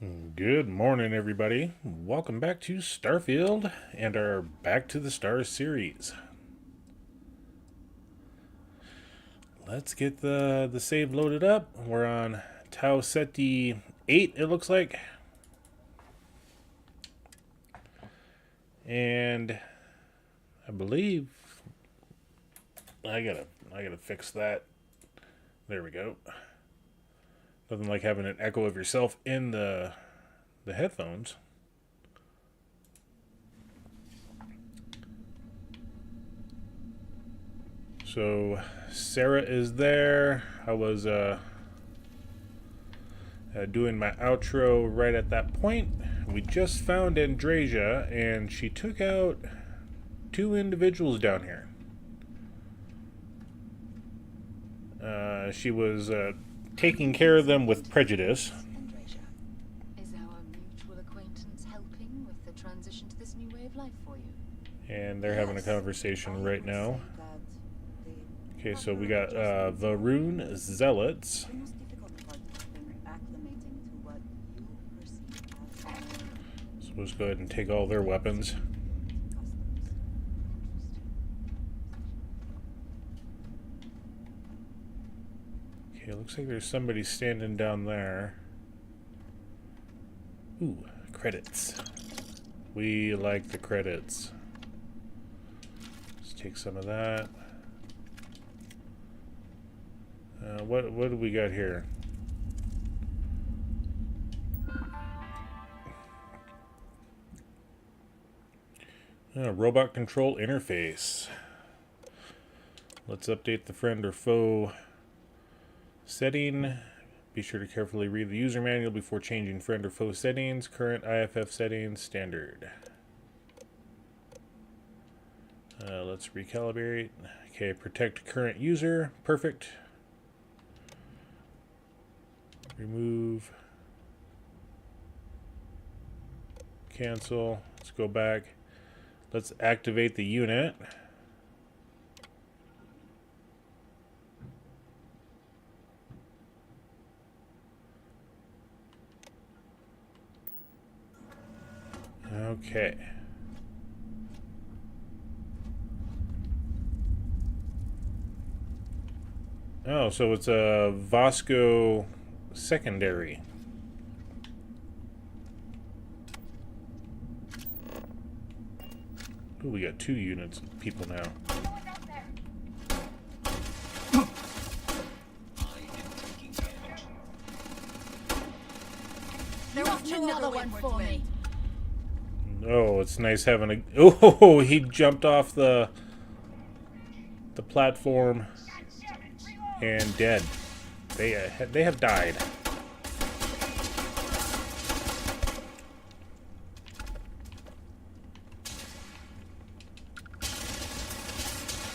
Good morning, everybody. Welcome back to Starfield and our Back to the Stars series. Let's get the save loaded up. We're on Tau Ceti 8, it looks like. And I believe I gotta fix that. There we go. Nothing like having an echo of yourself in the headphones. So Sarah is there. I was doing my outro right at that point. We just found Andreja, and she took out two individuals down here. She was taking care of them with prejudice. Is our mutual acquaintance helping with the transition to this new way of life for you? And they're having a conversation right now. Okay, so we got Varun Zealots. So let's go ahead and take all their weapons. Okay, looks like there's somebody standing down there. Ooh, credits. We like the credits. Let's take some of that. What do we got here? Robot control interface. Let's update the friend or foe setting. Be sure to carefully read the user manual before changing friend or foe settings. Current IFF settings, standard. Let's recalibrate. Okay, protect current user. Perfect. Remove. Cancel. Let's go back. Let's activate the unit. Okay. Oh, so it's a Vasco secondary. Ooh, we got two units of people now. There was another one for me. Oh, it's nice having a... Oh, he jumped off the platform and dead. They have died.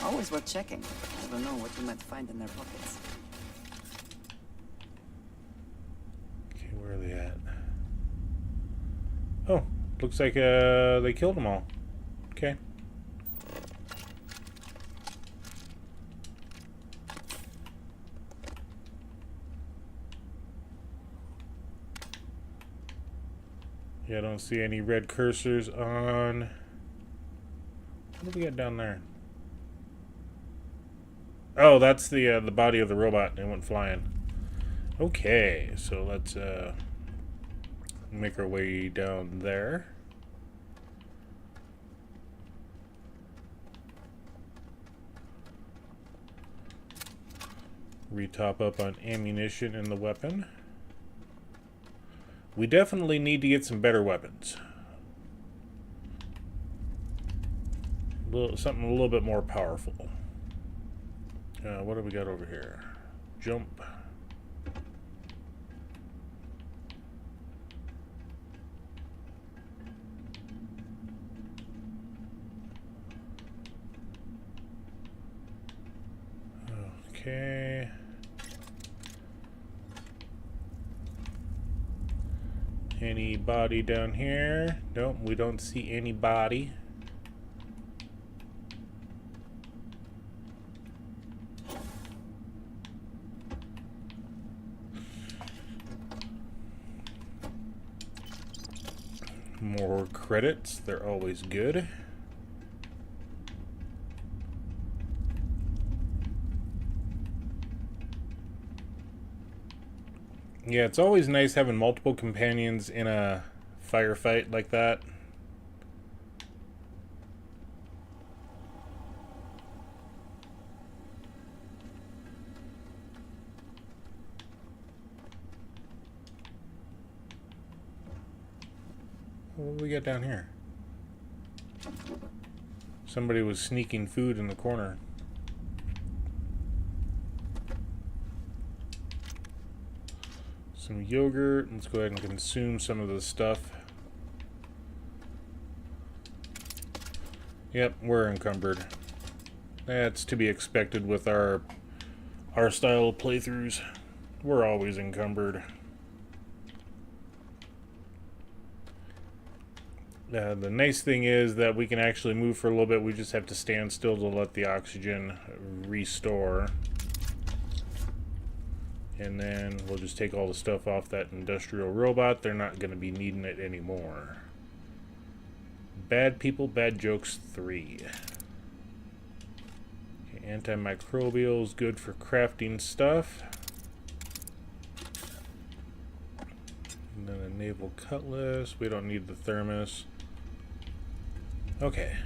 Always worth checking. Never know what you might find in their pockets. Okay, where are they at? Oh, looks like they killed them all. Okay. Yeah, I don't see any red cursors on... What do we got down there? Oh, that's the body of the robot. It went flying. Okay, so let's make our way down there. Retop up on ammunition in the weapon. We definitely need to get some better weapons. Something a little bit more powerful. What do we got over here? Jump. Okay. Anybody down here? Nope, we don't see anybody. More credits, they're always good. Yeah, it's always nice having multiple companions in a firefight like that. What do we got down here? Somebody was sneaking food in the corner. Some yogurt. Let's go ahead and consume some of this stuff. Yep, we're encumbered. That's to be expected with our style of playthroughs. We're always encumbered. The nice thing is that we can actually move for a little bit. We just have to stand still to let the oxygen restore. And then we'll just take all the stuff off that industrial robot. They're not going to be needing it anymore. Bad People, Bad Jokes 3. Okay, antimicrobial is good for crafting stuff. And then a naval cutlass. We don't need the thermos. Okay.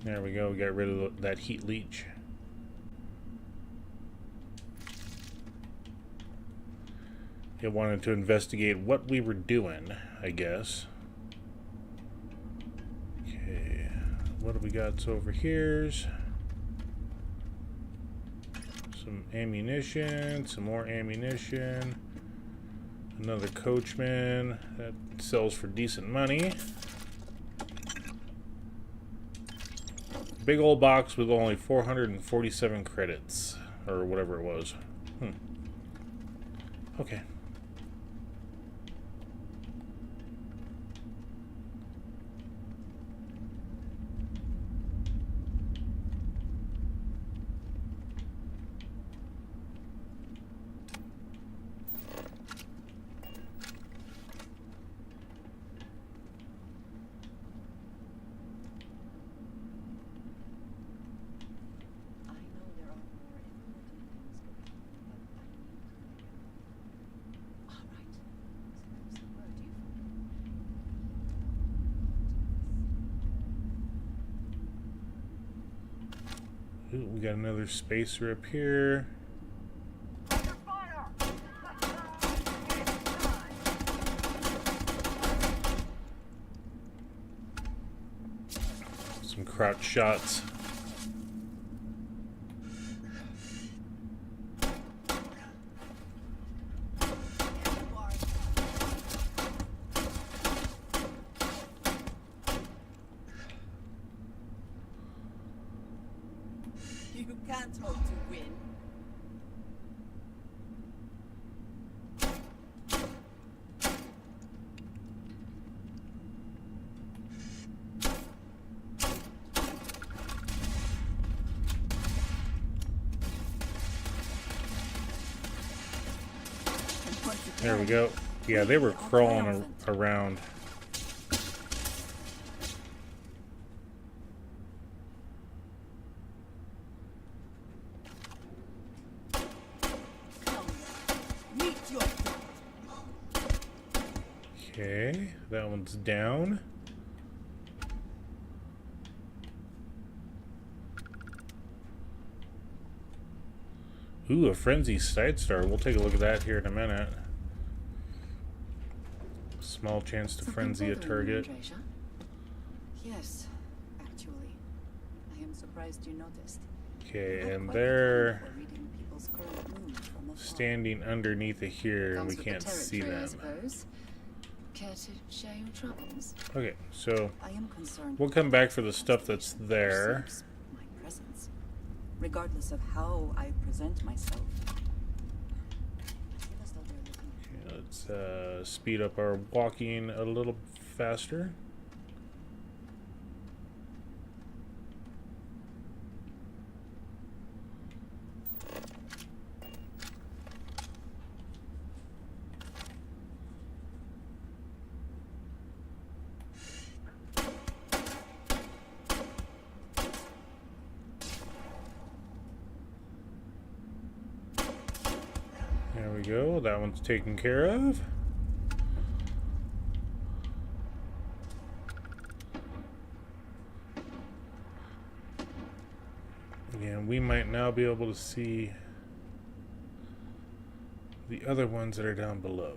There we go. We got rid of that heat leech. It wanted to investigate what we were doing, I guess. Okay. What do we got over here? Some ammunition, some more ammunition. Another coachman that sells for decent money. Big old box with only 447 credits, or whatever it was. Okay. Ooh, we got another spacer up here. Some crouch shots. You can't hope to win. There we go. Yeah, they were crawling around. Okay, that one's down. Ooh, a frenzy side star. We'll take a look at that here in a minute. Small chance to frenzy a target. Yes, actually. I am surprised you noticed. Okay, and they're standing underneath it here, and we can't see them. Care to share your troubles? Okay, so I am concerned we'll come back for the stuff that's there. my presence, regardless of how I present myself. Okay, let's speed up our walking a little faster. we go. That one's taken care of. And we might now be able to see the other ones that are down below.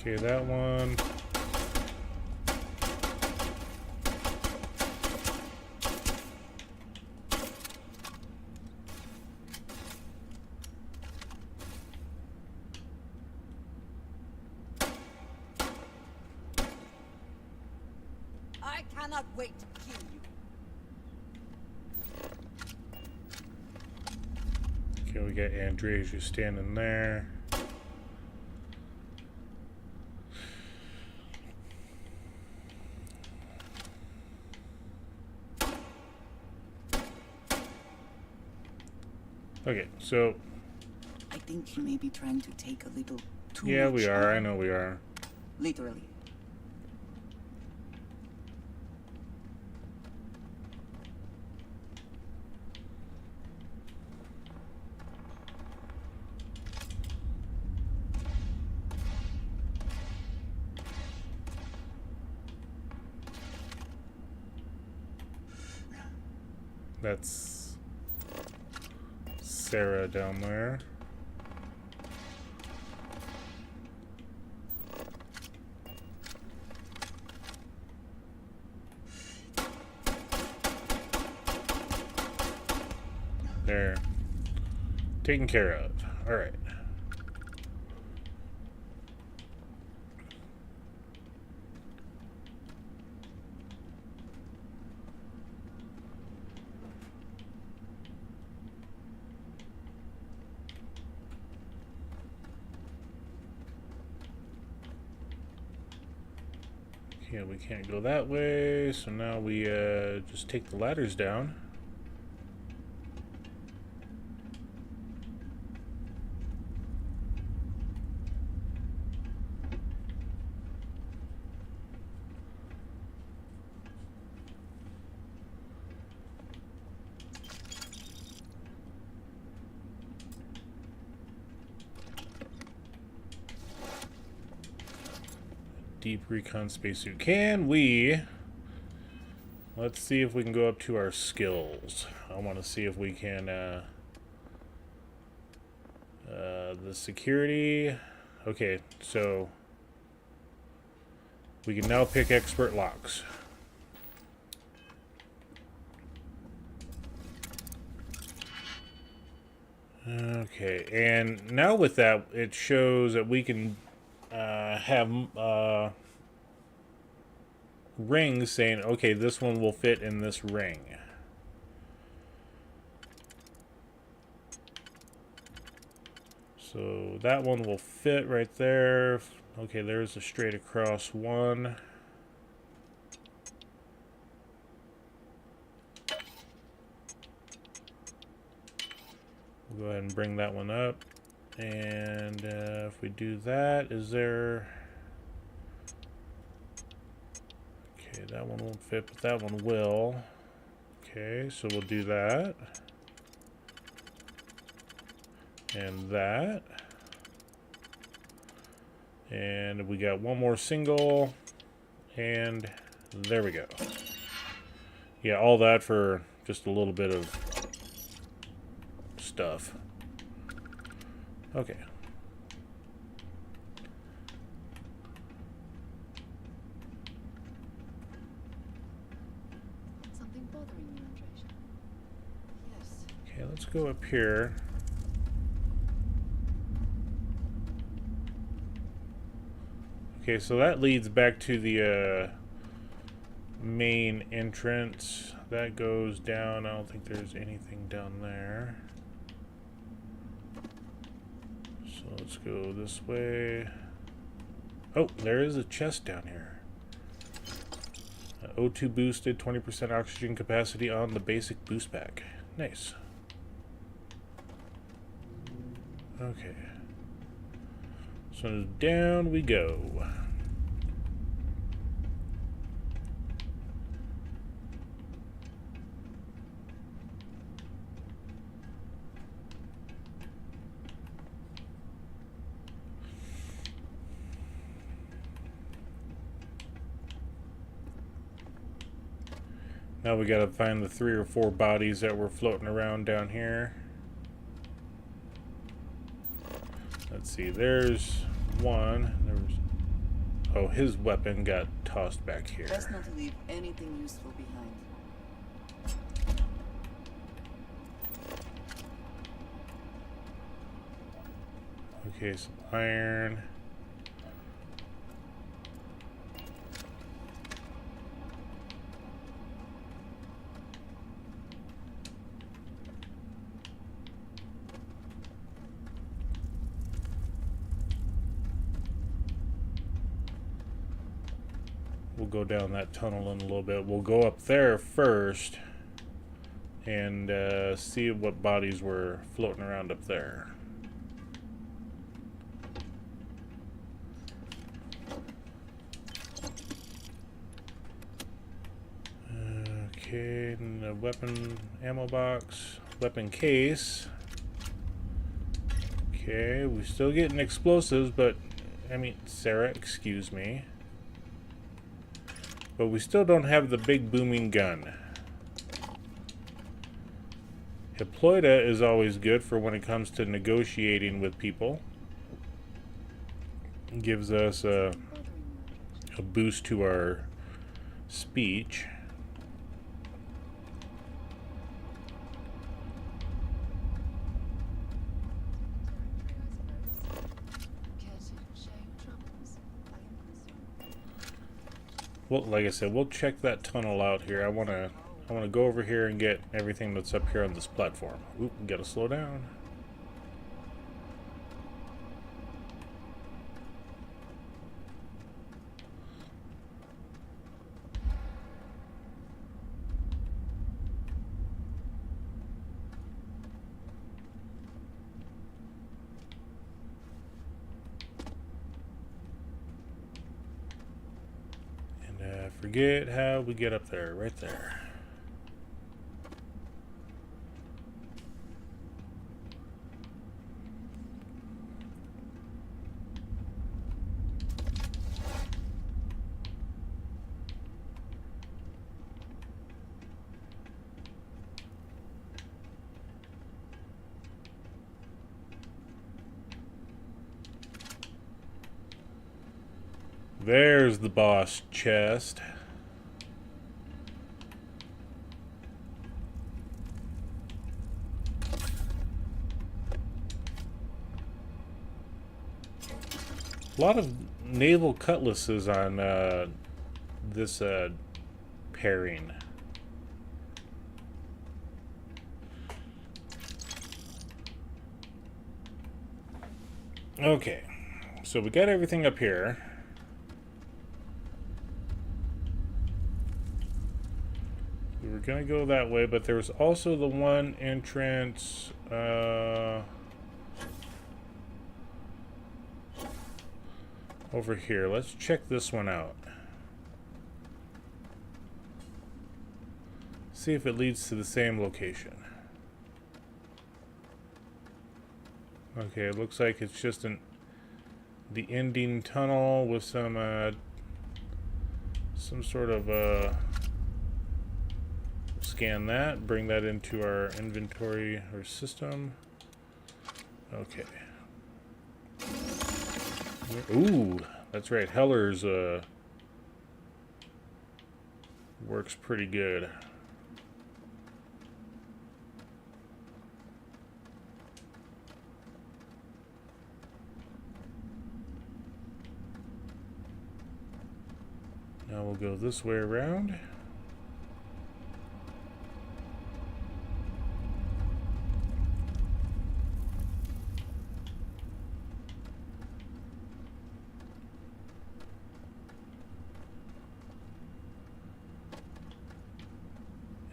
Okay, that one. I cannot wait to kill you. Okay, we got Andreja standing there. Okay, so I think he may be trying to take a little too yeah, much we are. I time. know we are. Literally. That's Sarah down there. There. Taken care of. All right. Yeah, we can't go that way, so now we just take the ladders down. Deep recon spacesuit. Can we? Let's see if we can go up to our skills. I want to see if we can. The security. Okay, so we can now pick expert locks. Okay, and now with that, it shows that we can have rings saying, okay, this one will fit in this ring. So that one will fit right there. Okay, there's a straight across one. We'll go ahead and bring that one up. And if we do that, is there... Okay, that one won't fit, but that one will. Okay, so we'll do that. And that. And we got one more single. And there we go. Yeah, all that for just a little bit of stuff. Okay. Something bothering you, Andreja? Yes. Okay, let's go up here. Okay, so that leads back to the main entrance. That goes down. I don't think there's anything down there. So let's go this way. Oh, there is a chest down here. O2 boosted, 20% oxygen capacity on the basic boost pack. Nice. Okay. So down we go. Now we gotta find the 3 or 4 bodies that were floating around down here. Let's see, there's one. Oh, his weapon got tossed back here. Best not to leave anything useful behind. Okay, some iron. We'll go down that tunnel in a little bit. We'll go up there first and see what bodies were floating around up there. Okay, and the weapon ammo box, weapon case. Okay, we're still getting explosives, but I mean, Sarah, excuse me. But we still don't have the big booming gun. Hippolyta is always good for when it comes to negotiating with people. It gives us a boost to our speech. Well, like I said, we'll check that tunnel out here. I wanna go over here and get everything that's up here on this platform. Oop, gotta slow down. Forget how we get up there, right there. There's the boss chest. A lot of naval cutlasses on this pairing. Okay, so we got everything up here. We were gonna go that way, but there was also the one entrance over here. Let's check this one out. See if it leads to the same location. Okay, it looks like it's just the ending tunnel with some sort of scan that, bring that into our inventory or system. Okay. Ooh, that's right. Heller's works pretty good. Now we'll go this way around.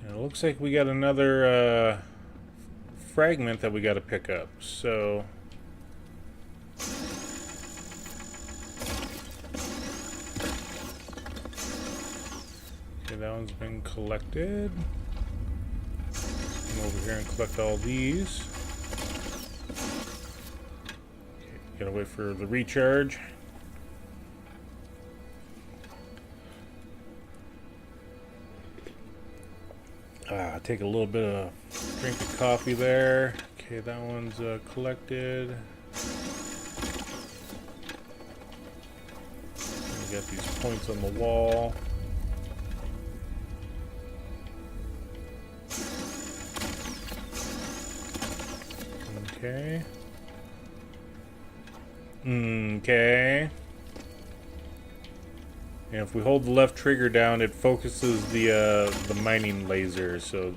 And it looks like we got another fragment that we got to pick up. So okay, that one's been collected. Come over here and collect all these. Okay, gotta wait for the recharge. Take a little bit of drink of coffee there. Okay, that one's collected. We got these points on the wall. Okay. Okay. And if we hold the left trigger down, it focuses the mining laser, so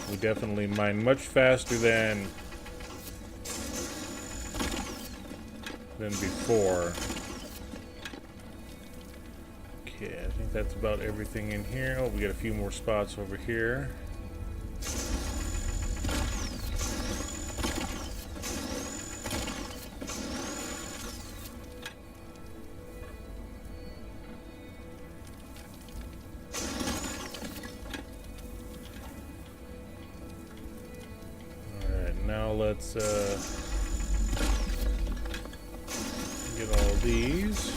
we definitely mine much faster than before. Okay, I think that's about everything in here. Oh, we got a few more spots over here. Let's get all these.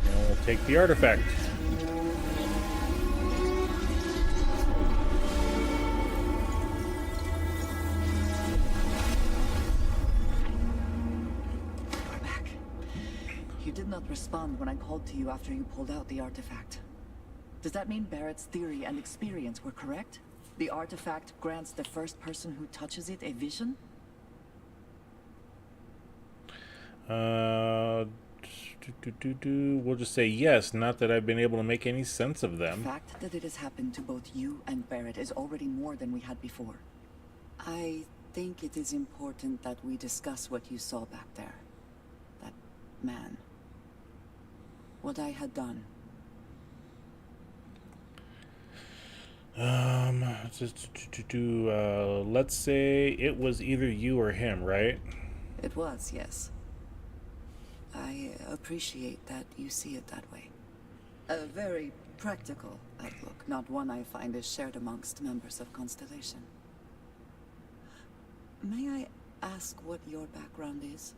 And we'll take the artifact. Respond when I called to you after you pulled out the artifact. Does that mean Barrett's theory and experience were correct? The artifact grants the first person who touches it a vision? We'll just say yes, not that I've been able to make any sense of them. The fact that it has happened to both you and Barrett is already more than we had before. I think it is important that we discuss what you saw back there. That man. What I had done. Let's say it was either you or him, right? It was, yes. I appreciate that you see it that way. A very practical outlook, not one I find is shared amongst members of Constellation. May I ask what your background is?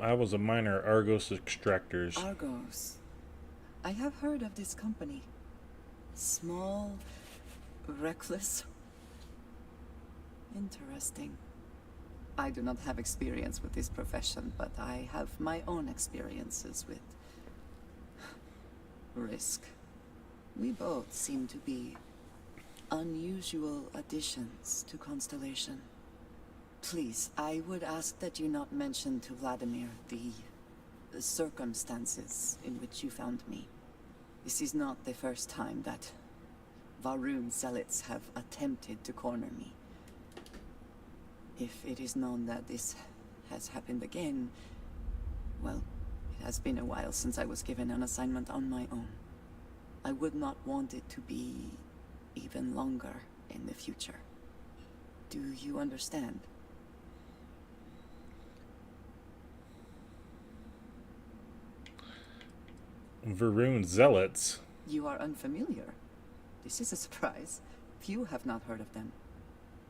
I was a miner, Argos Extractors. Argos. I have heard of this company. Small, reckless. Interesting. I do not have experience with this profession, but I have my own experiences with risk. We both seem to be unusual additions to Constellation. Please, I would ask that you not mention to Vladimir the circumstances in which you found me. This is not the first time that Varun zealots have attempted to corner me. If it is known that this has happened again, well, it has been a while since I was given an assignment on my own. I would not want it to be even longer in the future. Do you understand? Varun zealots. You are unfamiliar. This is a surprise. Few have not heard of them.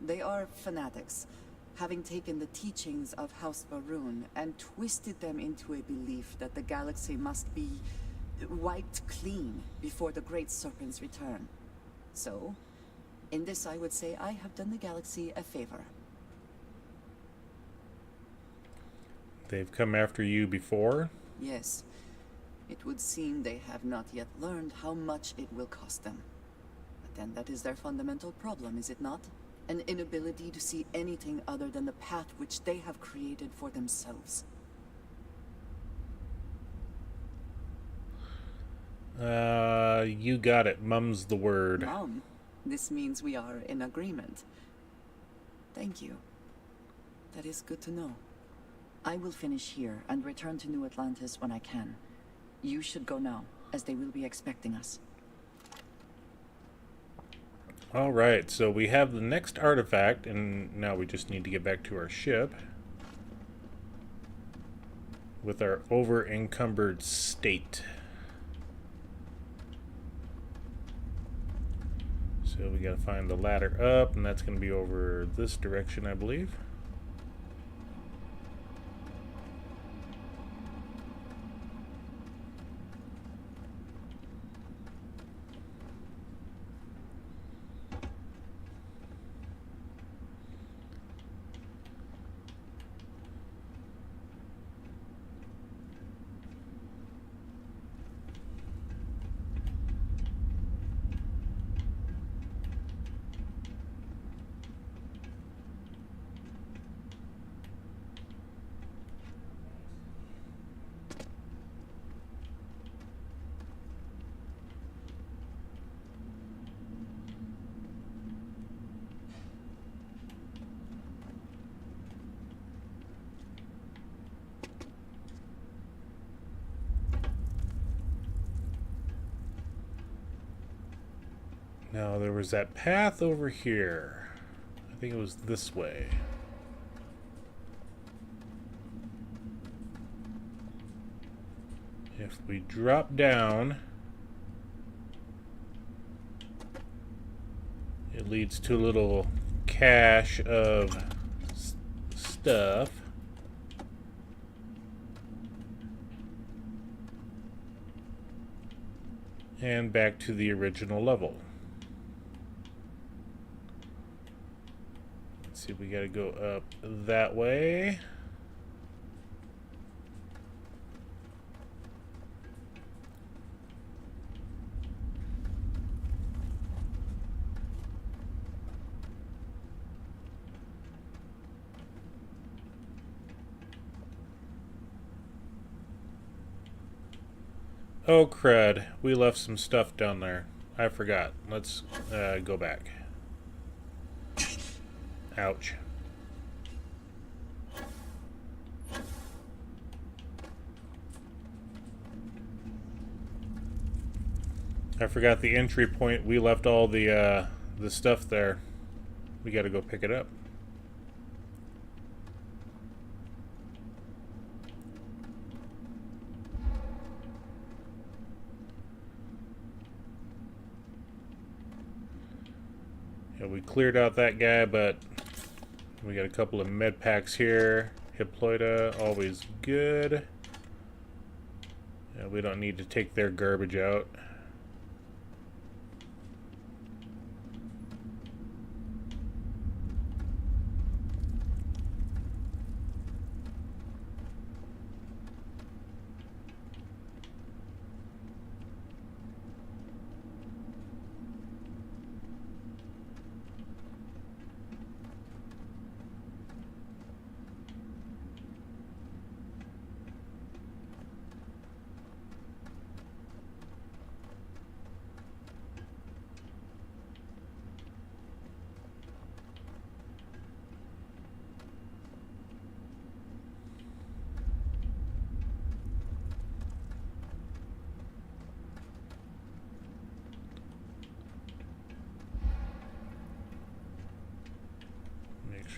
They are fanatics, having taken the teachings of House Varun and twisted them into a belief that the galaxy must be wiped clean before the Great Serpent's return. So, in this I would say I have done the galaxy a favor. They've come after you before? Yes. It would seem they have not yet learned how much it will cost them. But then that is their fundamental problem, is it not? An inability to see anything other than the path which they have created for themselves. You got it. Mum's the word. Mom, this means we are in agreement. Thank you. That is good to know. I will finish here and return to New Atlantis when I can. You should go now, as they will be expecting us. Alright, so we have the next artifact, and now we just need to get back to our ship with our over-encumbered state. So we gotta find the ladder up, and that's gonna be over this direction, I believe. Now there was that path over here. I think it was this way. If we drop down, it leads to a little cache of stuff. And back to the original level. Let's see, we gotta go up that way. Oh crud, we left some stuff down there. I forgot. Let's go back. Ouch. I forgot the entry point. We left all the stuff there. We gotta go pick it up. Yeah, we cleared out that guy, but we got a couple of med packs here. Hippolyta, always good. Yeah, we don't need to take their garbage out.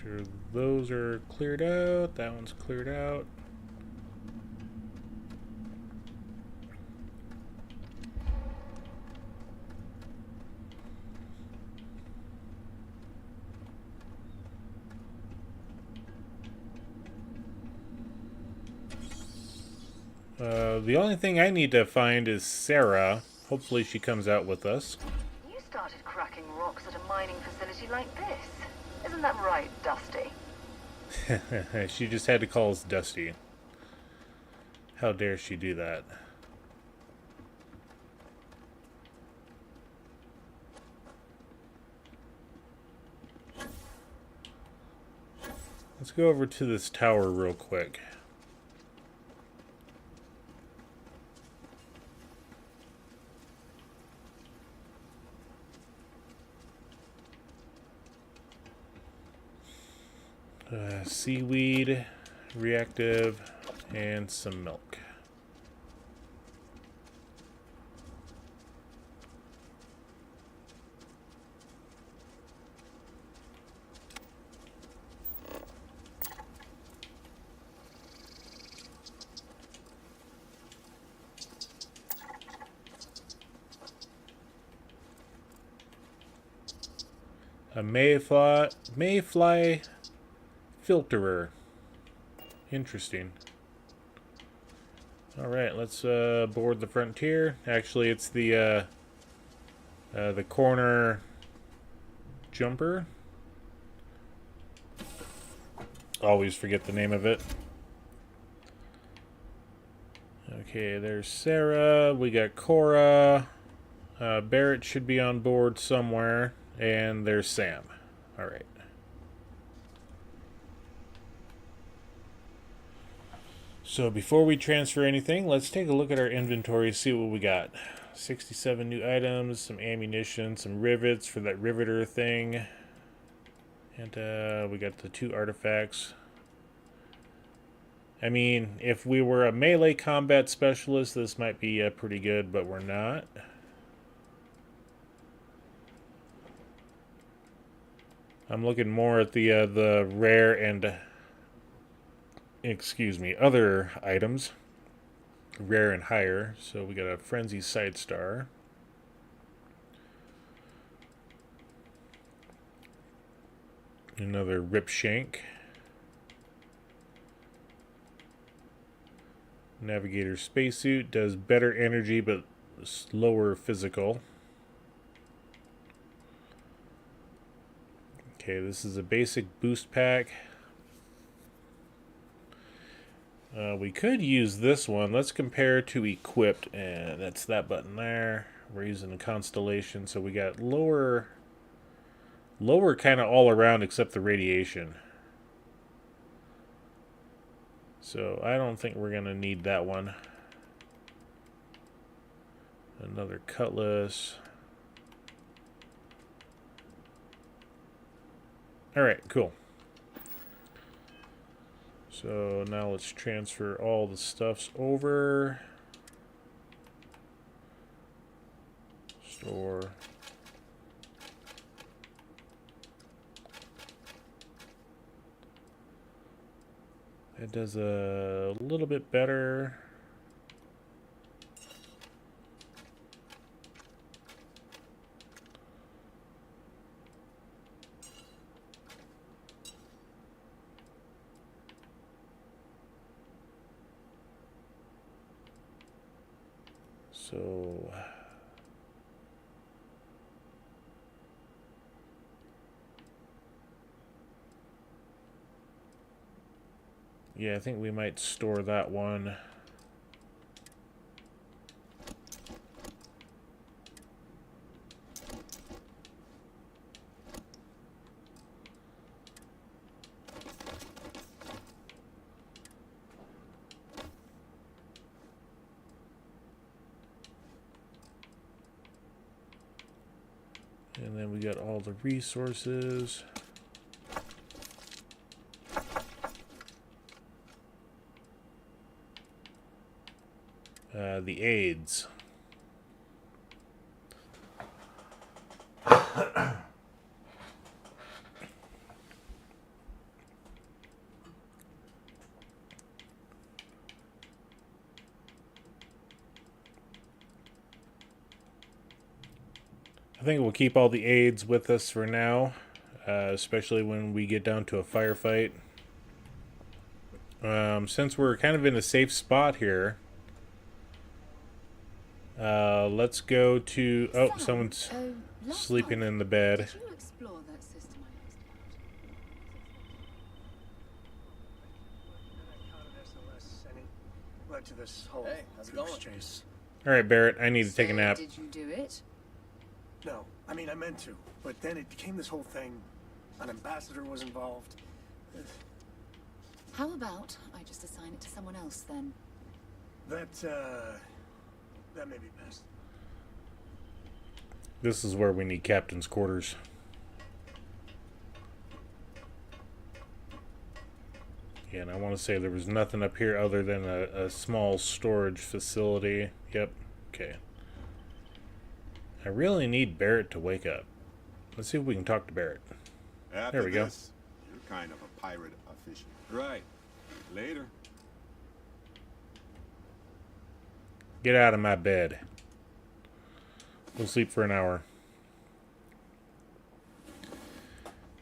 Sure those are cleared out. That one's cleared out. The only thing I need to find is Sarah. Hopefully she comes out with us. You started cracking rocks at a mining facility like this. Isn't that right, Dusty? She just had to call us Dusty. How dare she do that? Let's go over to this tower real quick. Seaweed, reactive, and some milk. A mayfly filterer. Interesting. Alright, let's board the Frontier. Actually, it's the corner jumper. Always forget the name of it. Okay, there's Sarah. We got Cora. Barrett should be on board somewhere. And there's Sam. Alright. So before we transfer anything, let's take a look at our inventory, see what we got. 67 new items, some ammunition, some rivets for that riveter thing. And we got the 2 artifacts. I mean, if we were a melee combat specialist, this might be pretty good, but we're not. I'm looking more at the rare and, excuse me, other items. Rare and higher. So we got a Frenzy Side Star. Another Rip Shank. Navigator Spacesuit does better energy but slower physical. Okay, this is a basic boost pack. We could use this one. Let's compare to equipped, and that's that button there. We're using the Constellation, so we got lower kind of all around except the radiation. So I don't think we're gonna need that one. Another Cutlass. Alright, cool. So now let's transfer all the stuffs over. Store. It does a little bit better. So yeah, I think we might store that one. And then we got all the resources. The aids. I think we'll keep all the aids with us for now, especially when we get down to a firefight. Since we're kind of in a safe spot here, let's go to... Oh, someone's sleeping in the bed. Did you explore that system I asked Led to this whole Hey, how's it going? chase. Alright, Barrett, I need to take a So, nap. Did you do it? No, I mean I meant to, but then it became this whole thing. An ambassador was involved. How about I just assign it to someone else then? That may be best. This is where we need captain's quarters. Yeah, and I want to say there was nothing up here other than a small storage facility. Yep. Okay. I really need Barrett to wake up. Let's see if we can talk to Barrett. After There we go. this, you're kind of a pirate official. Right. Later. Get out of my bed. We'll sleep for an hour.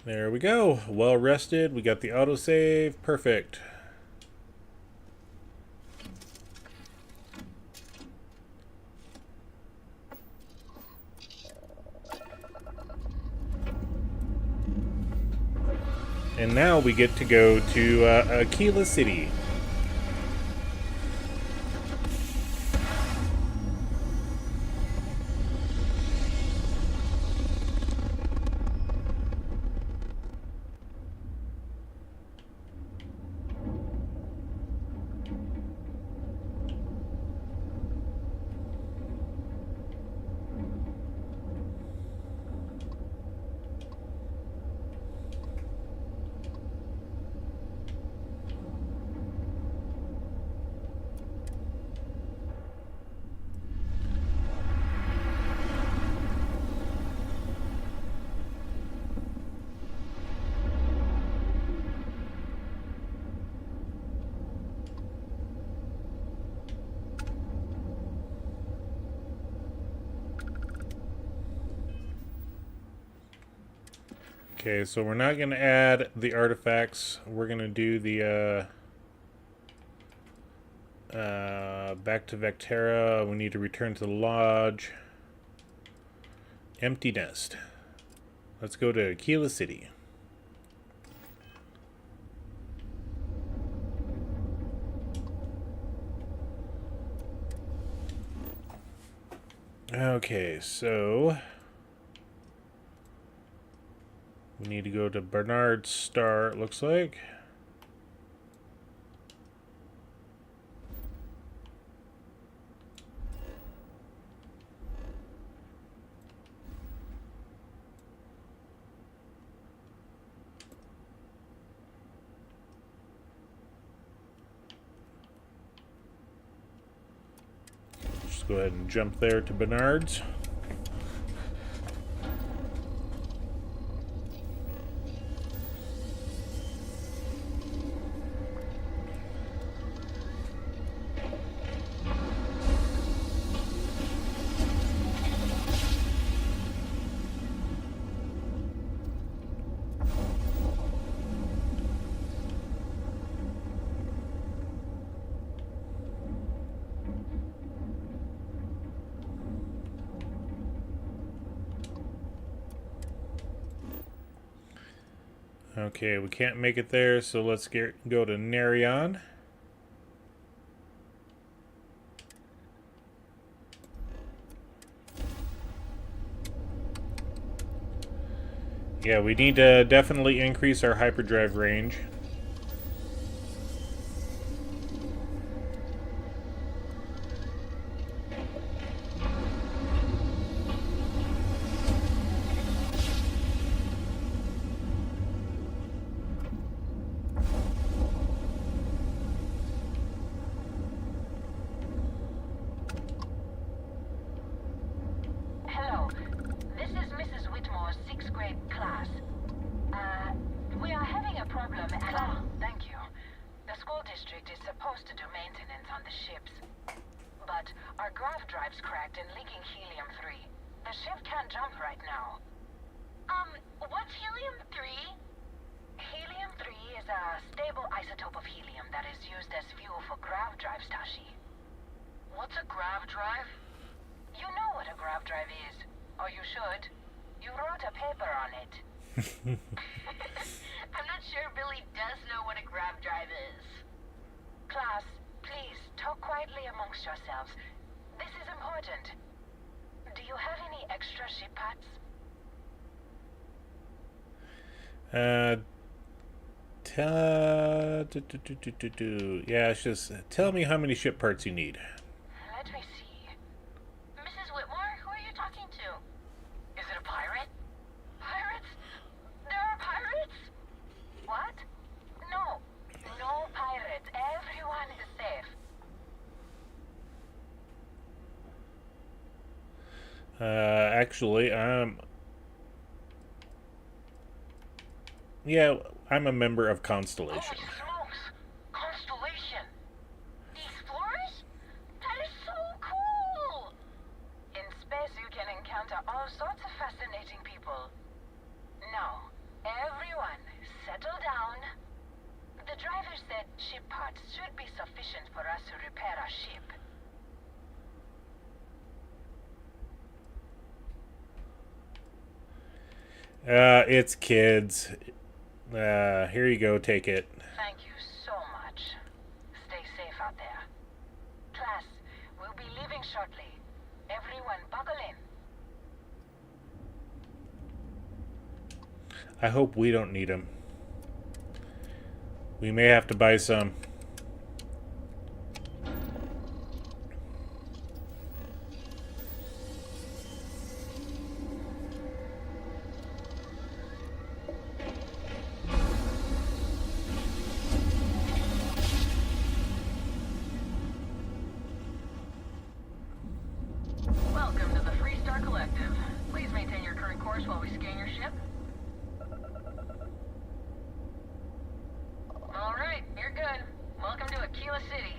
There we go. Well rested. We got the autosave. Perfect. And now we get to go to Aquila City. Okay, so we're not going to add the artifacts. We're going to do the back to Vectera. We need to return to the lodge. Empty nest. Let's go to Aquila City. Okay, so we need to go to Bernard Star, it looks like. Just go ahead and jump there to Bernard's. Okay, we can't make it there, so let's go to Narion. Yeah, we need to definitely increase our hyperdrive range. Hello, this is Mrs. Whitmore's 6th grade class. We are having a problem and... Oh, thank you. The school district is supposed to do maintenance on the ships. But our grav drive's cracked and leaking helium-3. The ship can't jump right now. What's helium-3? Helium-3 is a stable isotope of helium that is used as fuel for grav drives, Tashi. What's a grav drive? You know what a grav drive is. Or you should. You wrote a paper on it. I'm not sure Billy does know what a grav drive is. Class, please, talk quietly amongst yourselves. This is important. Do you have any extra ship parts? Yeah, it's just tell me how many ship parts you need. Let me see. Mrs. Whitmore, who are you talking to? Is it a pirate? Pirates? There are pirates? What? No. No pirates. Everyone is safe. Actually, yeah, I'm a member of Constellation. Holy smokes! Constellation! The Explorers? That is so cool! In space you can encounter all sorts of fascinating people. Now, everyone, settle down. The driver said ship parts should be sufficient for us to repair our ship. It's kids. Here you go, take it. Thank you so much. Stay safe out there. Class, we'll be leaving shortly. Everyone buckle in. I hope we don't need them. We may have to buy some. Welcome to the Freestar Collective. Please maintain your current course while we scan your ship. All right, you're good. Welcome to Aquila City.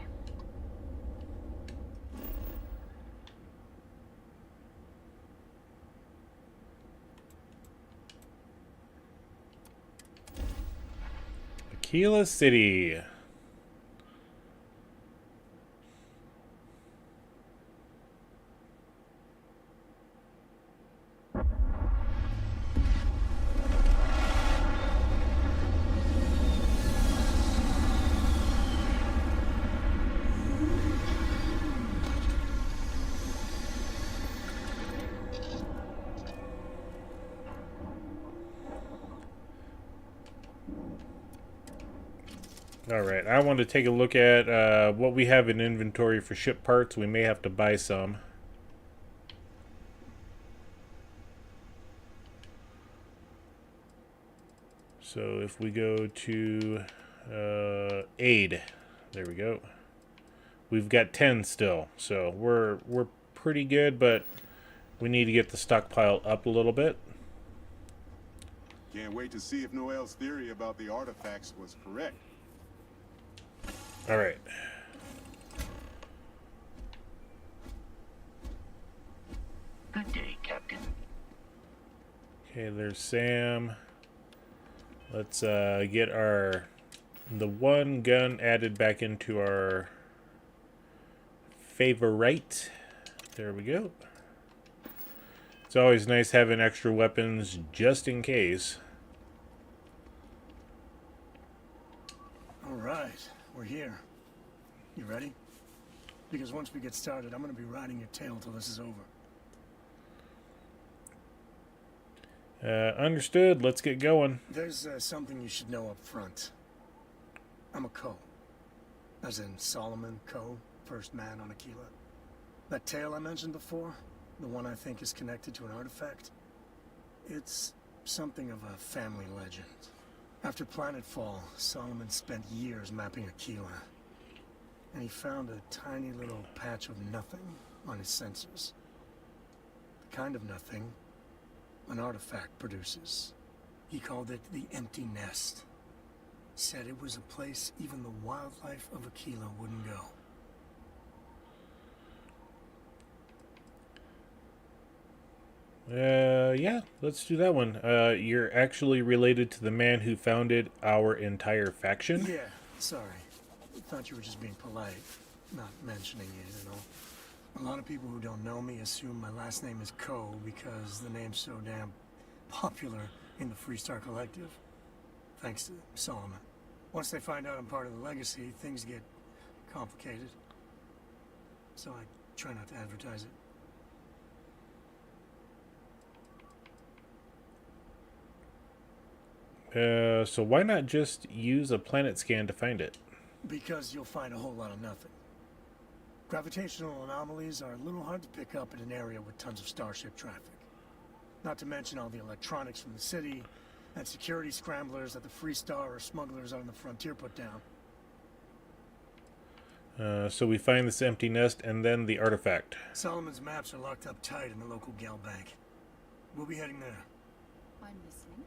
Aquila City. Alright, I want to take a look at what we have in inventory for ship parts. We may have to buy some. So if we go to aid, there we go. We've got 10 still, so we're pretty good, but we need to get the stockpile up a little bit. Can't wait to see if Noel's theory about the artifacts was correct. All right. Good day, Captain. Okay, there's Sam. Let's get the one gun added back into our favorite. There we go. It's always nice having extra weapons just in case. All right, we're here. You ready? Because once we get started, I'm gonna be riding your tail till this is over. Understood. Let's get going. There's something you should know up front. I'm a Co. As in Solomon Co., first man on Aquila. That tale I mentioned before, the one I think is connected to an artifact, it's something of a family legend. After Planetfall, Solomon spent years mapping Aquila, and he found a tiny little patch of nothing on his sensors. The kind of nothing an artifact produces. He called it the Empty Nest. Said it was a place even the wildlife of Aquila wouldn't go. Yeah, let's do that one. You're actually related to the man who founded our entire faction? Yeah, sorry. Thought you were just being polite, not mentioning it and all. A lot of people who don't know me assume my last name is Co because the name's so damn popular in the Freestar Collective. Thanks to Solomon. Once they find out I'm part of the legacy, things get complicated. So I try not to advertise it. So why not just use a planet scan to find it? Because you'll find a whole lot of nothing. Gravitational anomalies are a little hard to pick up in an area with tons of starship traffic. Not to mention all the electronics from the city and security scramblers that the Free Star or smugglers out on the frontier put down. So we find this empty nest and then the artifact. Solomon's maps are locked up tight in the local gal bank. We'll be heading there. I'm listening.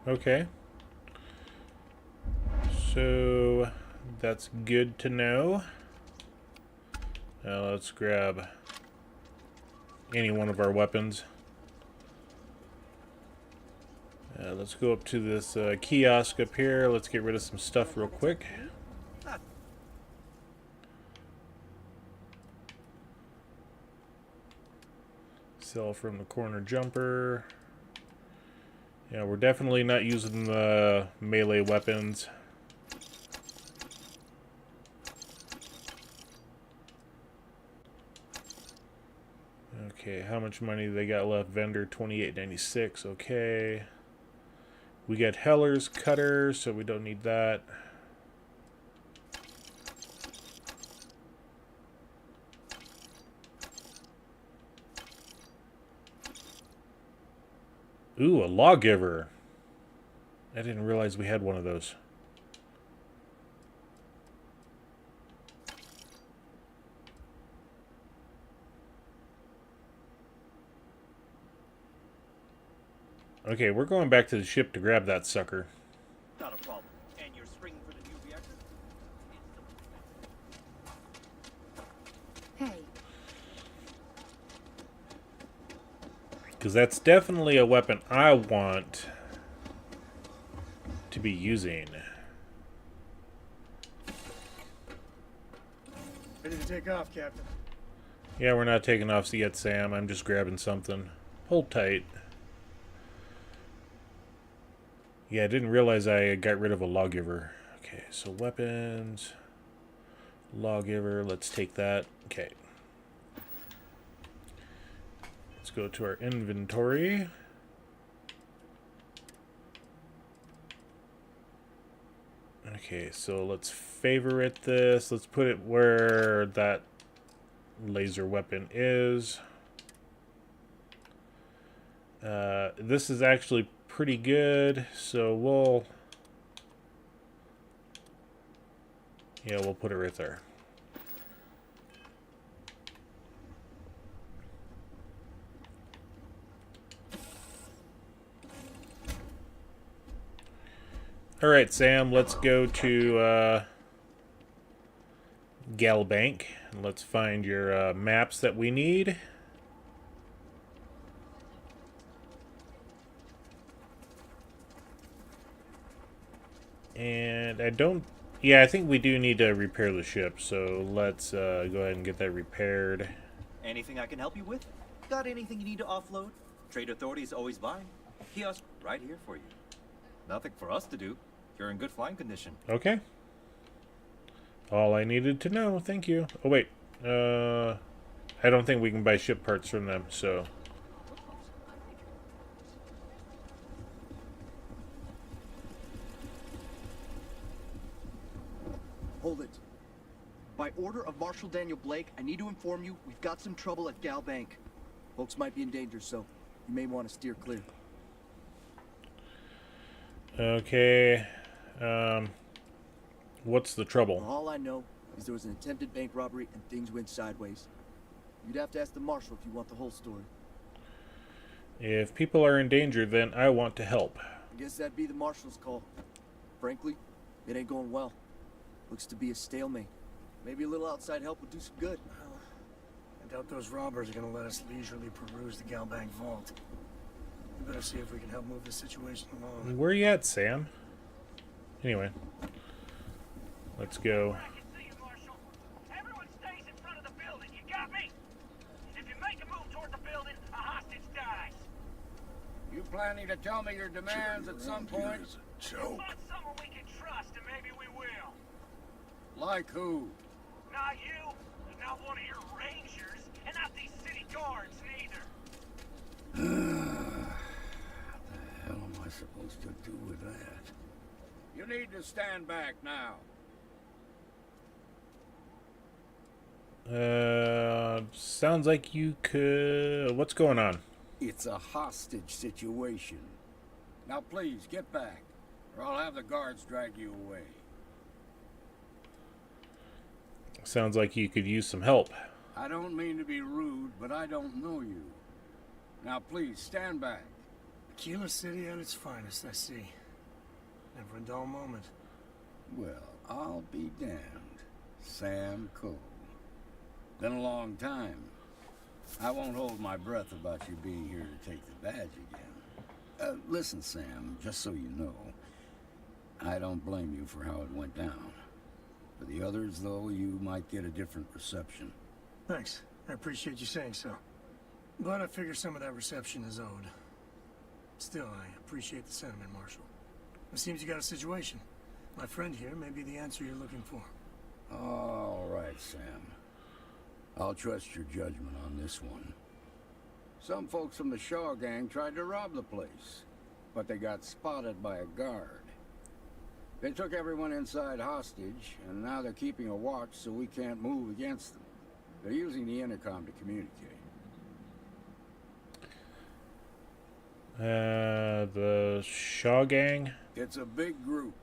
Okay. So that's good to know. Now let's grab any one of our weapons. Let's go up to this kiosk up here. Let's get rid of some stuff real quick. Sell from the corner jumper. Yeah, we're definitely not using the melee weapons. Okay, how much money they got left? Vendor $28.96. Okay. We got Heller's cutter, so we don't need that. Ooh, a lawgiver. I didn't realize we had one of those. Okay, we're going back to the ship to grab that sucker. Not a problem. And you're springing for the new reactor? Hey, Because that's definitely a weapon I want to be using. Ready to take off, Captain. Yeah, we're not taking off yet, Sam. I'm just grabbing something. Hold tight. Yeah, I didn't realize I got rid of a lawgiver. Okay, so weapons. Lawgiver, let's take that. Okay. Let's go to our inventory. Okay, so let's favorite this. Let's put it where that laser weapon is. This is actually pretty good, so we'll put it right there. All right, Sam, let's go to Gal Bank and let's find your maps that we need. And I think we do need to repair the ship, so let's go ahead and get that repaired. Anything I can help you with? Got anything you need to offload? Trade Authority's always buying. Kiosk right here for you. Nothing for us to do. You're in good flying condition. Okay. All I needed to know, thank you. Oh wait, I don't think we can buy ship parts from them, so... Hold it. By order of Marshal Daniel Blake, I need to inform you we've got some trouble at Gal Bank. Folks might be in danger, so you may want to steer clear. Okay. What's the trouble? All I know is there was an attempted bank robbery and things went sideways. You'd have to ask the Marshal if you want the whole story. If people are in danger, then I want to help. I guess that'd be the Marshal's call. Frankly, it ain't going well. Looks to be a stalemate. Maybe a little outside help would do some good. Well, I doubt those robbers are gonna let us leisurely peruse the gal bank vault. We better see if we can help move the situation along. Where you at, Sam? Anyway. Let's go. I can see you, Marshal. Everyone stays in front of the building, you got me? If you make a move toward the building, a hostage dies. You planning to tell me your demands at some point? Find someone we can trust, and maybe we will. Like who? Not you, not one of your rangers, and not these city guards neither. What the hell am I supposed to do with that? You need to stand back now. Sounds like you could... What's going on? It's a hostage situation. Now please, get back, or I'll have the guards drag you away. Sounds like you could use some help. I don't mean to be rude, but I don't know you. Now please, stand back. Aquila City at its finest, I see. Never a dull moment. Well, I'll be damned. Sam Cole. Been a long time. I won't hold my breath about you being here to take the badge again. Listen, Sam, just so you know, I don't blame you for how it went down. For the others, though, you might get a different reception. Thanks. I appreciate you saying so. But I figure some of that reception is owed. Still, I appreciate the sentiment, Marshal. It seems you got a situation. My friend here may be the answer you're looking for. All right, Sam. I'll trust your judgment on this one. Some folks from the Shaw gang tried to rob the place, but they got spotted by a guard. They took everyone inside hostage, and now they're keeping a watch so we can't move against them. They're using the intercom to communicate. The Shaw gang? It's a big group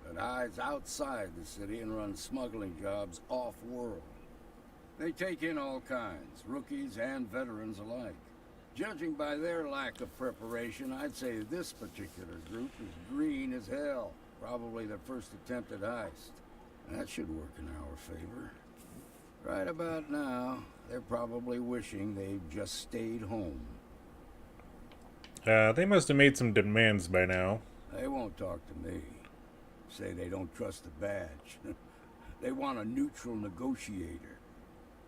that hides outside the city and runs smuggling jobs off-world. They take in all kinds, rookies and veterans alike. Judging by their lack of preparation, I'd say this particular group is green as hell. Probably their first attempt at heist. That should work in our favor. Right about now, they're probably wishing they'd just stayed home. They must have made some demands by now. They won't talk to me. Say they don't trust the badge. They want a neutral negotiator.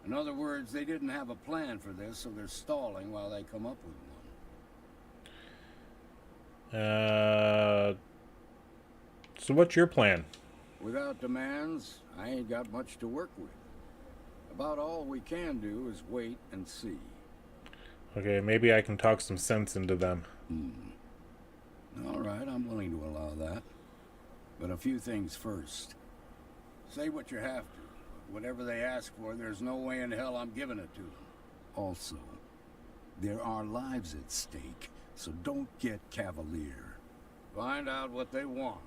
In other words, they didn't have a plan for this, so they're stalling while they come up with one. So what's your plan? Without demands, I ain't got much to work with. About all we can do is wait and see. Okay, maybe I can talk some sense into them. All right, I'm willing to allow that. But a few things first. Say what you have to. Whatever they ask for, there's no way in hell I'm giving it to them. Also, there are lives at stake, so don't get cavalier. Find out what they want,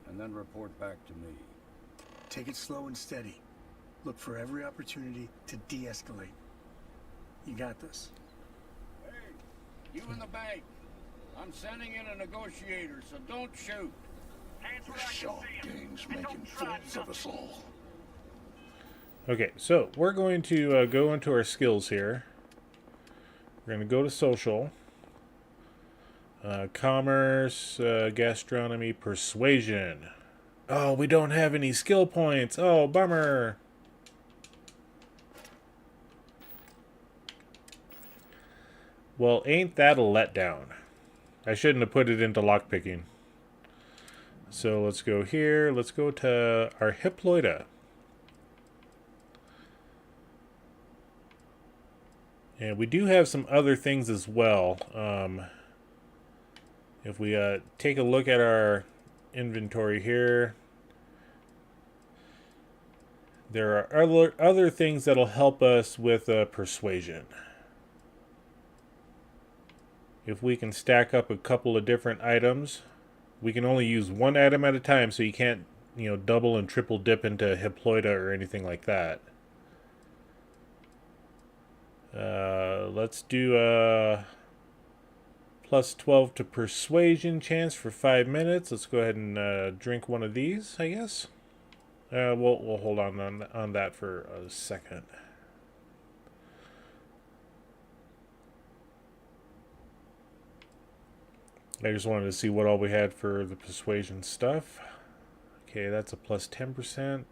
and then report back to me. Take it slow and steady. Look for every opportunity to de-escalate. You got this. Hey, you in the bank. I'm sending in a negotiator, so don't shoot. Hands where I can see 'em. Gang's And don't try nothing. us all. Okay, so we're going to go into our skills here. We're going to go to social. Commerce, gastronomy, persuasion. Oh, we don't have any skill points. Oh, bummer. Well, ain't that a letdown? I shouldn't have put it into lockpicking. So let's go here. Let's go to our Hippolyta. And we do have some other things as well. If we take a look at our inventory here, there are other things that'll help us with persuasion. If we can stack up a couple of different items, we can only use one item at a time, so you can't, double and triple dip into Hippolyta or anything like that. Let's do plus 12 to persuasion chance for 5 minutes. Let's go ahead and drink one of these, I guess. We'll hold on that for a second. I just wanted to see what all we had for the persuasion stuff. Okay, that's a plus 10%.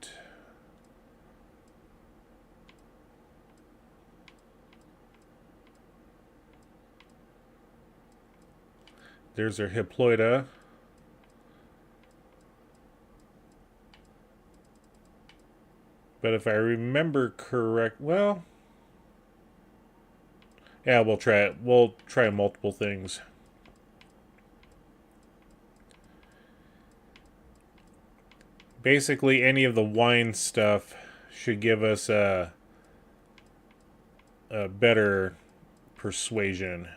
There's our Hippolyta. But if I remember correct, well, yeah, we'll try it. We'll try multiple things. Basically, any of the wine stuff should give us a better persuasion.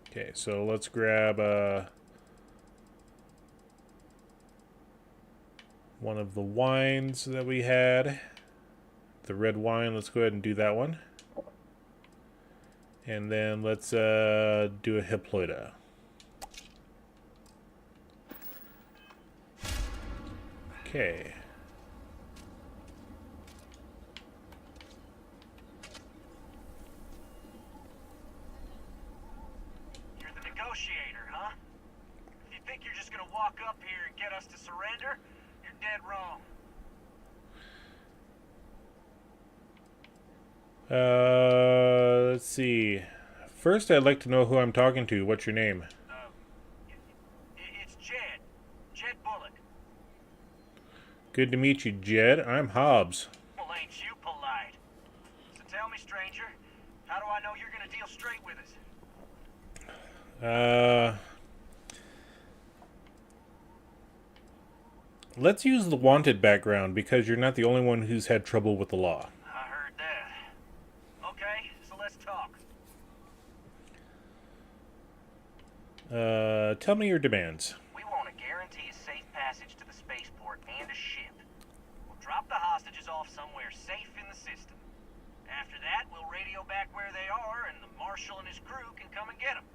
Okay, so let's grab one of the wines that we had. The red wine, let's go ahead and do that one. And then let's do a Hippolyta. Okay. You're the negotiator, huh? If you think you're just gonna walk up here and get us to surrender, you're dead wrong. Let's see. First, I'd like to know who I'm talking to. What's your name? It's Jed. Jed Bullock. Good to meet you, Jed. I'm Hobbs. Well, ain't you polite? So tell me, stranger, how do I know you're gonna deal straight with us? Let's use the wanted background because you're not the only one who's had trouble with the law. I heard that. Okay, so let's talk. Tell me your demands. We want to guarantee a safe passage to the spaceport and a ship. We'll drop the hostages off somewhere safe in the system. After that, we'll radio back where they are, and the Marshal and his crew can come and get them.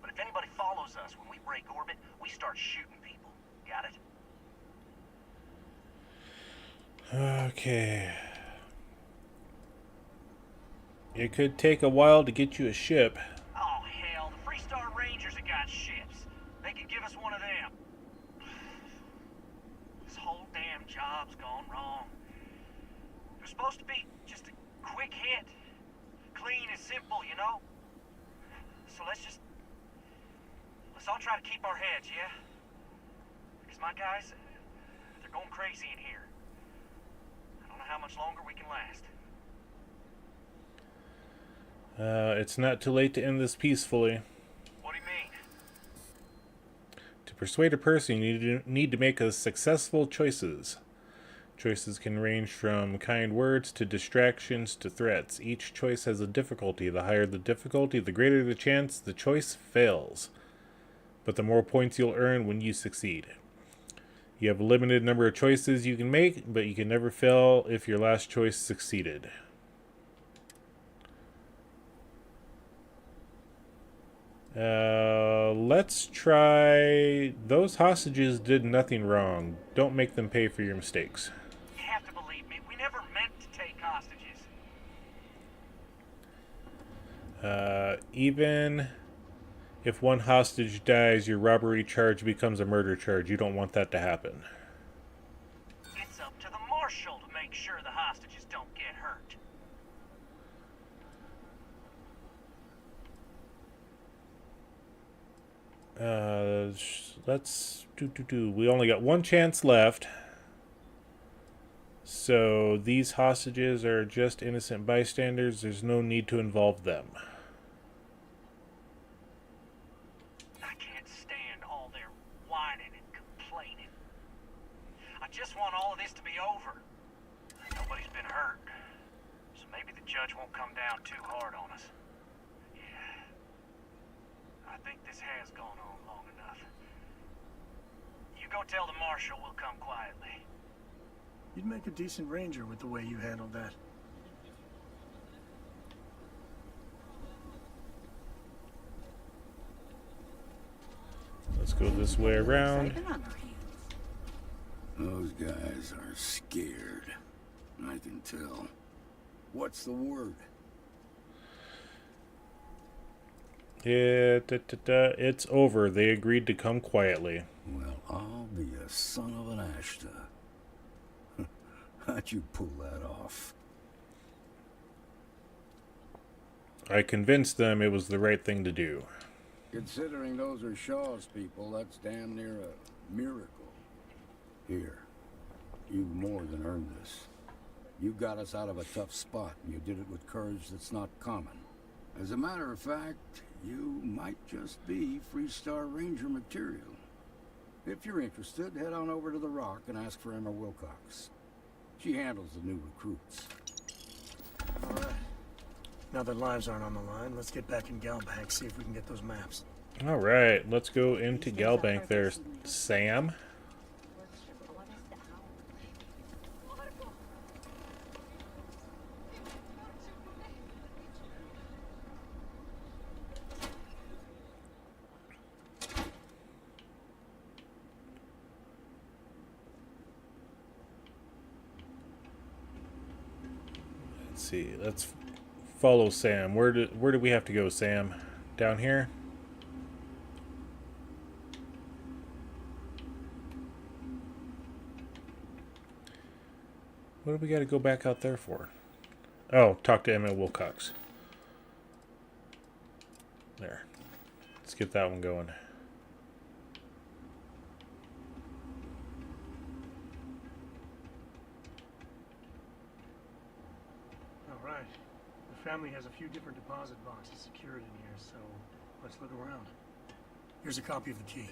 But if anybody follows us when we break orbit, we start shooting people. Got it? Okay. It could take a while to get you a ship. Oh, hell, the Freestar Rangers have got ships. They could give us one of them. This whole damn job's gone wrong. It was supposed to be just a quick hit. Clean and simple, you know? So let's all try to keep our heads, yeah? Because my guys, they're going crazy in here. I don't know how much longer we can last. It's not too late to end this peacefully. What do you mean? To persuade a person, you need to make a successful choices. Choices can range from kind words to distractions to threats. Each choice has a difficulty. The higher the difficulty, the greater the chance the choice fails. But the more points you'll earn when you succeed. You have a limited number of choices you can make, but you can never fail if your last choice succeeded. Let's try... Those hostages did nothing wrong. Don't make them pay for your mistakes. You have to believe me. We never meant to take hostages. Even if one hostage dies, your robbery charge becomes a murder charge. You don't want that to happen. It's up to the Marshal to make sure the hostages don't get hurt. Let's do. We only got one chance left. So these hostages are just innocent bystanders. There's no need to involve them. I can't stand all their whining and complaining. I just want all of this to be over. Nobody's been hurt. So maybe the judge won't come down too hard on us. Yeah. I think this has gone on long enough. You go tell the Marshal we'll come quietly. You'd make a decent ranger with the way you handled that. Let's go this way around. Those guys are scared. I can tell. What's the word? It's over. They agreed to come quietly. Well, I'll be a son of an Ashta. How'd you pull that off? I convinced them it was the right thing to do. Considering those are Shaw's people, that's damn near a miracle. Here, you've more than earned this. You got us out of a tough spot, and you did it with courage that's not common. As a matter of fact, you might just be Freestar Ranger material. If you're interested, head on over to the Rock and ask for Emma Wilcox. She handles the new recruits. All right. Now that lives aren't on the line, let's get back in Galbank, see if we can get those maps. All right, let's go into Galbank there, Sam. Let's see. Let's follow Sam. Where do we have to go, Sam? Down here? What do we got to go back out there for? Oh, talk to Emma Wilcox. There. Let's get that one going. All right. The family has a few different deposit boxes secured in here, so let's look around. Here's a copy of the key.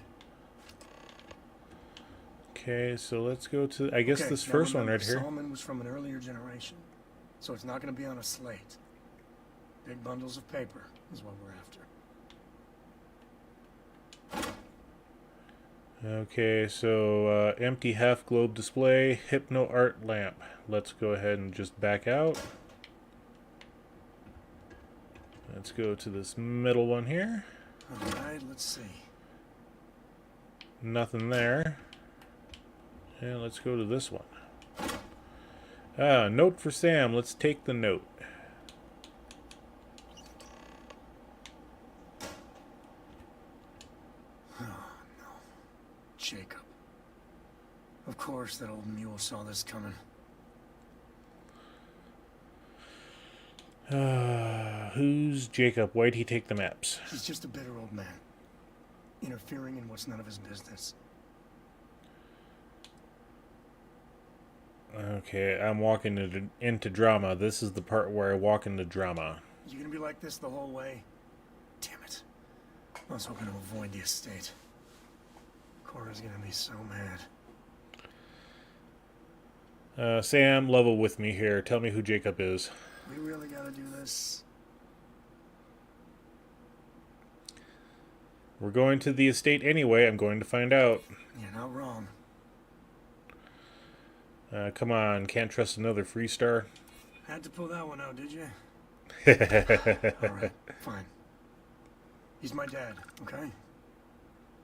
Okay, so let's go to, I guess, this now first one remember, right here. Solomon was from an earlier generation, so it's not going to be on a slate. Big bundles of paper is what we're after. Okay, so empty half globe display, hypno art lamp. Let's go ahead and just back out. Let's go to this middle one here. All right, let's see. Nothing there. And let's go to this one. Note for Sam. Let's take the note. Oh, no. Jacob. Of course that old mule saw this coming. Who's Jacob? Why'd he take the maps? He's just a bitter old man, interfering in what's none of his business. Okay, I'm walking into drama. This is the part where I walk into drama. You gonna be like this the whole way? Damn it. I was hoping to avoid the estate. Cora's gonna be so mad. Sam, level with me here. Tell me who Jacob is. We really gotta do this? We're going to the estate anyway. I'm going to find out. You're not wrong. Come on, can't trust another Freestar. Had to pull that one out, did you? Alright, fine. He's my dad, okay?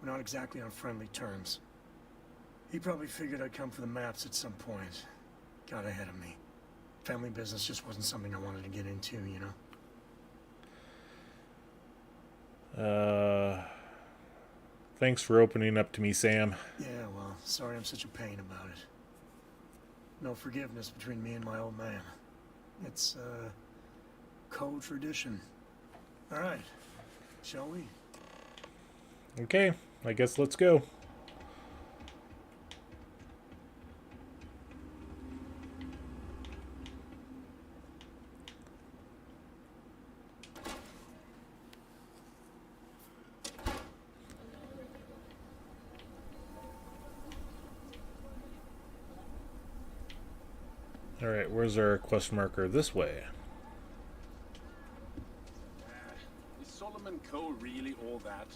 We're not exactly on friendly terms. He probably figured I'd come for the maps at some point. Got ahead of me. Family business just wasn't something I wanted to get into, you know? Thanks for opening up to me, Sam. Yeah, well, sorry I'm such a pain about it. No forgiveness between me and my old man. It's, co-tradition. Alright, shall we? Okay, I guess let's go. Alright, where's our quest marker? This way. Is Solomon Coe really all that?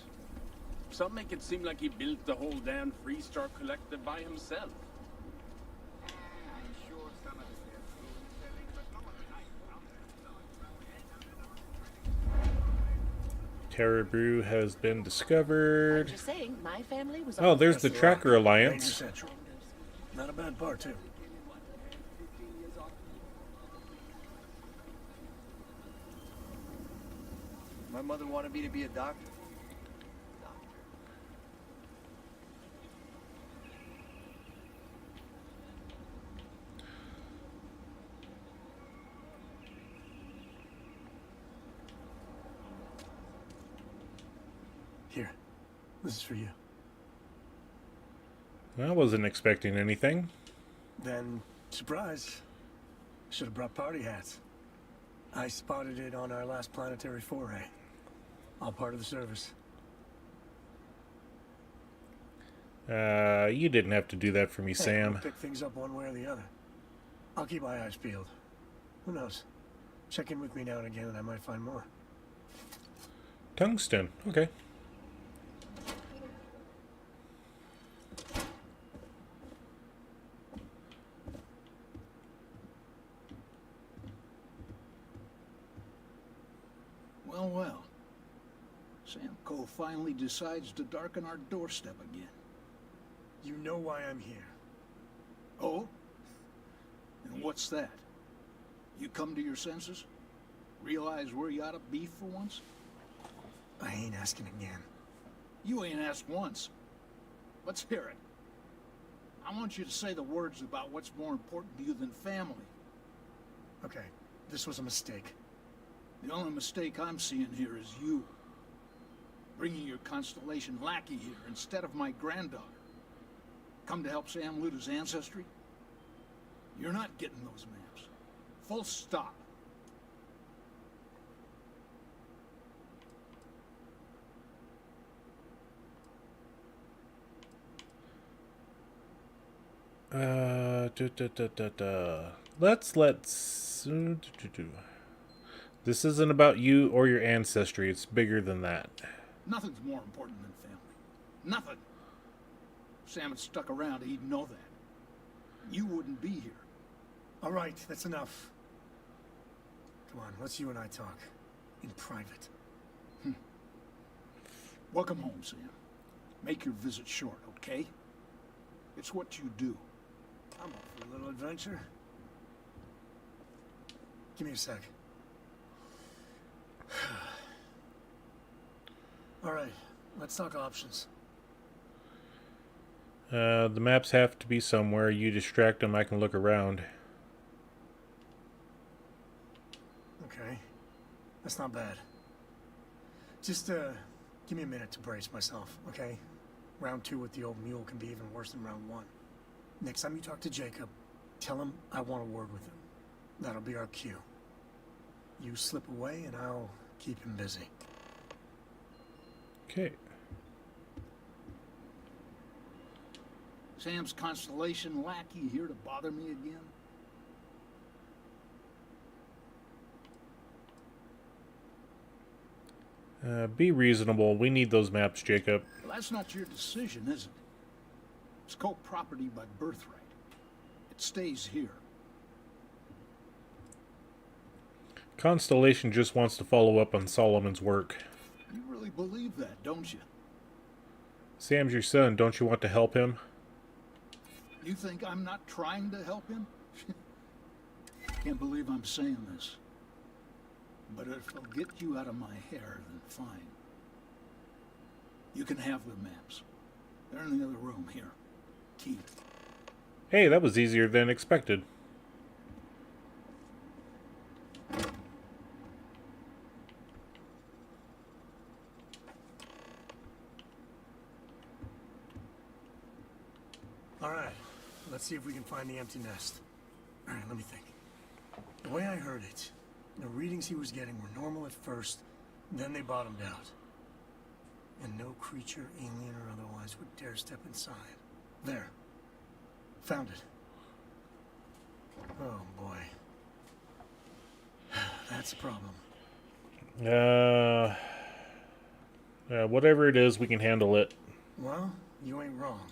Some make it seem like he built the whole damn Freestar Collective by himself. Terror Brew has been discovered. Just saying, my family was Oh, there's the Tracker Alliance. Central. Not a bad bar, too. My mother wanted me to be a doctor. Here, this is for you. I wasn't expecting anything. Then, surprise. Should have brought party hats. I spotted it on our last planetary foray. All part of the service. You didn't have to do that for me, Hey, Sam. we'll pick things up one way or the other. I'll keep my eyes peeled. Who knows? Check in with me now and again and I might find more. Tungsten. Okay. Well, well. Sam Cole finally decides to darken our doorstep again. You know why I'm here. Oh? And what's that? You come to your senses? Realize where you ought to be for once? I ain't asking again. You ain't asked once. Let's hear it. I want you to say the words about what's more important to you than family. Okay, this was a mistake. The only mistake I'm seeing here is you. Bringing your Constellation lackey here instead of my granddaughter. Come to help Sam loot his ancestry? You're not getting those maps. Full stop. Let's. This isn't about you or your ancestry. It's bigger than that. Nothing's more important than family. Nothing. If Sam had stuck around, he'd know that. You wouldn't be here. All right, that's enough. Come on, let's you and I talk. In private. Welcome home, Sam. Make your visit short, okay? It's what you do. I'm up for a little adventure. Give me a sec. All right, let's talk options. The maps have to be somewhere. You distract them, I can look around. Okay, that's not bad. Just, give me a minute to brace myself, okay? Round 2 with the old mule can be even worse than round 1. Next time you talk to Jacob, tell him I want a word with him. That'll be our cue. You slip away and I'll keep him busy. Okay. Sam's Constellation lackey here to bother me again? Be reasonable. We need those maps, Jacob. Well, that's not your decision, is it? It's co-property by birthright. It stays here. Constellation just wants to follow up on Solomon's work. You really believe that, don't you? Sam's your son. Don't you want to help him? You think I'm not trying to help him? Can't believe I'm saying this. But if it'll get you out of my hair, then fine. You can have the maps. They're in the other room here. Keep. Hey, that was easier than expected. All right, let's see if we can find the empty nest. All right, let me think. The way I heard it, the readings he was getting were normal at first, then they bottomed out. And no creature, alien or otherwise, would dare step inside. There. Found it. Oh, boy. That's a problem. Whatever it is, we can handle it. Well, you ain't wrong.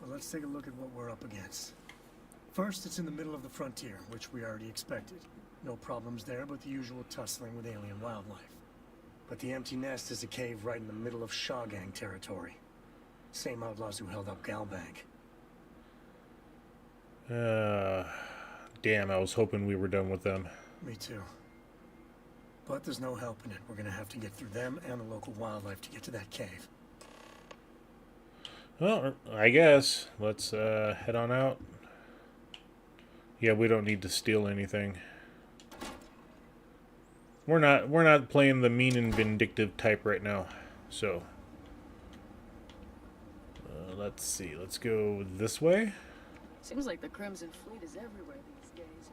But let's take a look at what we're up against. First, it's in the middle of the frontier, which we already expected. No problems there, but the usual tussling with alien wildlife. But the empty nest is a cave right in the middle of Shawgang territory. Same outlaws who held up Galbank. Damn, I was hoping we were done with them. Me too. But there's no helping it. We're gonna have to get through them and the local wildlife to get to that cave. Well, I guess. Let's head on out. Yeah, we don't need to steal anything. We're not playing the mean and vindictive type right now. So let's see. Let's go this way. Seems like the Crimson Fleet is everywhere these days,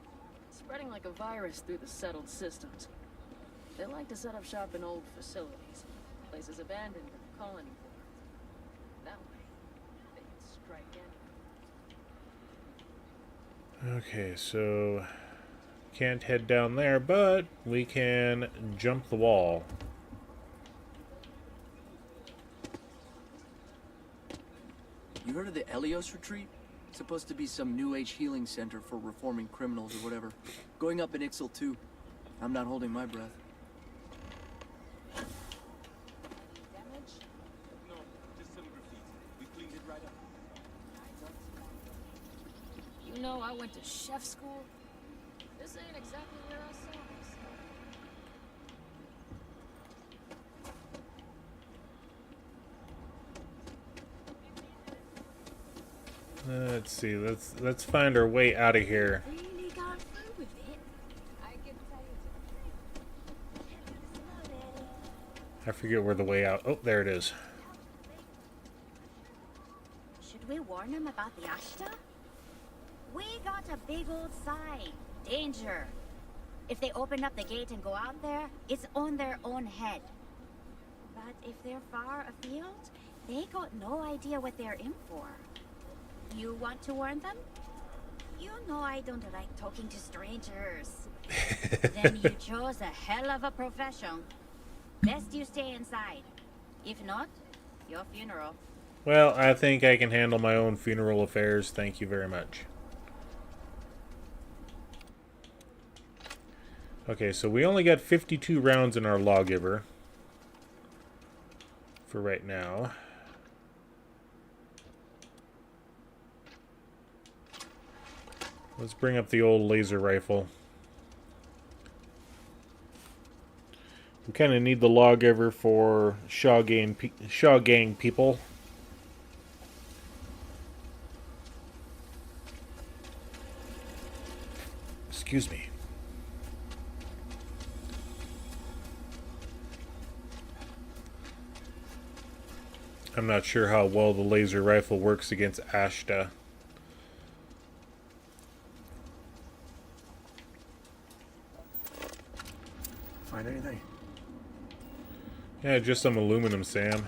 spreading like a virus through the settled systems. They like to set up shop in old facilities, places abandoned and colony boards. That way, Okay, so can't head down there, but we can jump the wall. You heard of the Elios retreat? It's supposed to be some new age healing center for reforming criminals or whatever. Going up in Ixel too. I'm not holding my breath. Damage? No, just some graffiti. We cleaned it right up. You know, I went to chef school. This ain't exactly where I saw myself. Let's see. Let's find our way out of here. Really gone through with it? I can tell you. I forget where the way out. Oh, there it is. Should we warn them about the Ashta? We got a big old sign. Danger. If they open up the gate and go out there, it's on their own head. But if they're far afield, they got no idea what they're in for. You want to warn them? You know I don't like talking to strangers. Then you chose a hell of a profession. Best you stay inside. If not, your funeral. Well, I think I can handle my own funeral affairs. Thank you very much. Okay, so we only got 52 rounds in our lawgiver for right now. Let's bring up the old laser rifle. We kind of need the lawgiver for Shaw Gang people. Excuse me. I'm not sure how well the laser rifle works against Ashta. Find anything? Yeah, just some aluminum, Sam.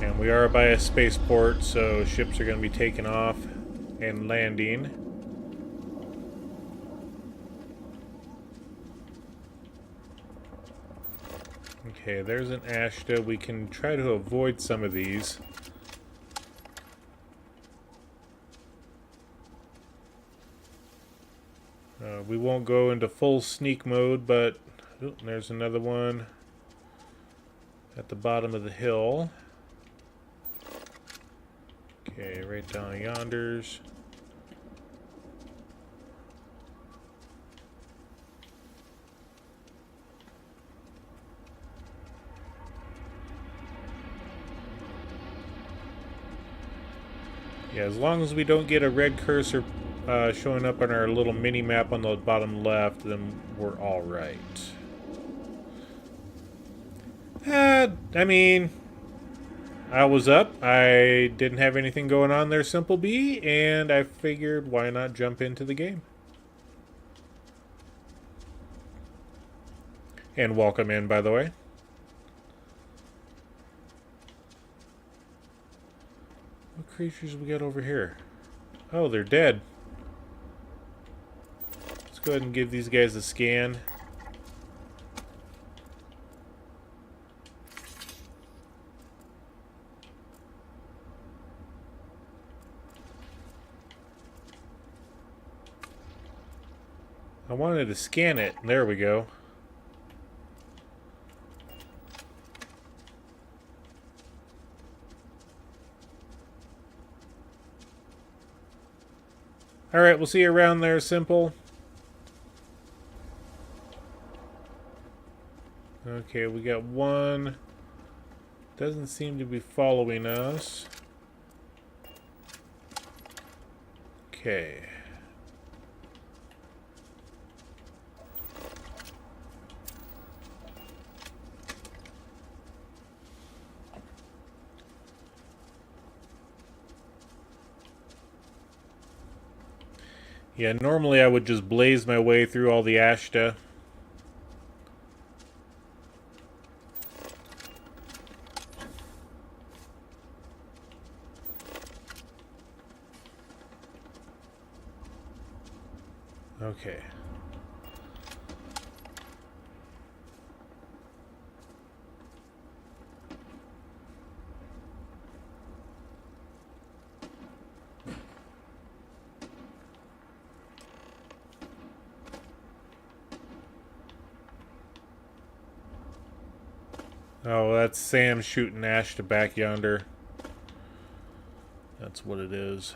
And we are by a spaceport, so ships are going to be taking off and landing. Okay, there's an Ashta. We can try to avoid some of these. We won't go into full sneak mode, but oh, there's another one at the bottom of the hill. Okay, right down yonders. Yeah, as long as we don't get a red cursor showing up on our little mini map on the bottom left, then we're all right. I mean, I was up. I didn't have anything going on there, Simple B, and I figured why not jump into the game. And welcome in, by the way. What creatures we got over here? Oh, they're dead. Let's go ahead and give these guys a scan. I wanted to scan it. There we go. Alright, we'll see you around there, Simple. Okay, we got one. Doesn't seem to be following us. Okay. Yeah, normally I would just blaze my way through all the Ashta. Okay. Oh, that's Sam shooting Ash to back yonder. That's what it is.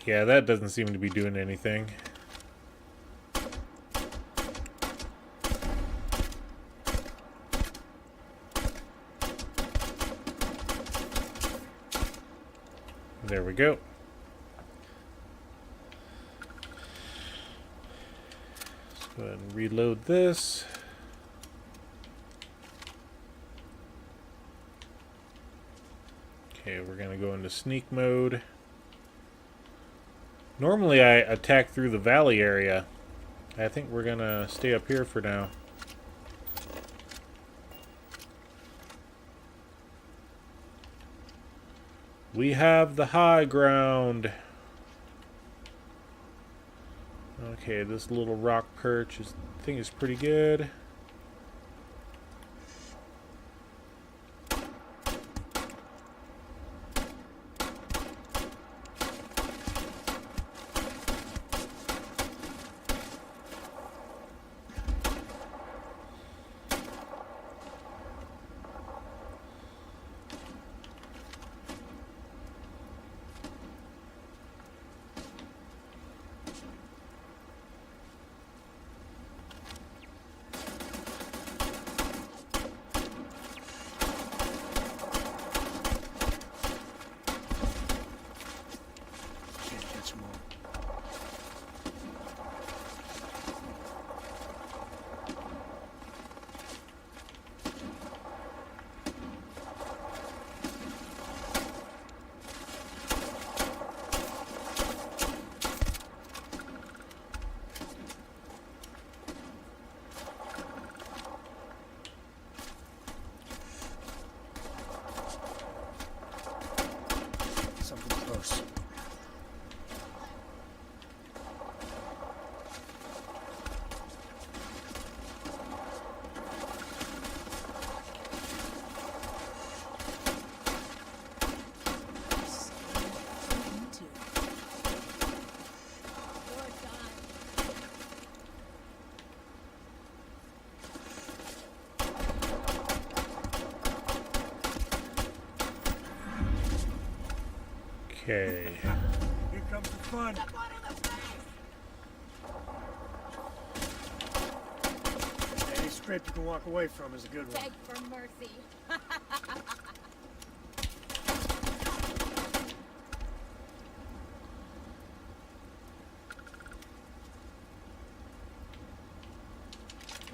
Yeah, that doesn't seem to be doing anything. There we go. Let's go ahead and reload this. Okay, we're going to go into sneak mode. Normally I attack through the valley area. I think we're going to stay up here for now. We have the high ground. Okay, this little rock perch is, I think, is pretty good. Okay. Here comes the fun. Any scrape you can walk away from is a good one. Beg for mercy.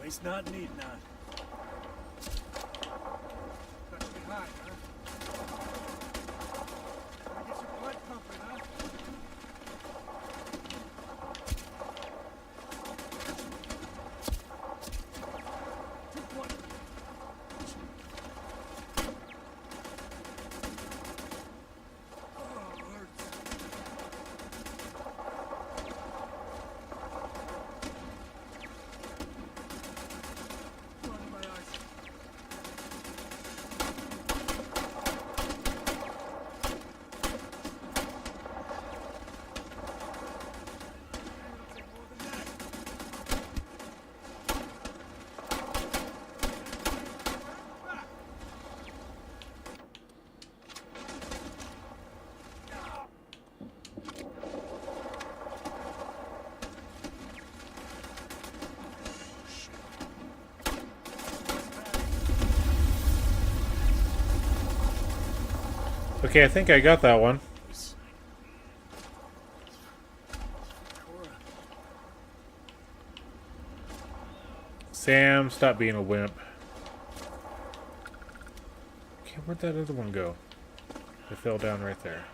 Waste not, need not. Got to be high, huh? Get your blood pumping, huh? Took one. Oh, hurts. Blinding my eyes. Okay, I think I got that one. Sam, stop being a wimp. Okay, where'd that other one go? It fell down right there.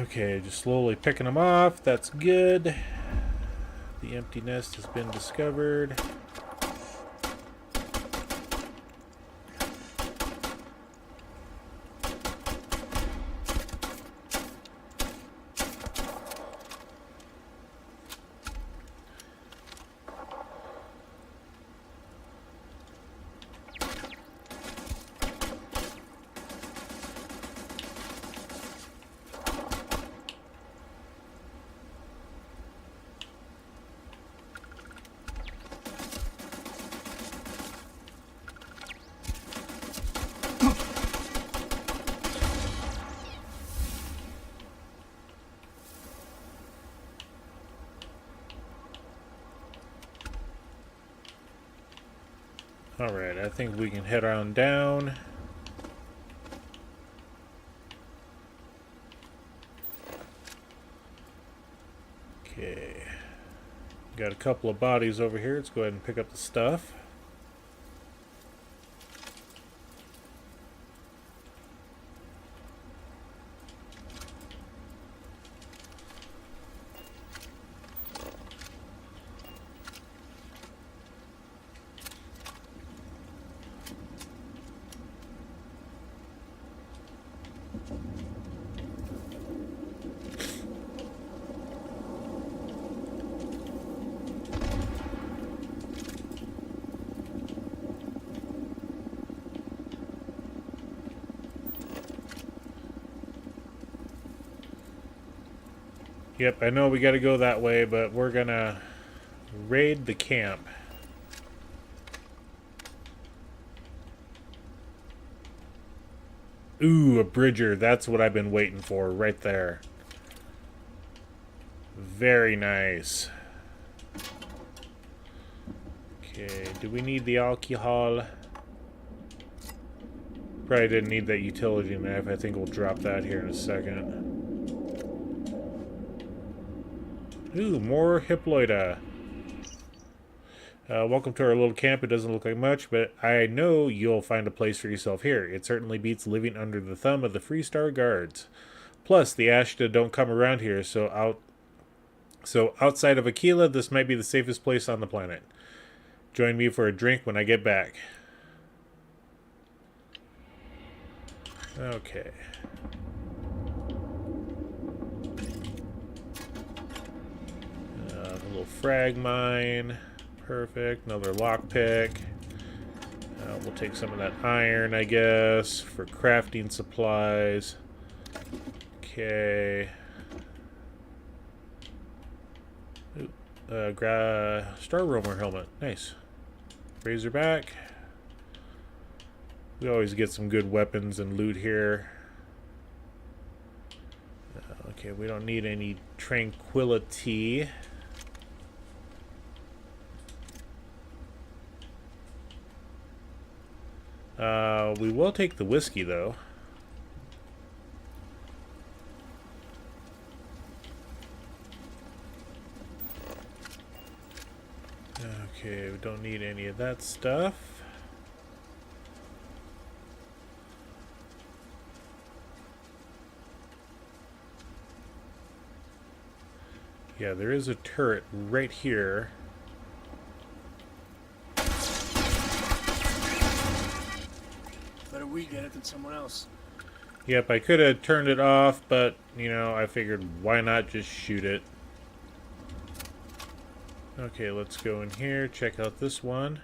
Okay, just slowly picking them off. That's good. The empty nest has been discovered. Alright, I think we can head on down. Okay. Got a couple of bodies over here. Let's go ahead and pick up the stuff. Yep, I know we gotta go that way, but we're gonna raid the camp. Ooh, a bridger. That's what I've been waiting for right there. Very nice. Okay, do we need the alcohol? Probably didn't need that utility knife. I think we'll drop that here in a second. Ooh, more Hiploida. Welcome to our little camp. It doesn't look like much, but I know you'll find a place for yourself here. It certainly beats living under the thumb of the Freestar guards. Plus, the Ashta don't come around here, so outside of Aquila, this might be the safest place on the planet. Join me for a drink when I get back. Okay. A little frag mine. Perfect. Another lockpick. We'll take some of that iron, I guess, for crafting supplies. Okay. Star Roamer helmet. Nice. Razorback. We always get some good weapons and loot here. Okay, we don't need any tranquility. We will take the whiskey, though. Okay, we don't need any of that stuff. Yeah, there is a turret right here. Better we get it than someone else. Yep, I could have turned it off, but, you know, I figured why not just shoot it. Okay, let's go in here, check out this one.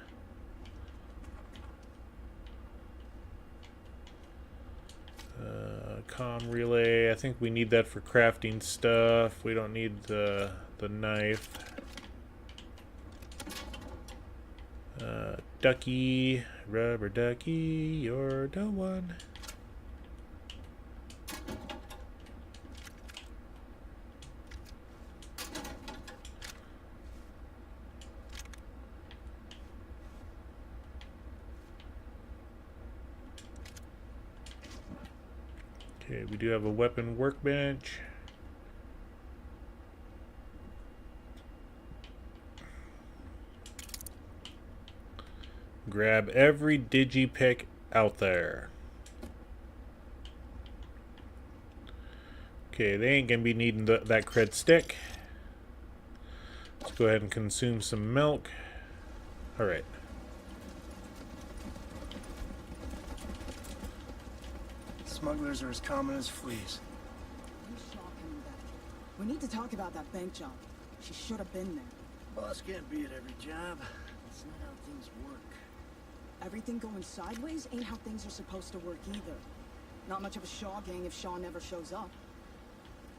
Comm relay, I think we need that for crafting stuff. We don't need the knife. Ducky, rubber ducky, you're the one. Okay, we do have a weapon workbench. Grab every digipick out there. Okay, they ain't gonna be needing that cred stick. Let's go ahead and consume some milk. Alright. Smugglers are as common as fleas. You shock him with that. We need to talk about that bank job. She should have been there. Boss can't be at every job. That's not how things work. Everything going sideways ain't how things are supposed to work either. Not much of a Shaw gang if Shaw never shows up.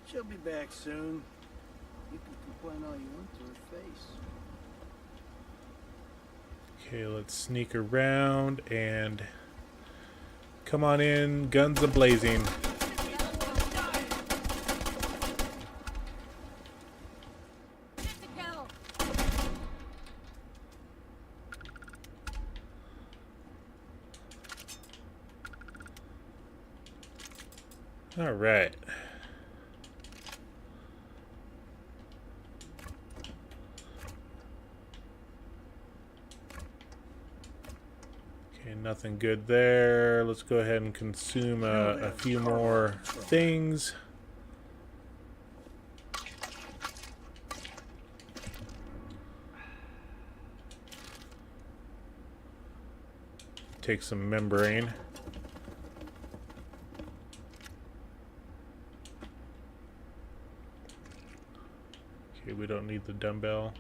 She'll be back soon. You can complain all you want to her face. Okay, let's sneak around and come on in, guns a-blazing. All right. Okay, nothing good there. Let's go ahead and consume a few more things. Take some membrane. Okay, we don't need the dumbbell.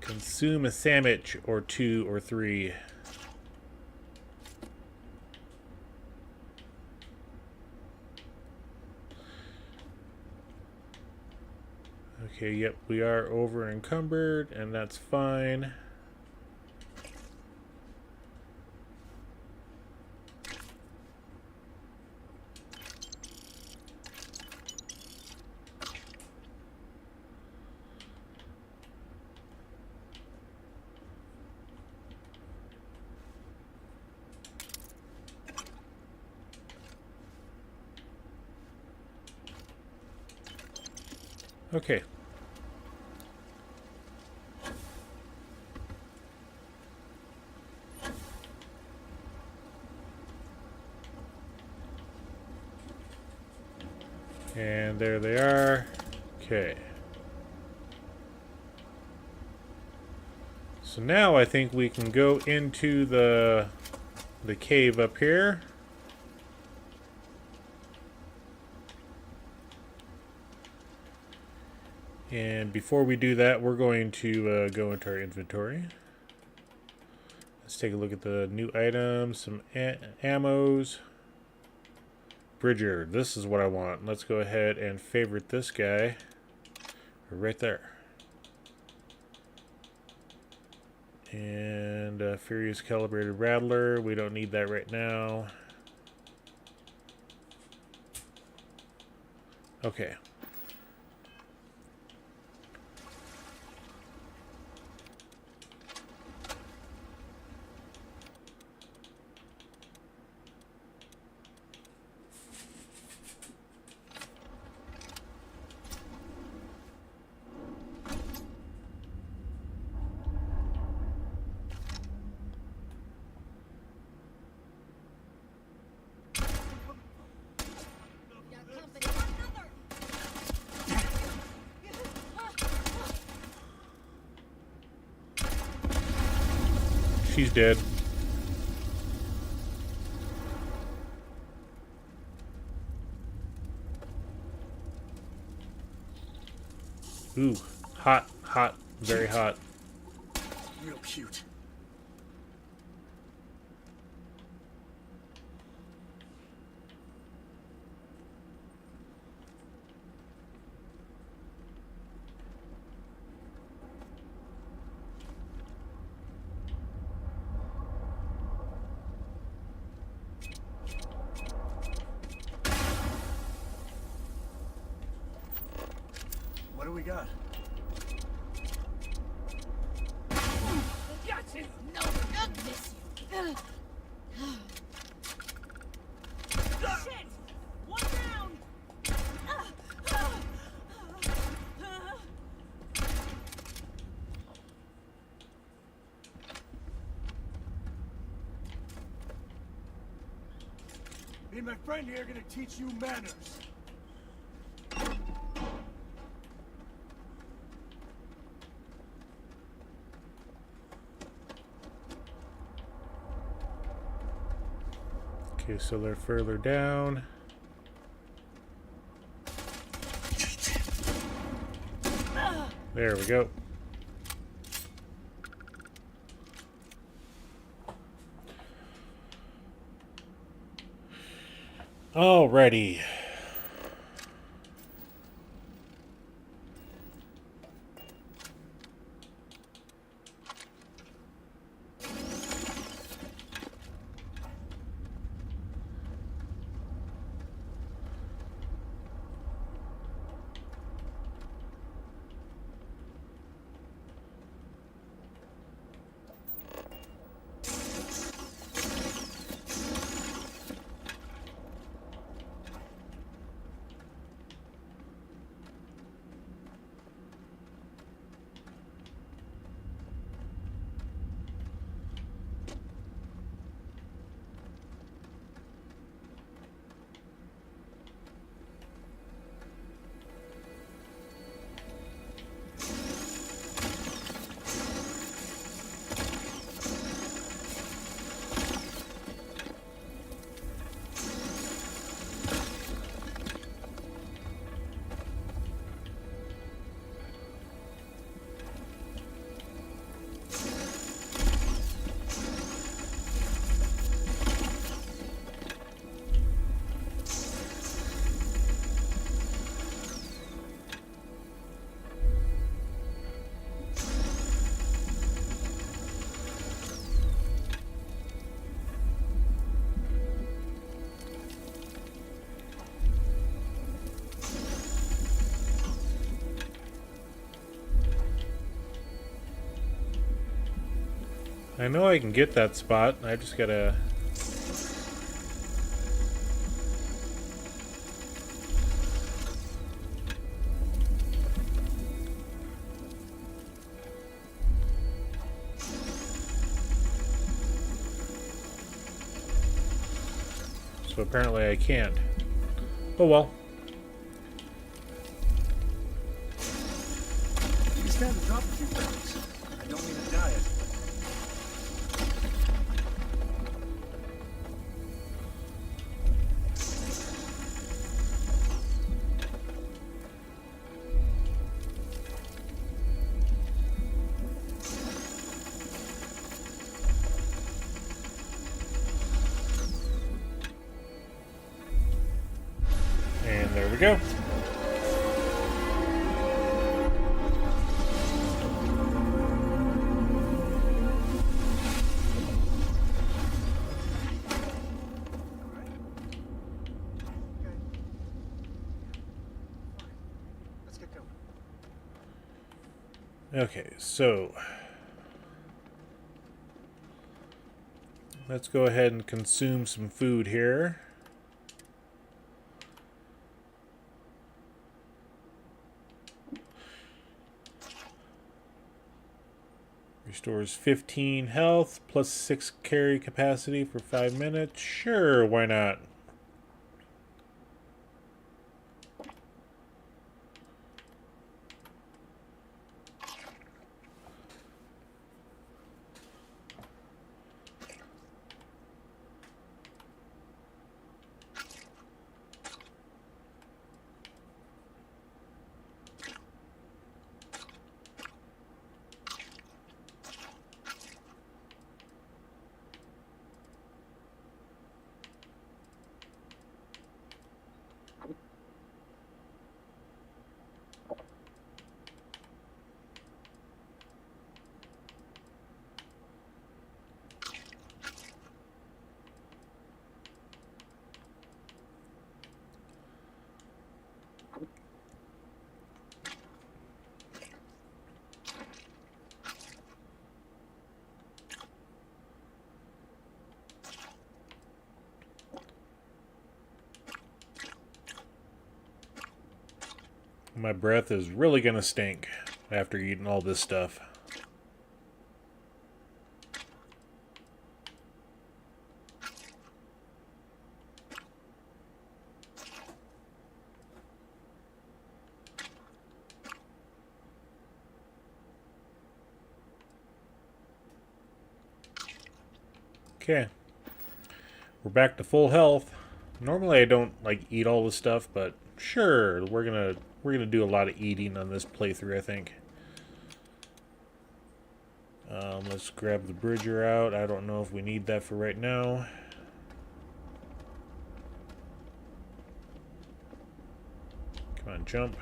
Consume a sandwich or 2 or 3. Okay, yep, we are over encumbered, and that's fine. Okay. And there they are. Okay. So now I think we can go into the cave up here. And before we do that, we're going to go into our inventory. Let's take a look at the new items, some ammos. Bridger, this is what I want. Let's go ahead and favorite this guy right there. And Furious Calibrated Rattler, we don't need that right now. Okay. She's dead. Ooh, hot, hot, very hot. Real cute. What do we got? Gotcha! No, I'll miss you. Shit! One down! Me and my friend here are gonna teach you manners. Okay, so they're further down. There we go. Alrighty. I know I can get that spot. I just gotta... So apparently I can't. Oh well. You can stand to drop a few pounds. I don't mean a diet. There we go. Let's get going. Okay, so let's go ahead and consume some food here. Restores 15 health plus 6 carry capacity for 5 minutes. Sure, why not? My breath is really gonna stink after eating all this stuff. Okay. We're back to full health. Normally I don't like eat all this stuff, but sure, we're gonna do a lot of eating on this playthrough, I think. Let's grab the bridger out. I don't know if we need that for right now. Come on, jump.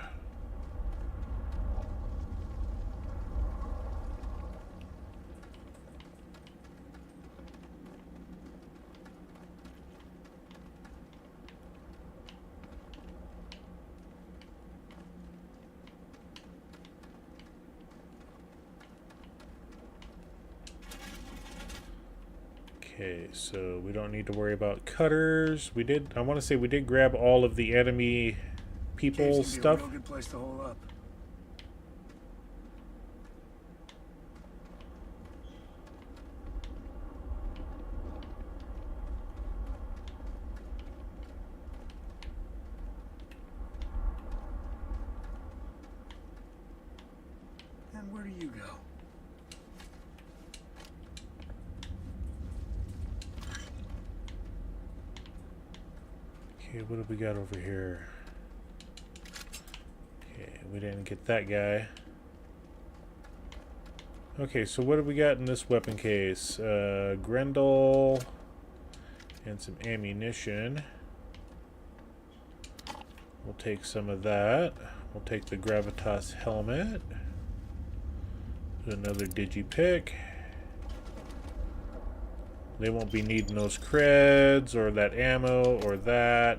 Okay, so we don't need to worry about cutters. We did, I want to say we did grab all of the enemy people stuff. A real good place to hole up. And where do you go? Okay, what have we got over here? Okay, we didn't get that guy. Okay, so what have we got in this weapon case? Grendel and some ammunition. We'll take some of that. We'll take the Gravitas helmet. Another digipick. They won't be needing those creds or that ammo or that.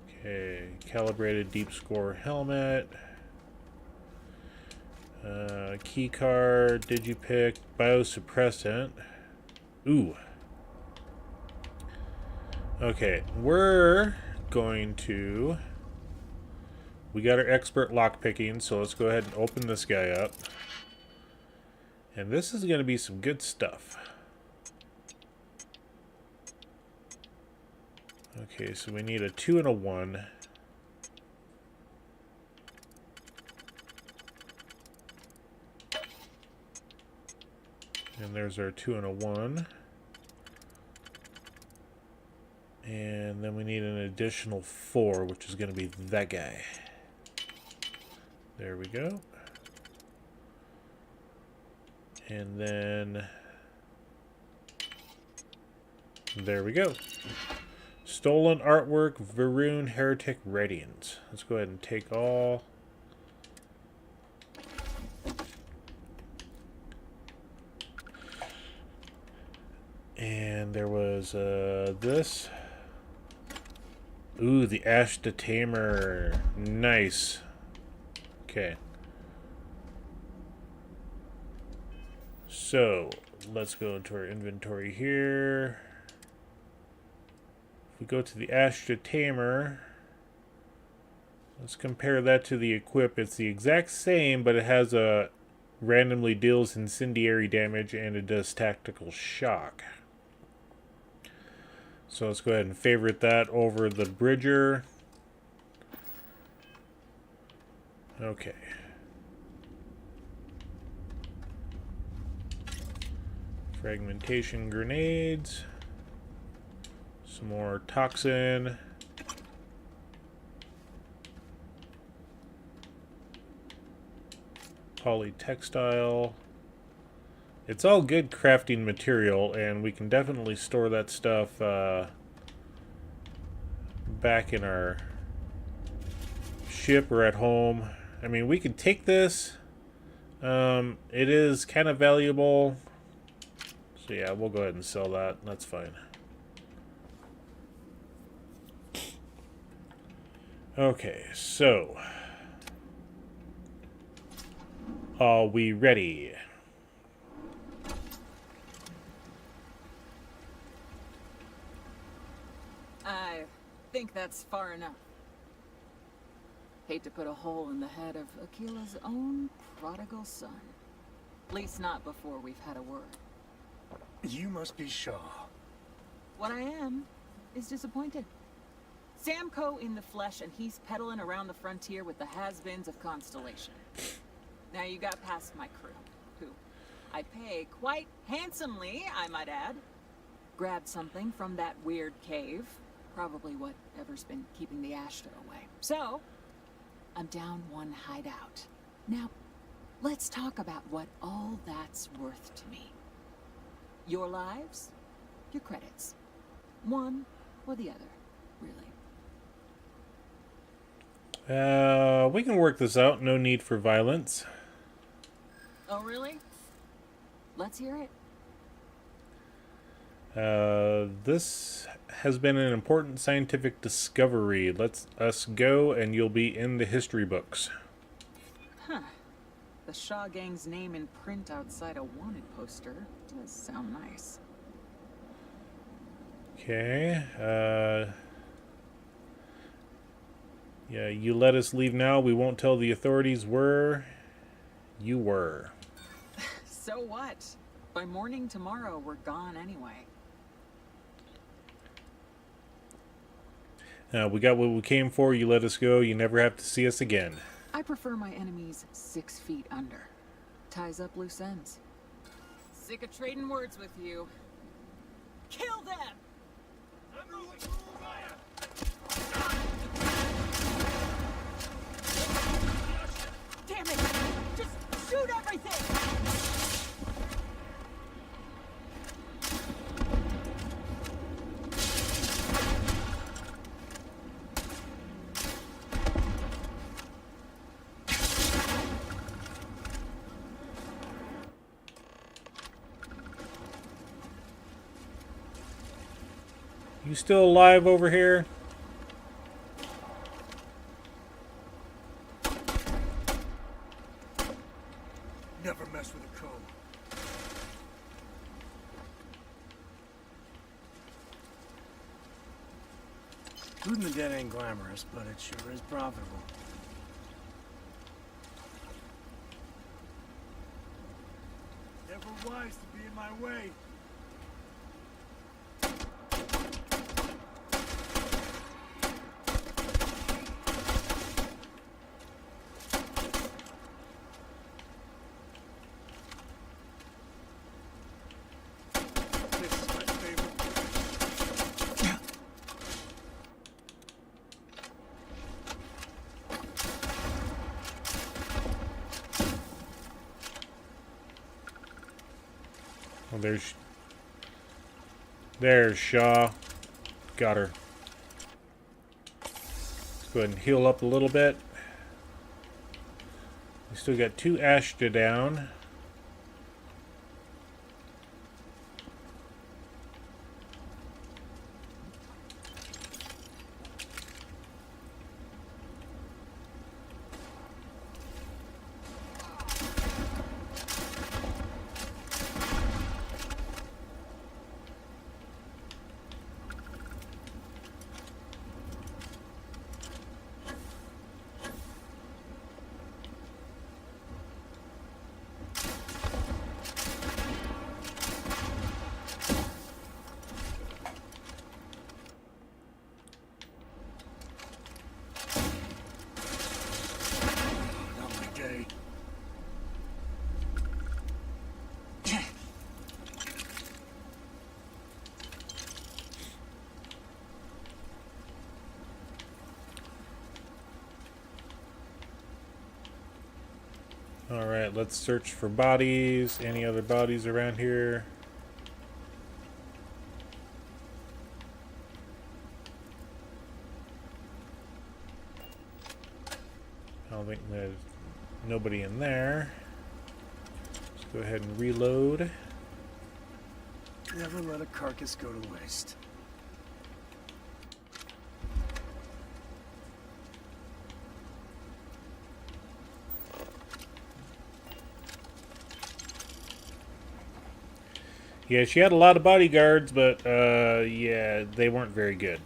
Okay, calibrated deep score helmet. Key card, digipick, biosuppressant. Ooh. Okay, we're going to... We got our expert lockpicking, so let's go ahead and open this guy up. And this is going to be some good stuff. Okay, so we need a 2 and a 1. And there's our 2 and a 1. And then we need an additional 4, which is going to be that guy. There we go. And then there we go. Stolen artwork, Varun Heretic Radiant. Let's go ahead and take all. And there was this. Ooh, the Ashta Tamer. Nice. Okay. So, let's go into our inventory here. If we go to the Ashta Tamer, let's compare that to the equip. It's the exact same, but it has a randomly deals incendiary damage and it does tactical shock. So let's go ahead and favorite that over the Bridger. Okay. Fragmentation grenades. Some more toxin. Polytextile. It's all good crafting material, and we can definitely store that stuff back in our ship or at home. I mean, we could take this. It is kind of valuable. So yeah, we'll go ahead and sell that. That's fine. Okay, so are we ready? I think that's far enough. Hate to put a hole in the head of Akila's own prodigal son. At least not before we've had a word. You must be Shaw. What I am is disappointed. Samco in the flesh, and he's peddling around the frontier with the has-beens of Constellation. Now you got past my crew, who I pay quite handsomely, I might add. Grabbed something from that weird cave. Probably whatever's been keeping the Ashta away. So, I'm down one hideout. Now, let's talk about what all that's worth to me. Your lives, your credits. One or the other, really. We can work this out. No need for violence. Oh, really? Let's hear it. This has been an important scientific discovery. Let us go and you'll be in the history books. Huh. The Shaw Gang's name in print outside a wanted poster does sound nice. Okay. Yeah, you let us leave now. We won't tell the authorities where you were. So what? By morning tomorrow, we're gone anyway. We got what we came for. You let us go. You never have to see us again. I prefer my enemies 6 feet under. Ties up loose ends. Sick of trading words with you. Kill them! Damn it! Just shoot everything! You still alive over here? Never mess with a code. Looting the dead ain't glamorous, but it sure is profitable. Never wise to be in my way. Oh, there's Shaw. Got her. Let's go ahead and heal up a little bit. We still got 2 Ashta down. Alright, let's search for bodies. Any other bodies around here? I don't think there's nobody in there. Let's go ahead and reload. Never let a carcass go to waste. Yeah, she had a lot of bodyguards, but yeah, they weren't very good.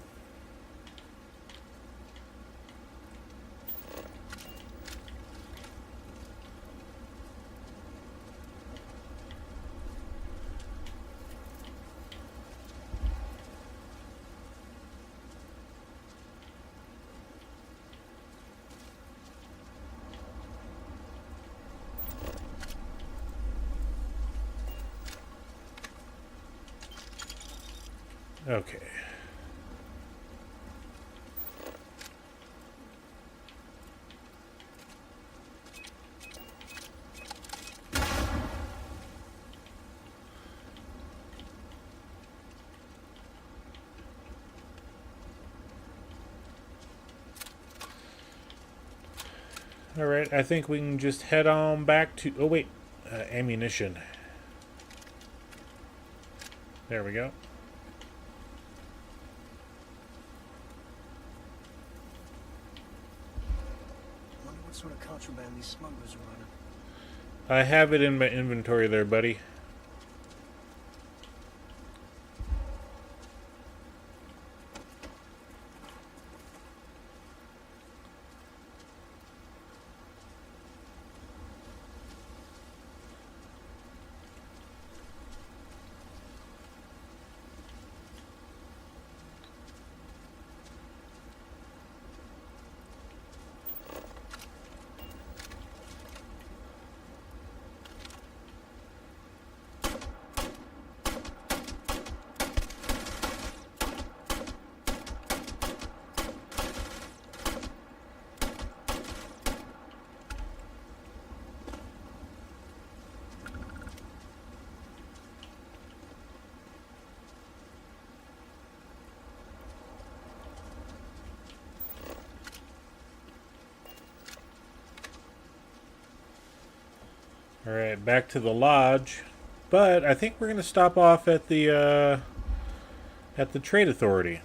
Okay. Alright, I think we can just head on back to... Oh, wait. Ammunition. There we go. Wonder what sort of contraband these smugglers are running. I have it in my inventory there, buddy. Alright, back to the lodge. But I think we're going to stop off at the Trade Authority.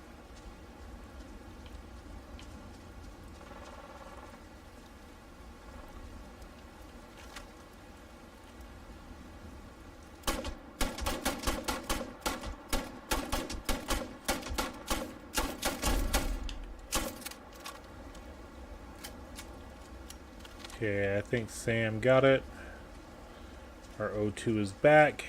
Okay, I think Sam got it. Our O2 is back.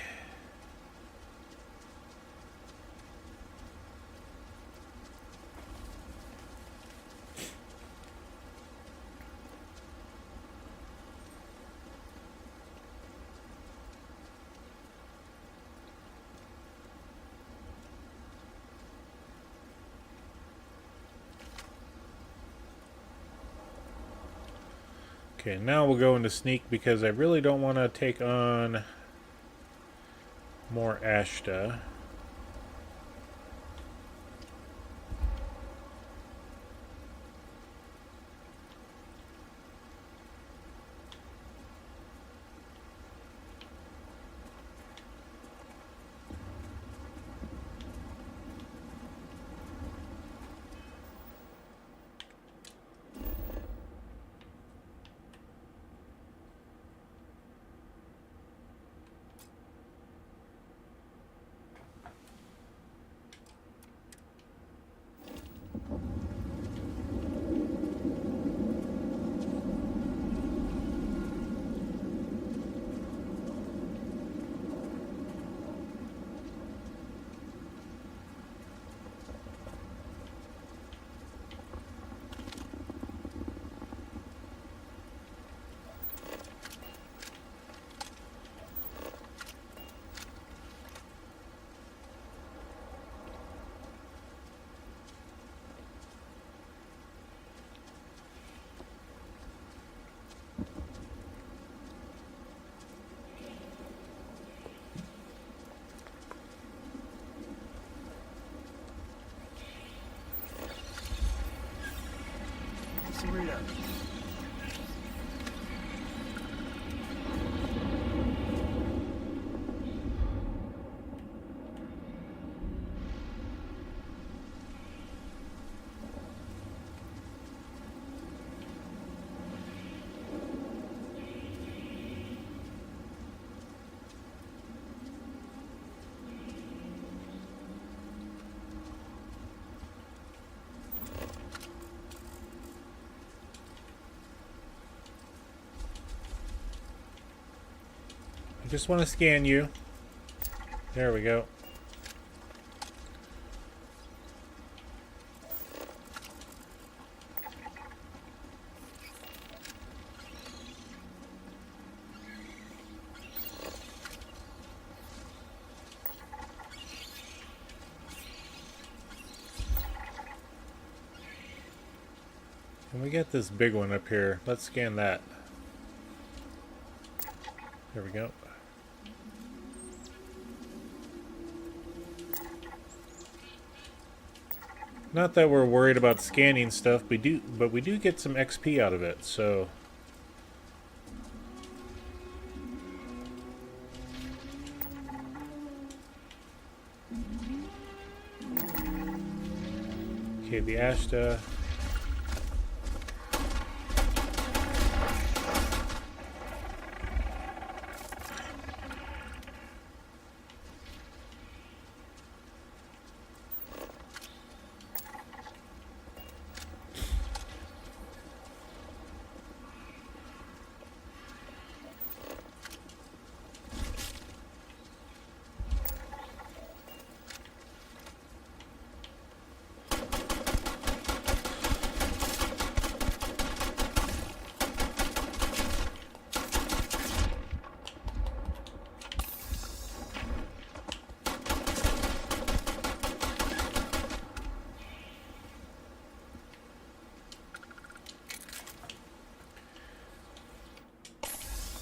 Okay, now we'll go into sneak because I really don't want to take on more Ashta. Serena. I just want to scan you. There we go. And we got this big one up here. Let's scan that. There we go. Not that we're worried about scanning stuff, but we do get some XP out of it, so. Okay, the Ashta.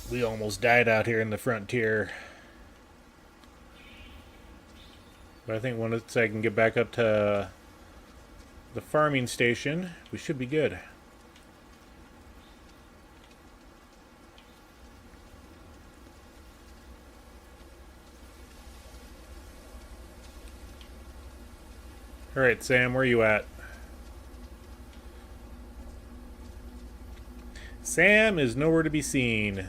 We almost died out here in the frontier. But I think once I can get back up to the farming station, we should be good. Alright, Sam, where are you at? Sam is nowhere to be seen.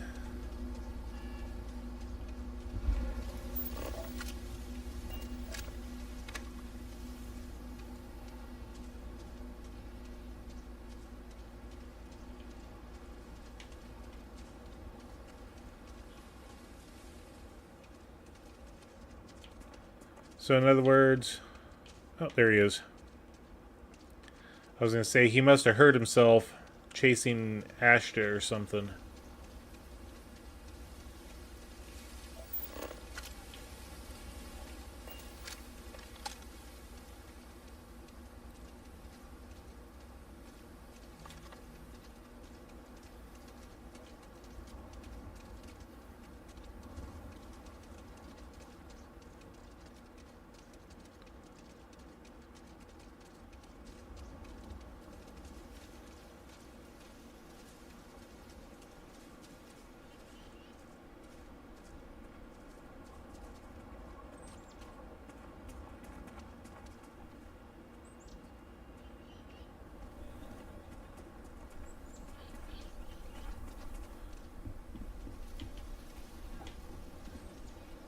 So in other words, oh, there he is. I was going to say he must have hurt himself chasing Ashta or something.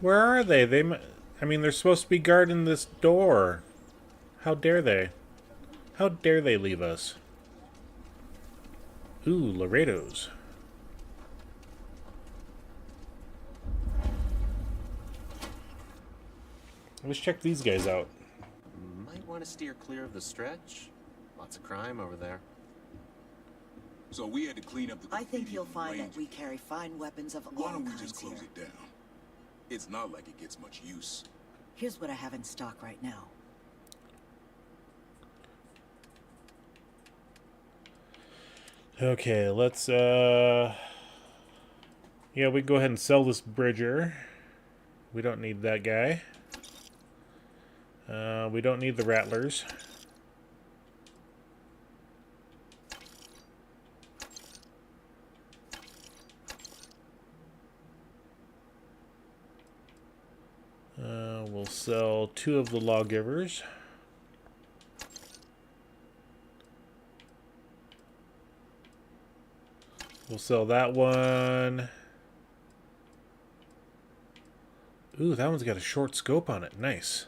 Where are they? I mean, they're supposed to be guarding this door. How dare they? How dare they leave us? Ooh, Laredos. Let's check these guys out. Might want to steer clear of the stretch. Lots of crime over there. So we had to clean up the I think you'll find that we carry fine weapons of all Why don't we kinds just close here. it down? It's not like it gets much use. Here's what I have in stock right now. Okay, let's yeah, we can go ahead and sell this Bridger. We don't need that guy. We don't need the Rattlers. We'll sell 2 of the Lawgivers. We'll sell that one. Ooh, that one's got a short scope on it. Nice.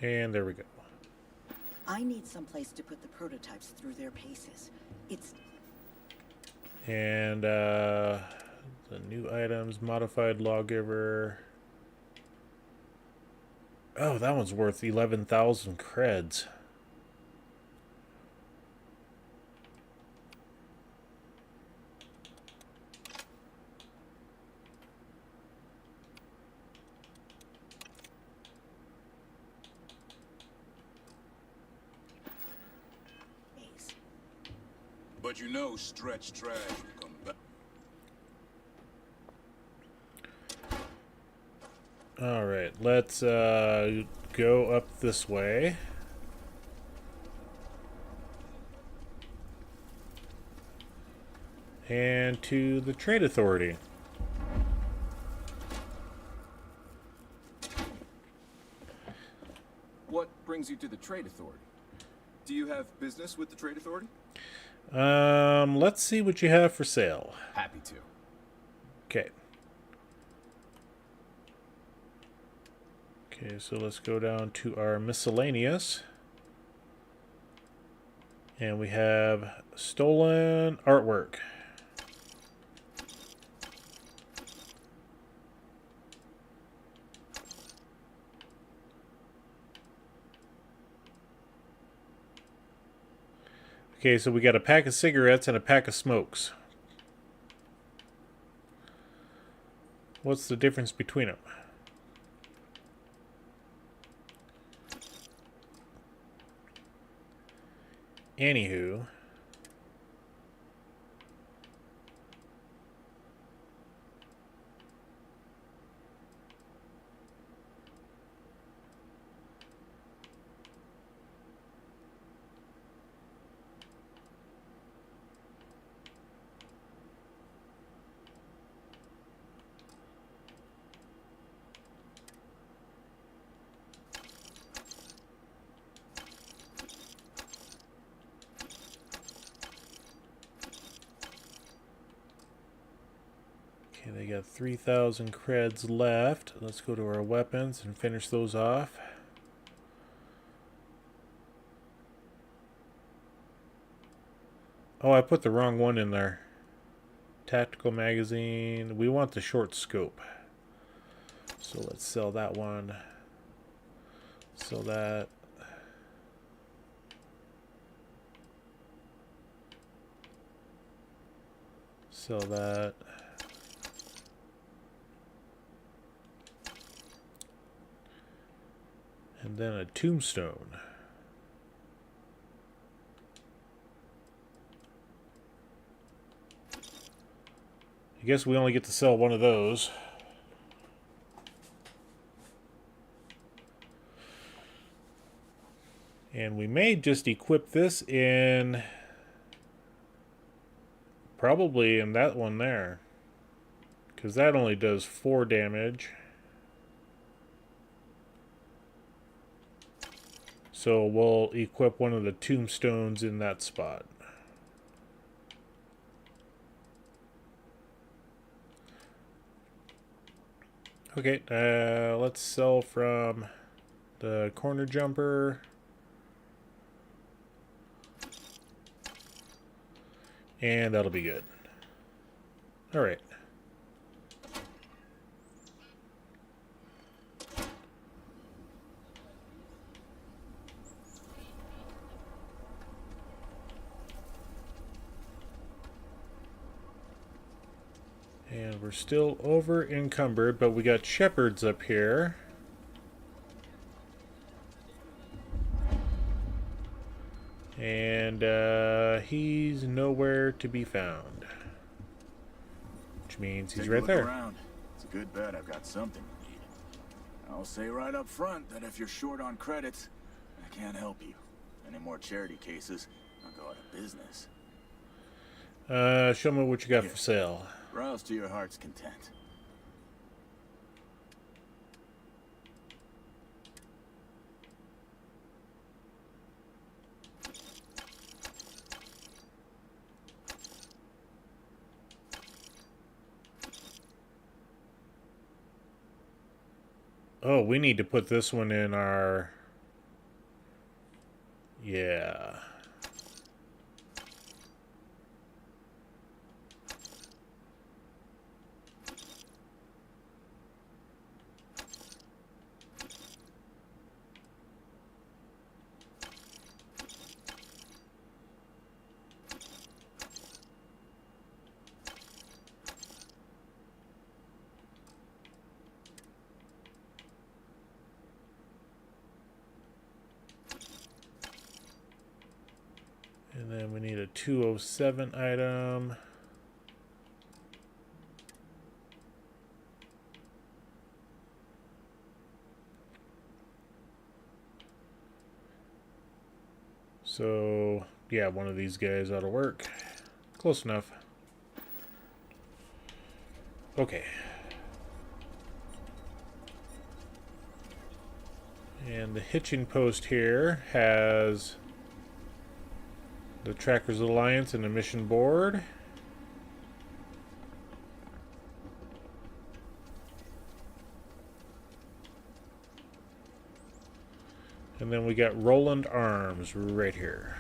And there we go. I need some place to put the prototypes through their paces. It's... And the new items, modified Lawgiver. Oh, that one's worth 11,000 creds. But you know stretch trash will come back. Alright, let's go up this way. And to the Trade Authority. What brings you to the Trade Authority? Do you have business with the Trade Authority? Let's see what you have for sale. Happy to. Okay. Okay, so let's go down to our miscellaneous. And we have stolen artwork. Okay, so we got a pack of cigarettes and a pack of smokes. What's the difference between them? Anywho. Okay, they got 3,000 creds left. Let's go to our weapons and finish those off. Oh, I put the wrong one in there. Tactical magazine. We want the short scope. So let's sell that one. Sell that. Sell that. And then a tombstone. I guess we only get to sell one of those. And we may just equip this in... probably in that one there. Because that only does 4 damage. So we'll equip one of the tombstones in that spot. Okay, let's sell from the corner jumper. And that'll be good. Alright. And we're still over encumbered, but we got shepherds up here. And he's nowhere to be found. Which means he's right there. Around. It's a good bet I've got something you need. I'll say right up front that if you're short on credits, I can't help you. Any more charity cases, I'll go out of business. Show me what you got for sale. Browse to your heart's content. Oh, we need to put this one in our... Yeah. And then we need a 207 item. So, yeah, one of these guys ought to work. Close enough. Okay. And the hitching post here has the Trackers Alliance and the mission board. And then we got Roland Arms right here.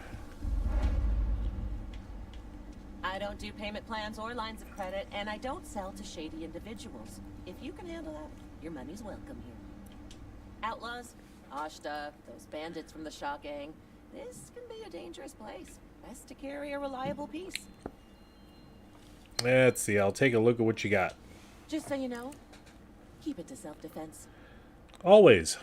I don't do payment plans or lines of credit, and I don't sell to shady individuals. If you can handle that, your money's welcome here. Outlaws, Ashta, those bandits from the Shaw gang. This can be a dangerous place. Best to carry a reliable piece. Let's see, I'll take a look at what you got. Just so you know, keep it to self-defense. Always.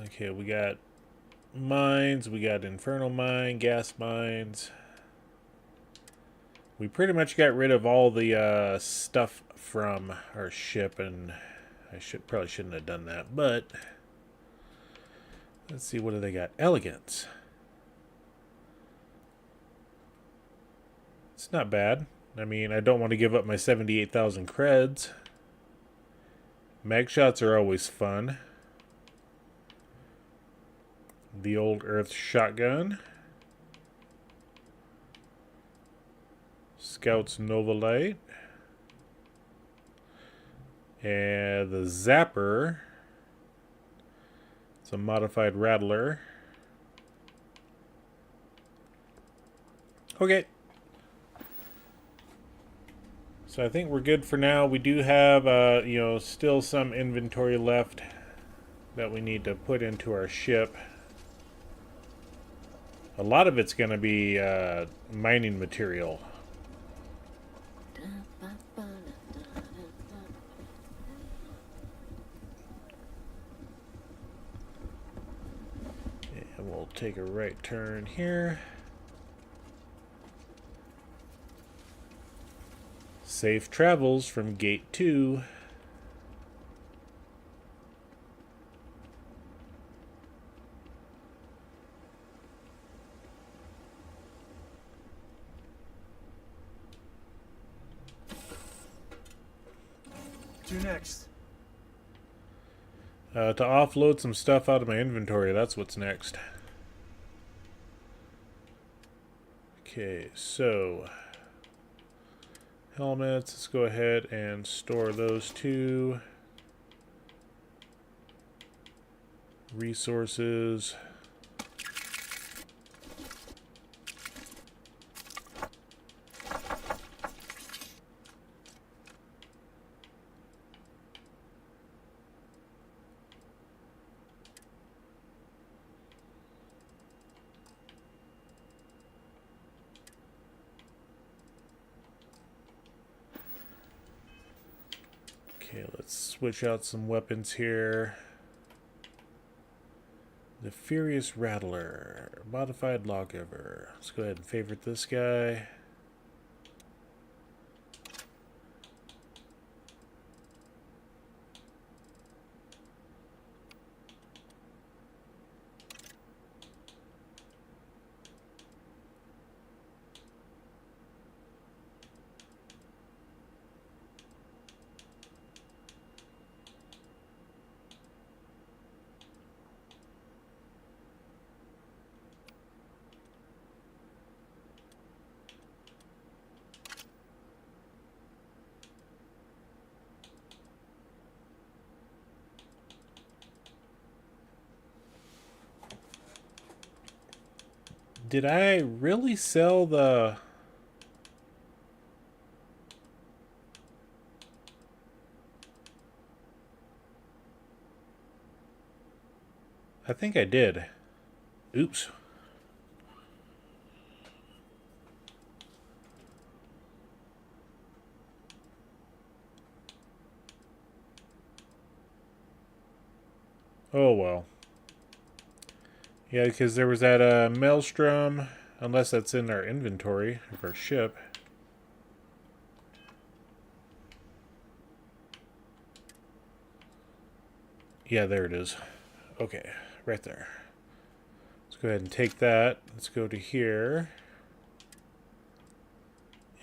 Okay, we got mines, we got infernal mine, gas mines. We pretty much got rid of all the stuff from our ship, and I probably shouldn't have done that, but let's see, what do they got? Elegance. It's not bad. I mean, I don't want to give up my 78,000 creds. Mag shots are always fun. The old Earth shotgun. Scout's Nova Light. And the Zapper. It's a modified Rattler. Okay. So I think we're good for now. We do have, still some inventory left that we need to put into our ship. A lot of it's going to be mining material. And we'll take a right turn here. Safe travels from Gate 2. To next. To offload some stuff out of my inventory, that's what's next. Okay, so helmets, let's go ahead and store those two. Resources. Okay, let's switch out some weapons here. The Furious Rattler, modified lawgiver. Let's go ahead and favorite this guy. Did I really sell the... I think I did. Oops. Oh well. Yeah, because there was that Maelstrom, unless that's in our inventory of our ship. Yeah, there it is. Okay, right there. Let's go ahead and take that. Let's go to here.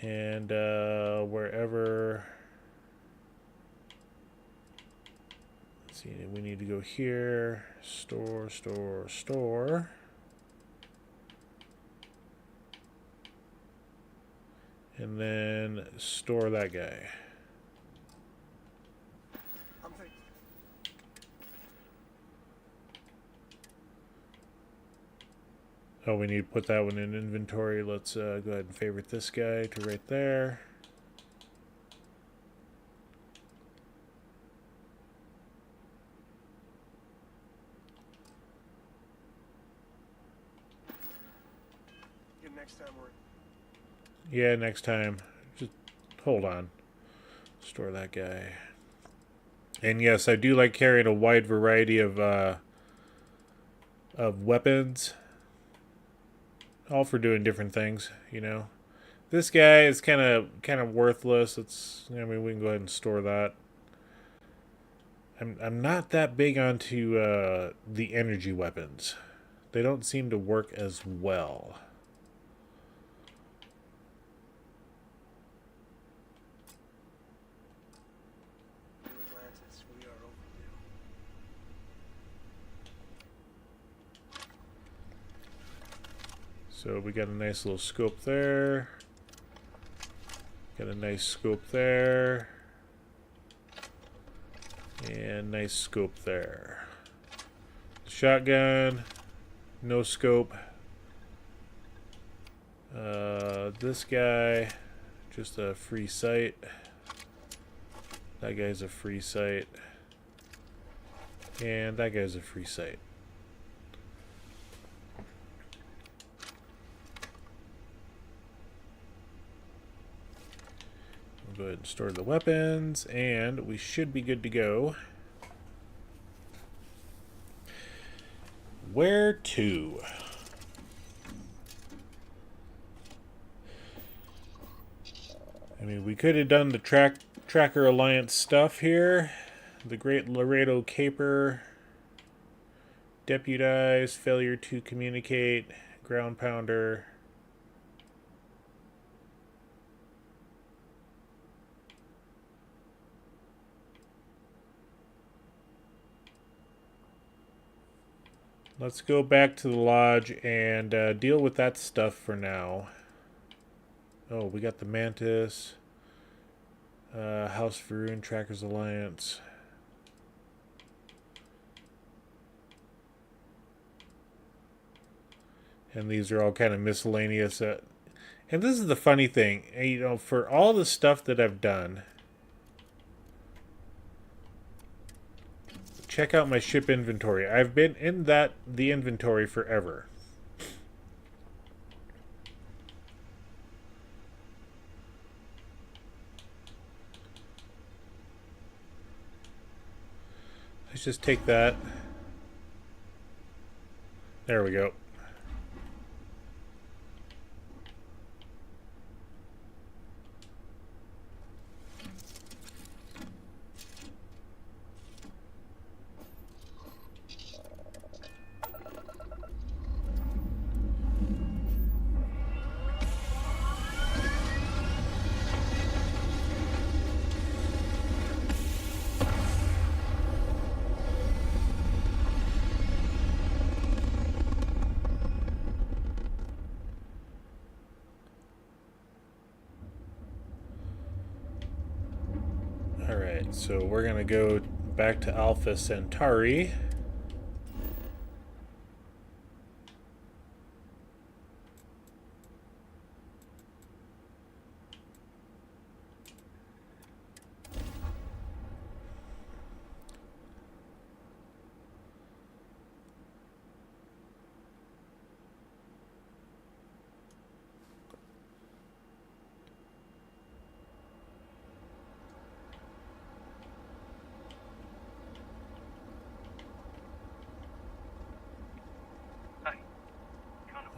And wherever... Let's see, we need to go here. Store, store, store. And then store that guy. Oh, we need to put that one in inventory. Let's go ahead and favorite this guy to right there. Next time Yeah, next time. Just hold on. Store that guy. And yes, I do like carrying a wide variety of weapons. All for doing different things, you know. This guy is kind of worthless. I mean, we can go ahead and store that. I'm not that big onto the energy weapons. They don't seem to work as well. So we got a nice little scope there. Got a nice scope there. And nice scope there. Shotgun. No scope. This guy. Just a free sight. That guy's a free sight. And that guy's a free sight. Go ahead and store the weapons, and we should be good to go. Where to? I mean, we could have done the Tracker Alliance stuff here. The Great Laredo Caper. Deputize, failure to communicate, ground pounder. Let's go back to the lodge and deal with that stuff for now. Oh, we got the Mantis. House Varun, Trackers Alliance. And these are all kind of miscellaneous. And this is the funny thing. You know, for all the stuff that I've done... Check out my ship inventory. I've been in the inventory forever. Let's just take that. There we go. Alright, so we're going to go back to Alpha Centauri.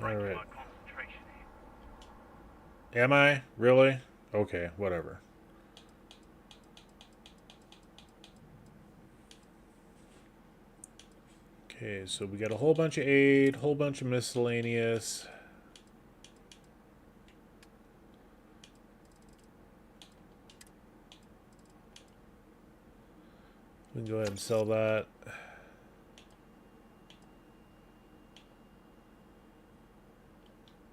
Alright. Am I? Really? Okay, whatever. Okay, so we got a whole bunch of aid, whole bunch of miscellaneous. We can go ahead and sell that.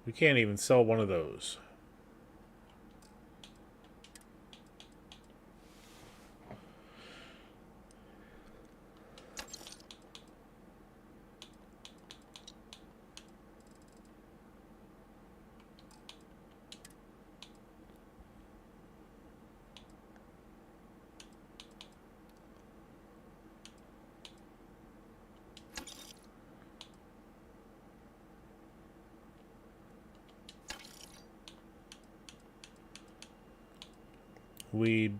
We can't even sell one of those. We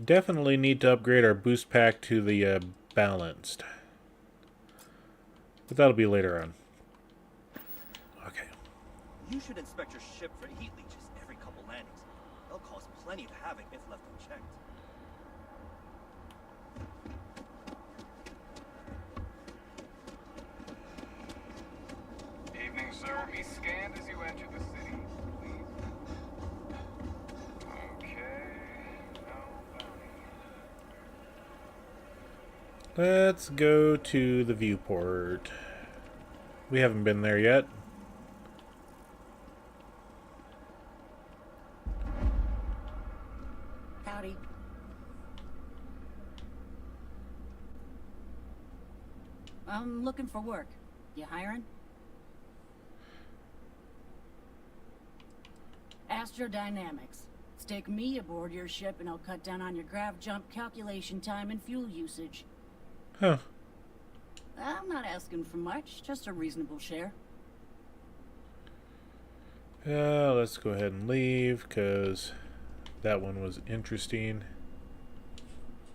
definitely need to upgrade our boost pack to the balanced. But that'll be later on. Okay. You should inspect your ship for heat leeches every couple landings. They'll cause plenty of havoc if left unchecked. Evening, sir. Be scanned as you enter the city, please. Okay. No bounty. Let's go to the viewport. We haven't been there yet. Howdy. I'm looking for work. You hiring? Astrodynamics. Stick me aboard your ship and I'll cut down on your grav jump calculation time and fuel usage. Huh. I'm not asking for much, just a reasonable share. Let's go ahead and leave, because that one was interesting.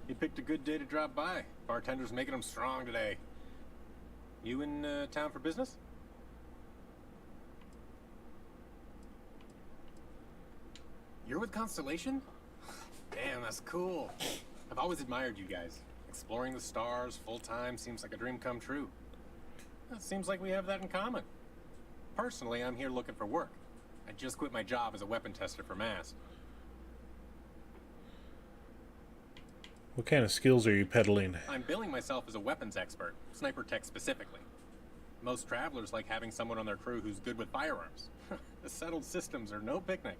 You picked a good day to drop by. Bartender's making them strong today. You in town for business? You're with Constellation? Damn, that's cool. I've always admired you guys. Exploring the stars full-time seems like a dream come true. It seems like we have that in common. Personally, I'm here looking for work. I just quit my job as a weapon tester for MASS. What kind of skills are you peddling? I'm billing myself as a weapons expert, sniper tech specifically. Most travelers like having someone on their crew who's good with firearms. The settled systems are no picnic.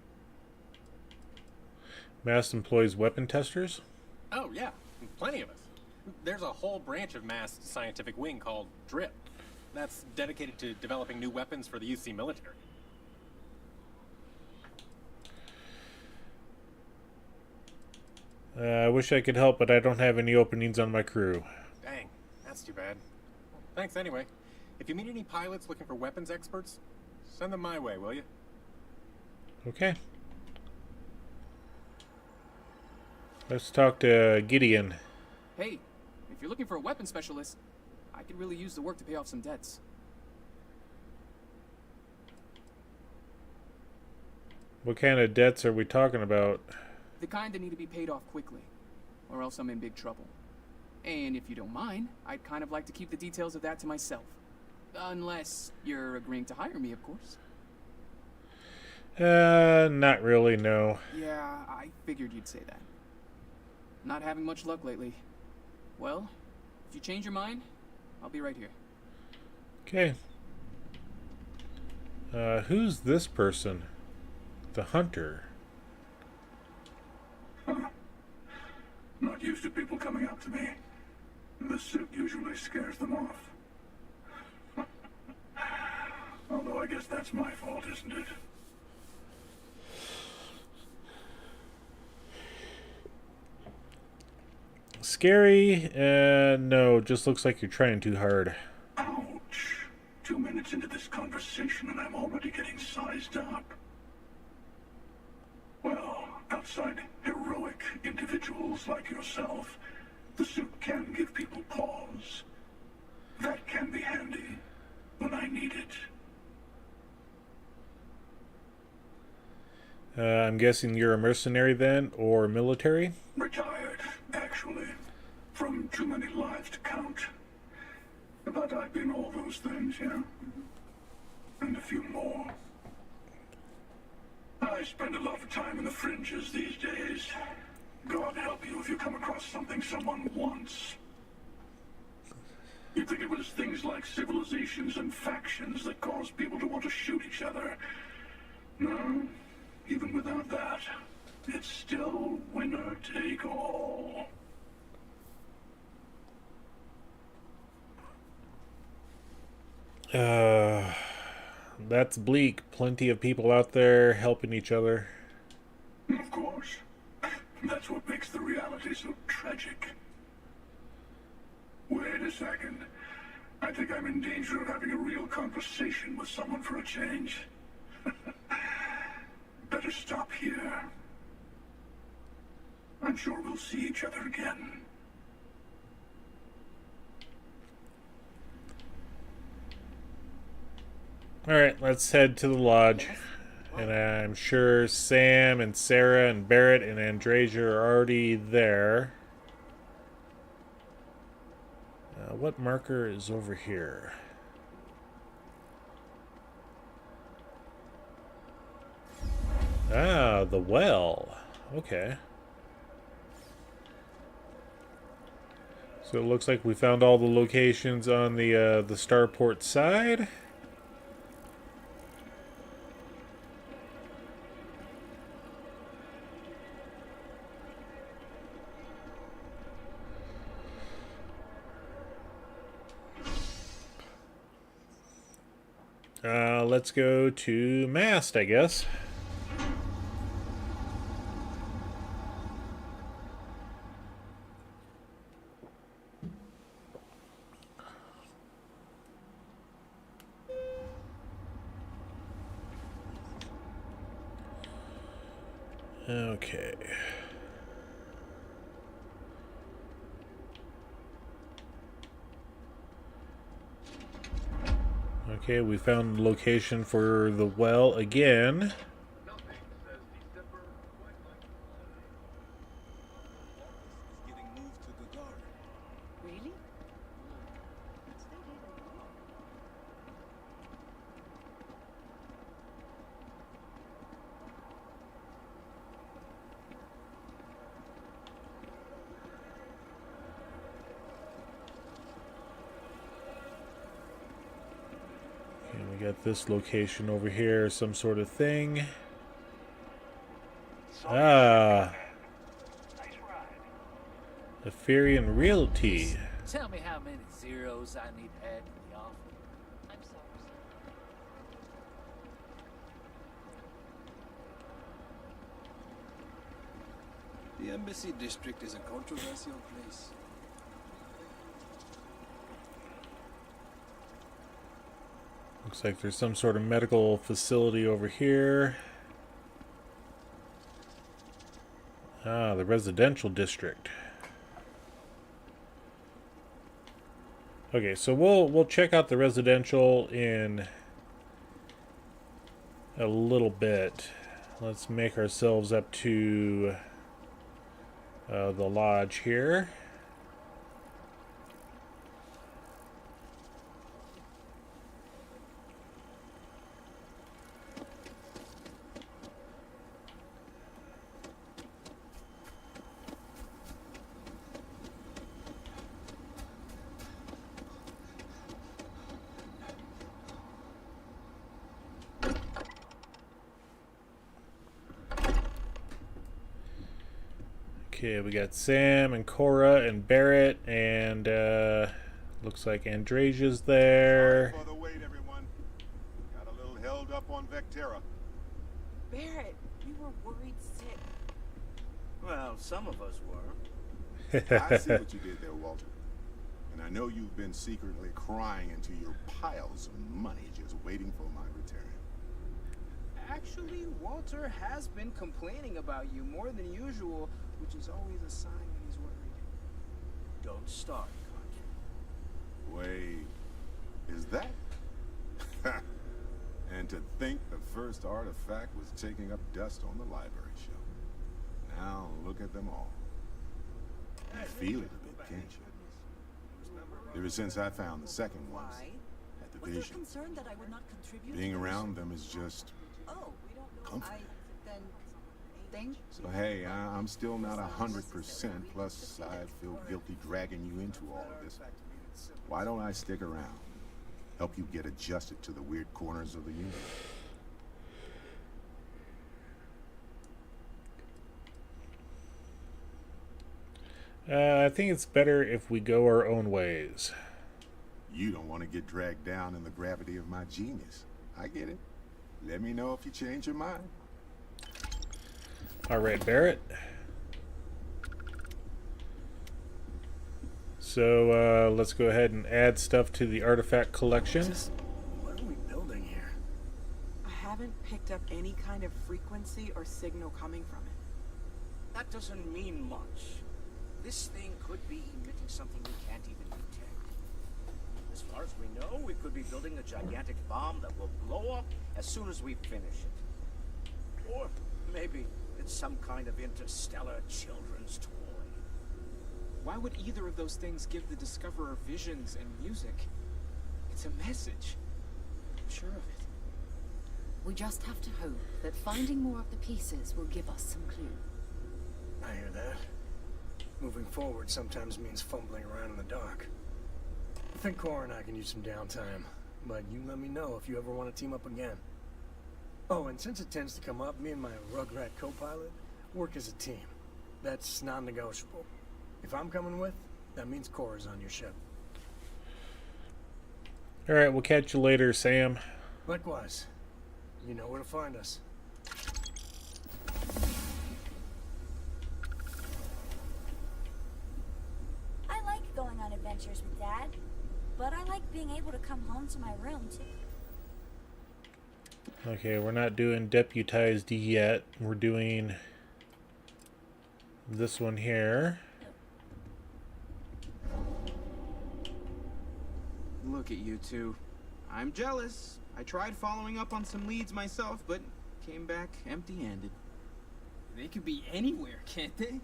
MASS employs weapon testers? Oh, yeah. Plenty of us. There's a whole branch of MASS scientific wing called DRIP. That's dedicated to developing new weapons for the UC military. I wish I could help, but I don't have any openings on my crew. Dang, that's too bad. Thanks anyway. If you meet any pilots looking for weapons experts, send them my way, will you? Okay. Let's talk to Gideon. Hey, if you're looking for a weapons specialist, I could really use the work to pay off some debts. What kind of debts are we talking about? The kind that need to be paid off quickly, or else I'm in big trouble. And if you don't mind, I'd kind of like to keep the details of that to myself. Unless you're agreeing to hire me, of course. Not really, no. Yeah, I figured you'd say that. Not having much luck lately. Well, if you change your mind, I'll be right here. Okay. Who's this person? The hunter. Not used to people coming up to me. The suit usually scares them off. Although I guess that's my fault, isn't it? Scary? No, just looks like you're trying too hard. Ouch. 2 minutes into this conversation and I'm already getting sized up. Well, outside heroic individuals like yourself, the suit can give people pause. That can be handy when I need it. I'm guessing you're a mercenary then, or military? Retired, actually. From too many lives to count. But I've been all those things, yeah. And a few more. I spend a lot of time in the fringes these days. God help you if you come across something someone wants. You'd think it was things like civilizations and factions that cause people to want to shoot each other. No, even without that, it's still winner take all. That's bleak. Plenty of people out there helping each other. Of course. That's what makes the reality so tragic. Wait a second. I think I'm in danger of having a real conversation with someone for a change. Better stop here. I'm sure we'll see each other again. Alright, let's head to the lodge. And I'm sure Sam and Sarah and Barrett and Andreja are already there. What marker is over here? Ah, the well. Okay. So it looks like we found all the locations on the starport side. Let's go to mast, I guess. Okay. Okay, we found the location for the well again. Really? And we got this location over here, some sort of thing. Ah. Ethereum Realty. Tell me how many zeros I need to add to the offer. I'm sorry, sir. The Embassy District is a controversial place. Looks like there's some sort of medical facility over here. Ah, the residential district. Okay, so we'll check out the residential in a little bit. Let's make ourselves up to the lodge here. Okay, we got Sam and Cora and Barrett and looks like Andreja's there. Sorry for the wait, everyone. Got a little held up on Vectera. Barrett, we were worried sick. Well, some of us were. I see what you did there, Walter. And I know you've been secretly crying into your piles of money just waiting for my return. Actually, Walter has been complaining about you more than usual, which is always a sign when he's worried. Don't start, country. Wait, is that? And to think the first artifact was taking up dust on the library shelf. Now look at them all. You feel it a bit, can't you? Ever since I found the second ones at the Vision, concerned that I would not contribute? being around them is just comforting. So hey, I'm still not 100%, plus I feel guilty dragging you into all of this. Why don't I stick around? Help you get adjusted to the weird corners of the universe. I think it's better if we go our own ways. You don't want to get dragged down in the gravity of my genius. I get it. Let me know if you change your mind. All right, Barrett. So let's go ahead and add stuff to the artifact collection. What are we building here? I haven't picked up any kind of frequency or signal coming from it. That doesn't mean much. This thing could be emitting something we can't even detect. As far as we know, we could be building a gigantic bomb that will blow up as soon as we finish it. Or maybe it's some kind of interstellar children's toy. Why would either of those things give the Discoverer visions and music? It's a message. I'm sure of it. We just have to hope that finding more of the pieces will give us some clue. I hear that. Moving forward sometimes means fumbling around in the dark. I think Cora and I can use some downtime, but you let me know if you ever want to team up again. Oh, and since it tends to come up, me and my Rugrat co-pilot work as a team. That's non-negotiable. If I'm coming with, that means Cora's on your ship. All right, we'll catch you later, Sam. Likewise. You know where to find us. I like going on adventures with Dad, but I like being able to come home to my room, too. Okay, we're not doing deputized yet. We're doing this one here. Look at you two. I'm jealous. I tried following up on some leads myself, but came back empty-handed. They could be anywhere, can't they?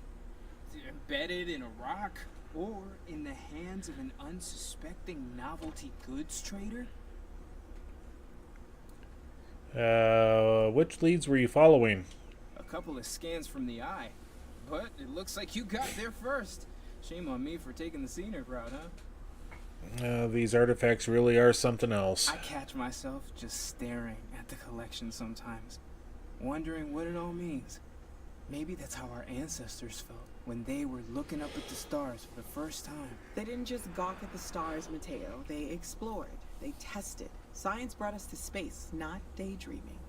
They're embedded in a rock, or in the hands of an unsuspecting novelty goods trader. Which leads were you following? A couple of scans from the eye, but it looks like you got there first. Shame on me for taking the scenic route, huh? These artifacts really are something else. I catch myself just staring at the collection sometimes, wondering what it all means. Maybe that's how our ancestors felt when they were looking up at the stars for the first time. They didn't just gawk at the stars, Mateo. They explored. They tested. Science brought us to space, not daydreaming.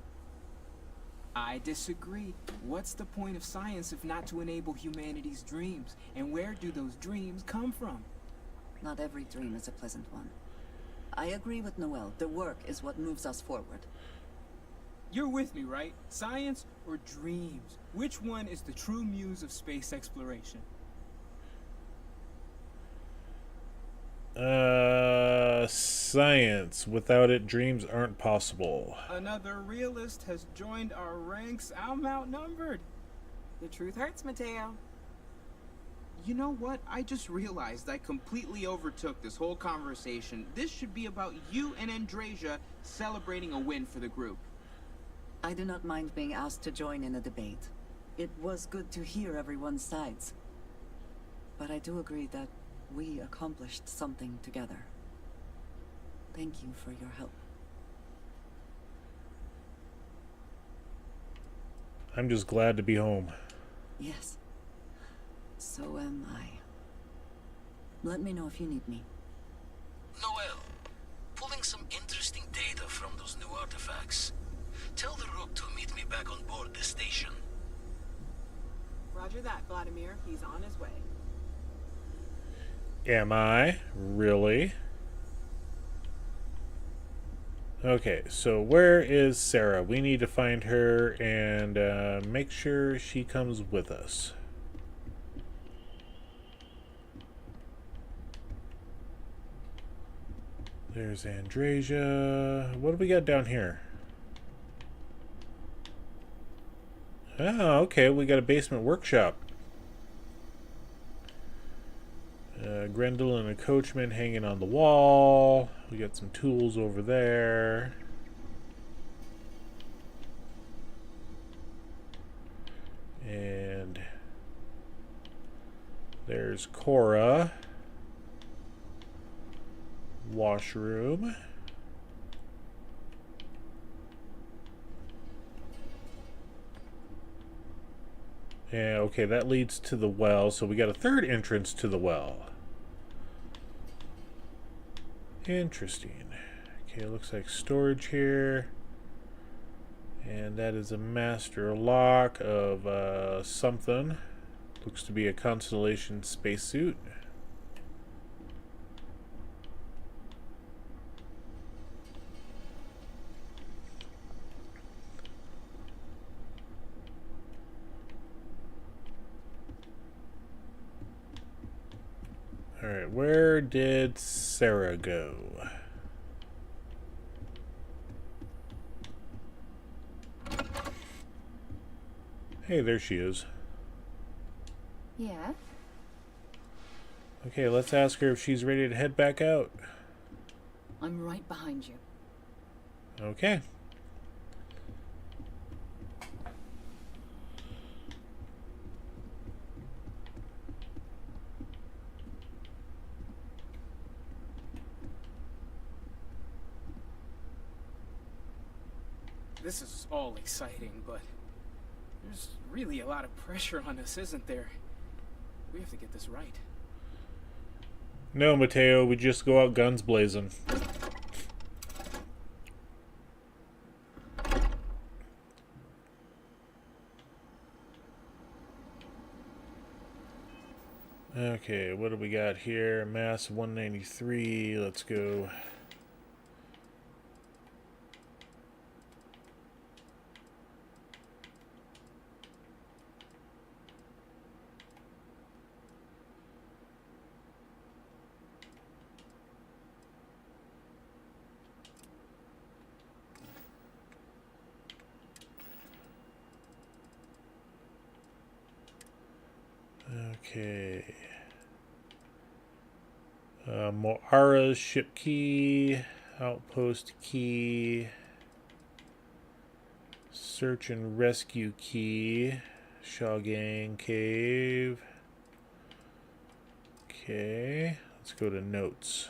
I disagree. What's the point of science if not to enable humanity's dreams? And where do those dreams come from? Not every dream is a pleasant one. I agree with Noel. The work is what moves us forward. You're with me, right? Science or dreams? Which one is the true muse of space exploration? Science. Without it, dreams aren't possible. Another realist has joined our ranks. I'm outnumbered. The truth hurts, Mateo. You know what? I just realized I completely overtook this whole conversation. This should be about you and Andreja celebrating a win for the group. I do not mind being asked to join in a debate. It was good to hear everyone's sides. But I do agree that we accomplished something together. Thank you for your help. I'm just glad to be home. Yes. So am I. Let me know if you need me. Noel, pulling some interesting data from those new artifacts. Tell the Rook to meet me back on board the station. Roger that, Vladimir. He's on his way. Am I? Really? Okay, so where is Sarah? We need to find her and make sure she comes with us. There's Andreja. What do we got down here? Oh, okay. We got a basement workshop. Grendel and a coachman hanging on the wall. We got some tools over there. And there's Cora. Washroom. Yeah, okay, that leads to the well. So we got a third entrance to the well. Interesting. Okay, looks like storage here. And that is a master lock of something. Looks to be a Constellation spacesuit. Alright, where did Sarah go? Hey, there she is. Yeah? Okay, let's ask her if she's ready to head back out. I'm right behind you. Okay. This is all exciting, but there's really a lot of pressure on us, isn't there? We have to get this right. No, Mateo, we just go out guns blazing. Okay, what do we got here? Mass 193. Let's go. Okay. Moara's ship key, outpost key, search and rescue key, Shawgang cave. Okay, let's go to notes.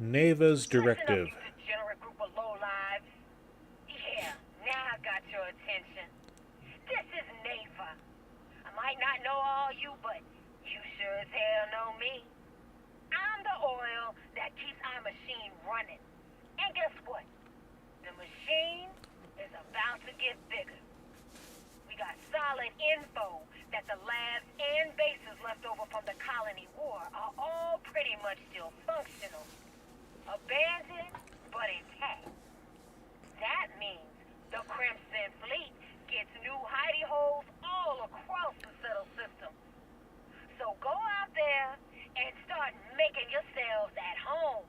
Neva's directive. Degenerate group of lowlives. Yeah, now I got your attention. This is Neva. I might not know all you, but you sure as hell know me. I'm the oil that keeps our machine running. And guess what? The machine is about to get bigger. We got solid info that the labs and bases left over from the colony war are all pretty much still functional. Abandoned, but intact. That means the Crimson Fleet gets new hidey holes all across the settled system. So go out there and start making yourselves at home.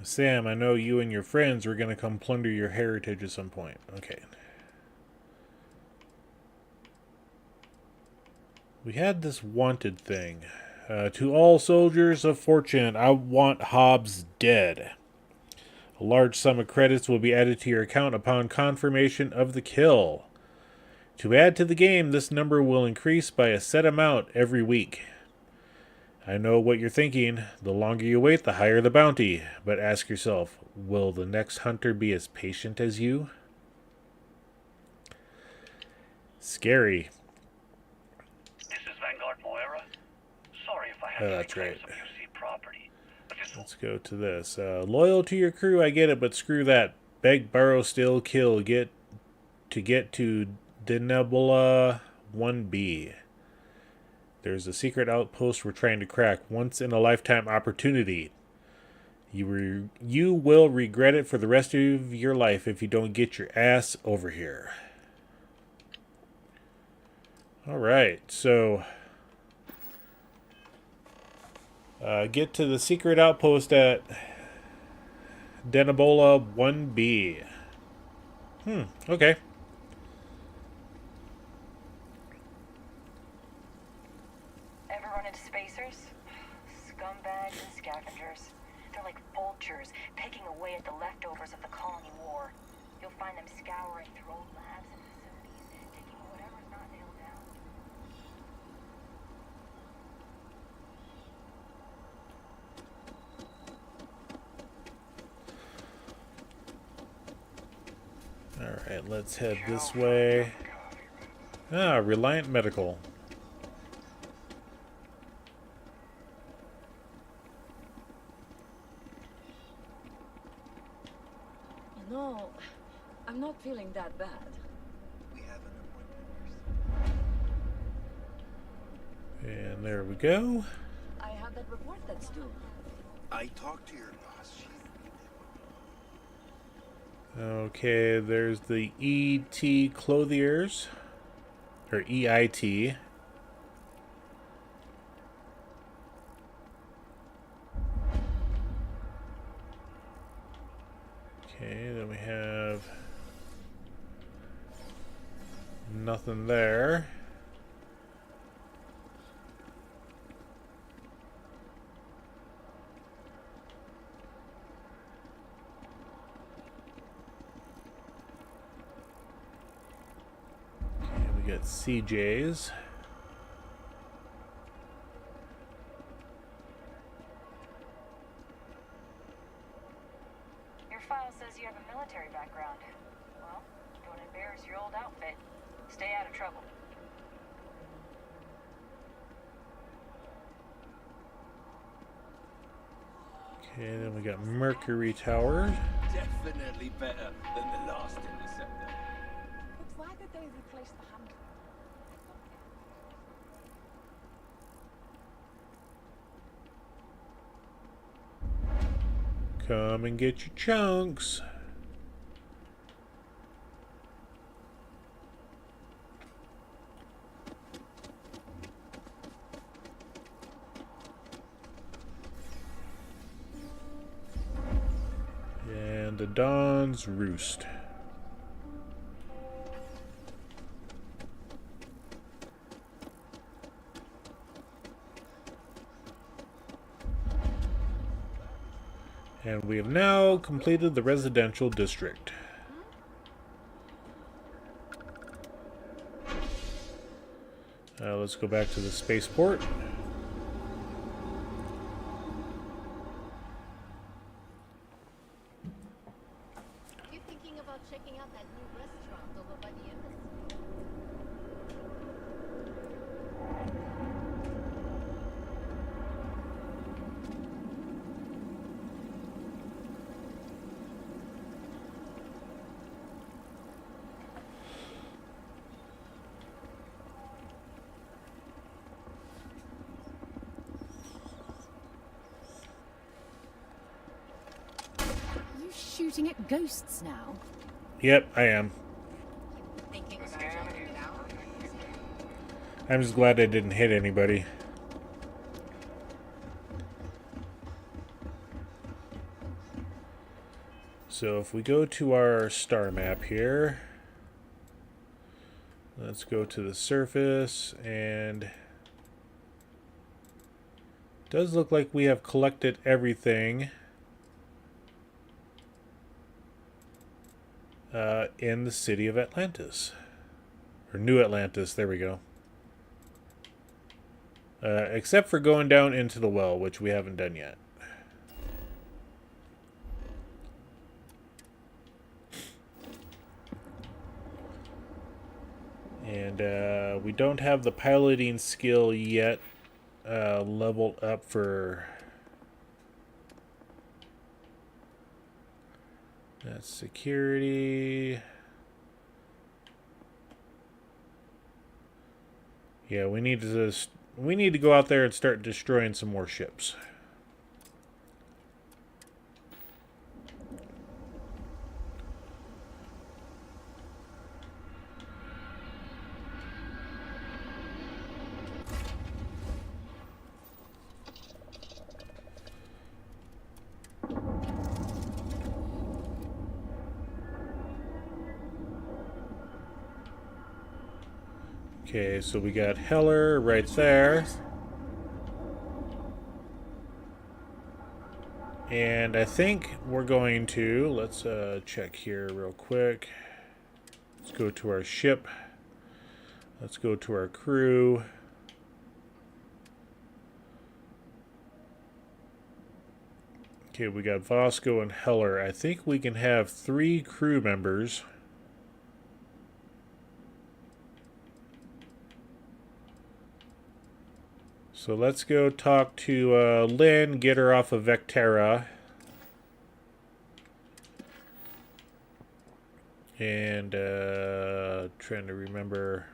Sam, I know you and your friends were going to come plunder your heritage at some point. Okay. We had this wanted thing. To all soldiers of fortune, I want Hobbs dead. A large sum of credits will be added to your account upon confirmation of the kill. To add to the game, this number will increase by a set amount every week. I know what you're thinking. The longer you wait, the higher the bounty. But ask yourself, will the next hunter be as patient as you? Scary. This is Vanguard Moira. Sorry if I have Oh, that's right. some UC property. Let's go to this. Loyal to your crew, I get it, but screw that. Beg, borrow, steal, kill. Get to Denebula 1B. There's a secret outpost we're trying to crack. Once in a lifetime opportunity. You will regret it for the rest of your life if you don't get your ass over here. Alright, so... get to the secret outpost at Denabola 1B. Okay. Ever run into spacers? Scumbags and scavengers. They're like vultures, picking away at the leftovers of the colony war. You'll find them scouring through old labs and facilities, taking whatever's not nailed down. Alright, let's head this way. Ah, Reliant Medical. No, I'm not feeling that bad. And there we go. I have that report that's due. I talked to your boss. Okay, there's the ET Clothiers. Or EIT. Okay, then we have nothing there. Okay, we got CJ's. File says you have a military background. Well, don't embarrass your old outfit. Stay out of trouble. Okay, then we got Mercury Tower. Definitely better than the last interceptor. But why did they replace the handle? Come and get your chunks. And the Dawn's Roost. And we have now completed the residential district. Let's go back to the spaceport. You thinking about checking out that new restaurant over by the embassy? Shooting at ghosts now? Yep, I am. I'm just glad I didn't hit anybody. So if we go to our star map here, let's go to the surface, and it does look like we have collected everything in the city of Atlantis. Or New Atlantis, there we go. Except for going down into the well, which we haven't done yet. And we don't have the piloting skill yet leveled up for... That's security. Yeah, we need to go out there and start destroying some more ships. Okay, so we got Heller right there. And I think we're going to, let's check here real quick. Let's go to our ship. Let's go to our crew. Okay, we got Vasco and Heller. I think we can have 3 crew members. So let's go talk to Lynn, get her off of Vectera. And trying to remember.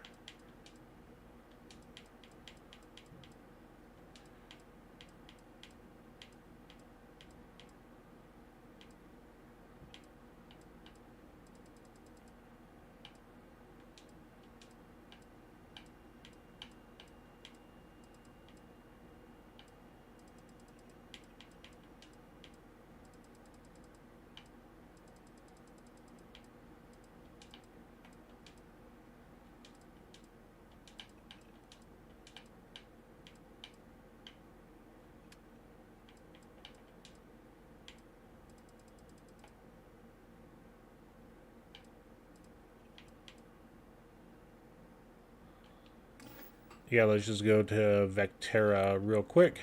Yeah, let's just go to Vectera real quick.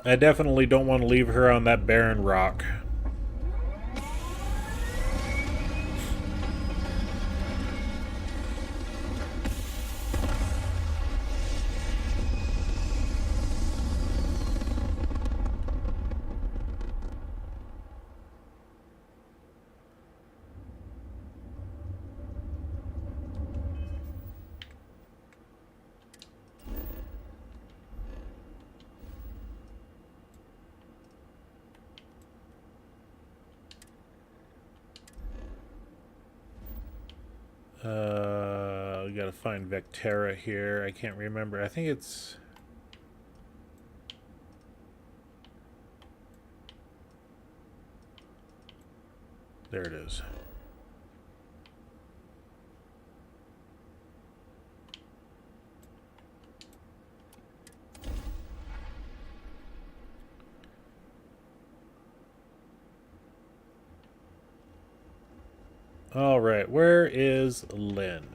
I definitely don't want to leave her on that barren rock. We gotta find Vectera here. I can't remember. I think it's... There it is. All right, where is Lynn?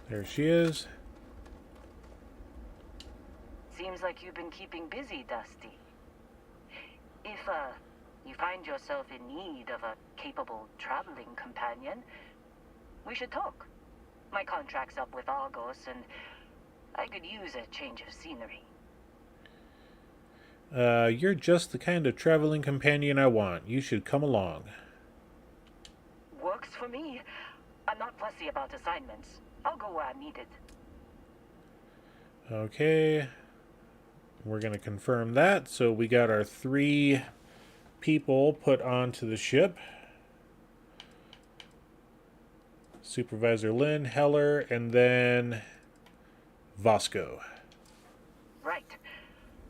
There she is. Seems like you've been keeping busy, Dusty. If, you find yourself in need of a capable traveling companion, we should talk. My contract's up with Argos, and I could use a change of scenery. You're just the kind of traveling companion I want. You should come along. Works for me. I'm not fussy about assignments. I'll go where I'm needed. Okay. We're going to confirm that. So we got our 3 people put onto the ship. Supervisor Lynn, Heller, and then Vasco. Right.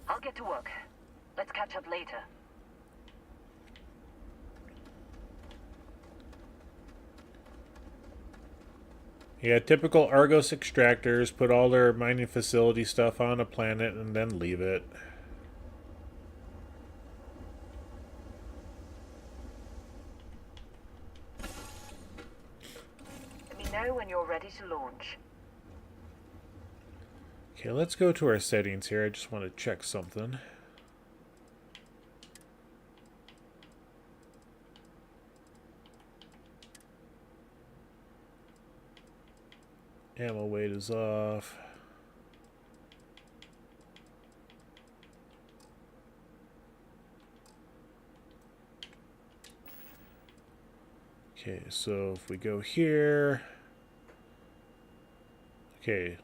I'll get to work. Let's catch up later. Yeah, typical Argos extractors put all their mining facility stuff on a planet and then leave it. Let me know when you're ready to launch. Okay, let's go to our settings here. I just want to check something. Ammo weight is off. Okay, so if we go here. Okay.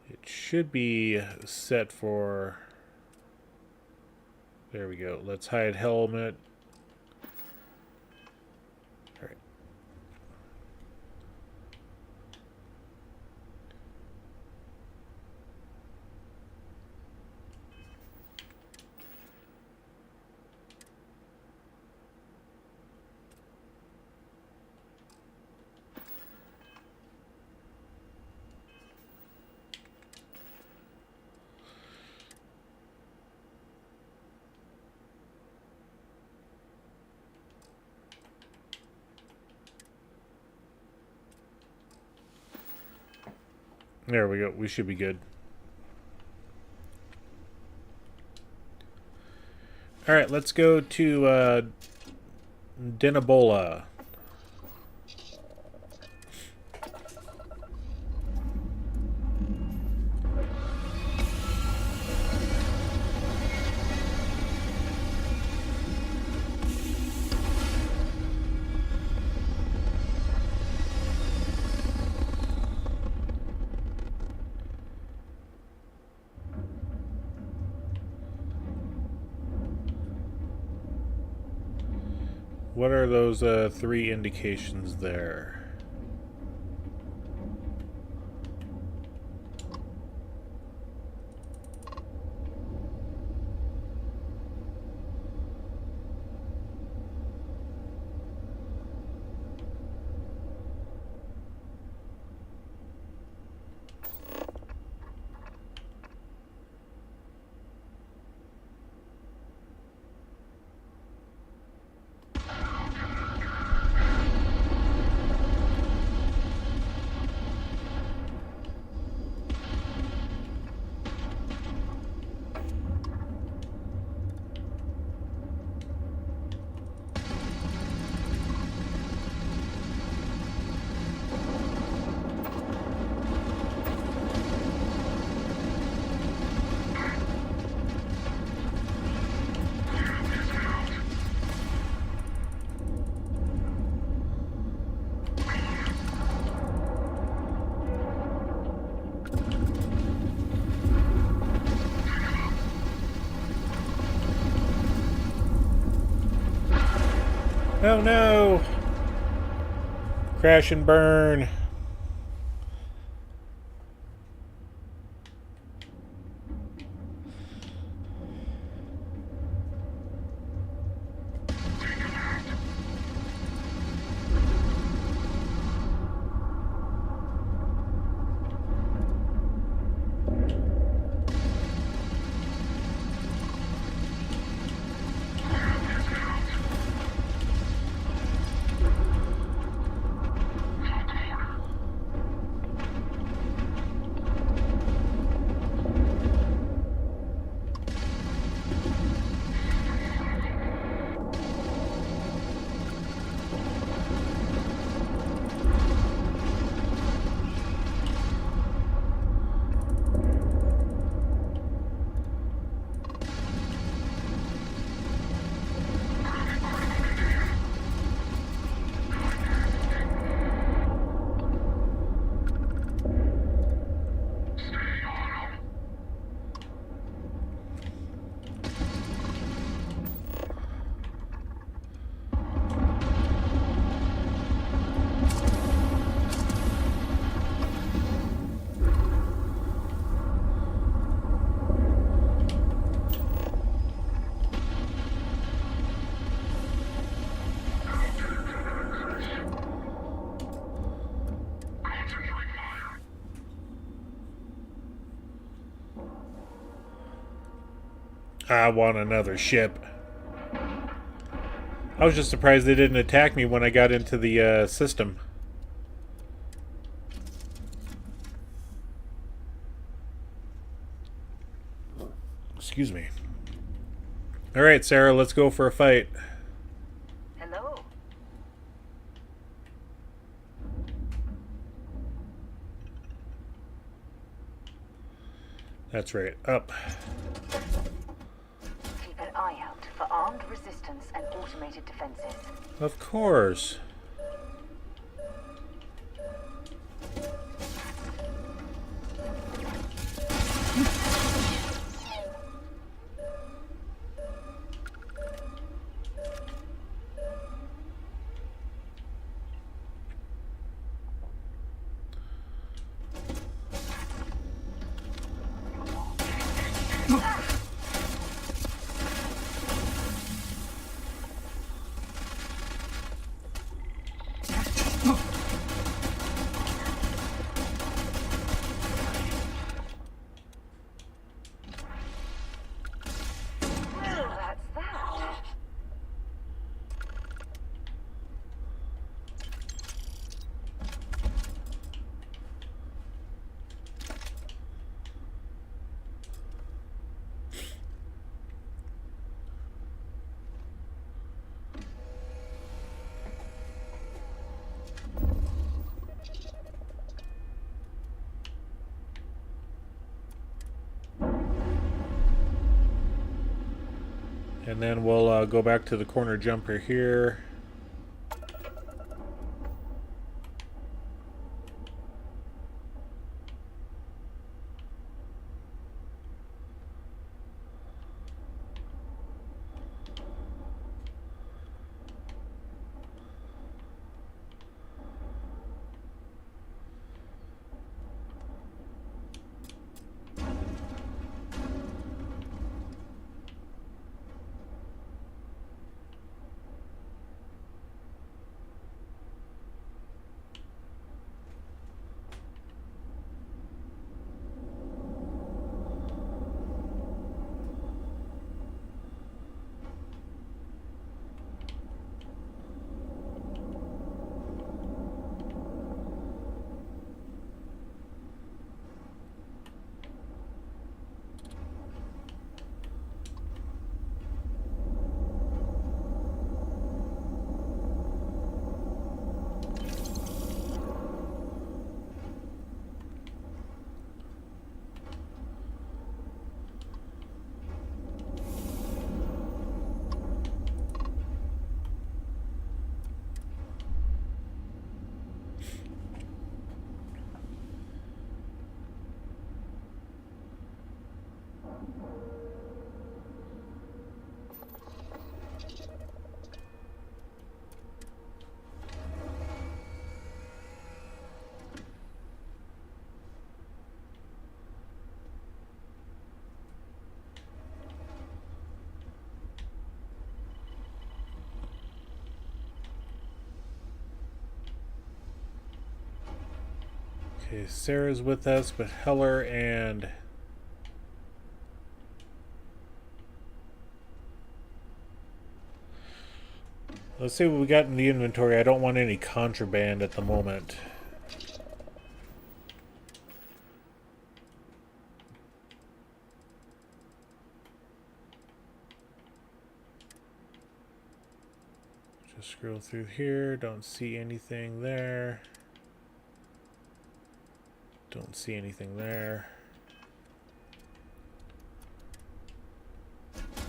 It should be set for... There we go. Let's hide helmet. All right. There we go. We should be good. All right, let's go to Dinabola. What are those 3 indications there? Oh no! Crash and burn. I want another ship. I was just surprised they didn't attack me when I got into the system. Excuse me. Alright, Sarah, let's go for a fight. Hello. That's right, up. Keep an eye out for armed resistance and automated defenses. Of course. And then we'll go back to the corner jumper here. Okay, Sarah's with us, but Heller and let's see what we got in the inventory. I don't want any contraband at the moment. Just scroll through here. Don't see anything there. Don't see anything there.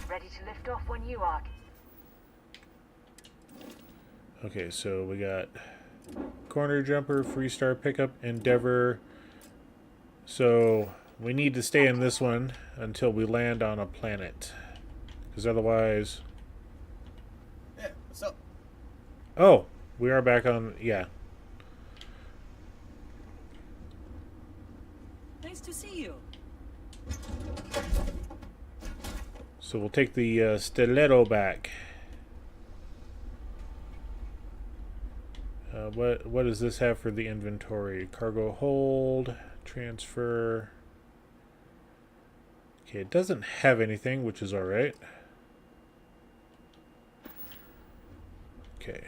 Ready to lift off when you are. Okay, so we got corner jumper, freestar pickup, endeavor. So we need to stay in this one until we land on a planet, because otherwise. Yeah, what's up? Oh, we are back on. Yeah. Nice to see you. So we'll take the stiletto back. What does this have for the inventory? Cargo hold, transfer. Okay, it doesn't have anything, which is alright. Okay.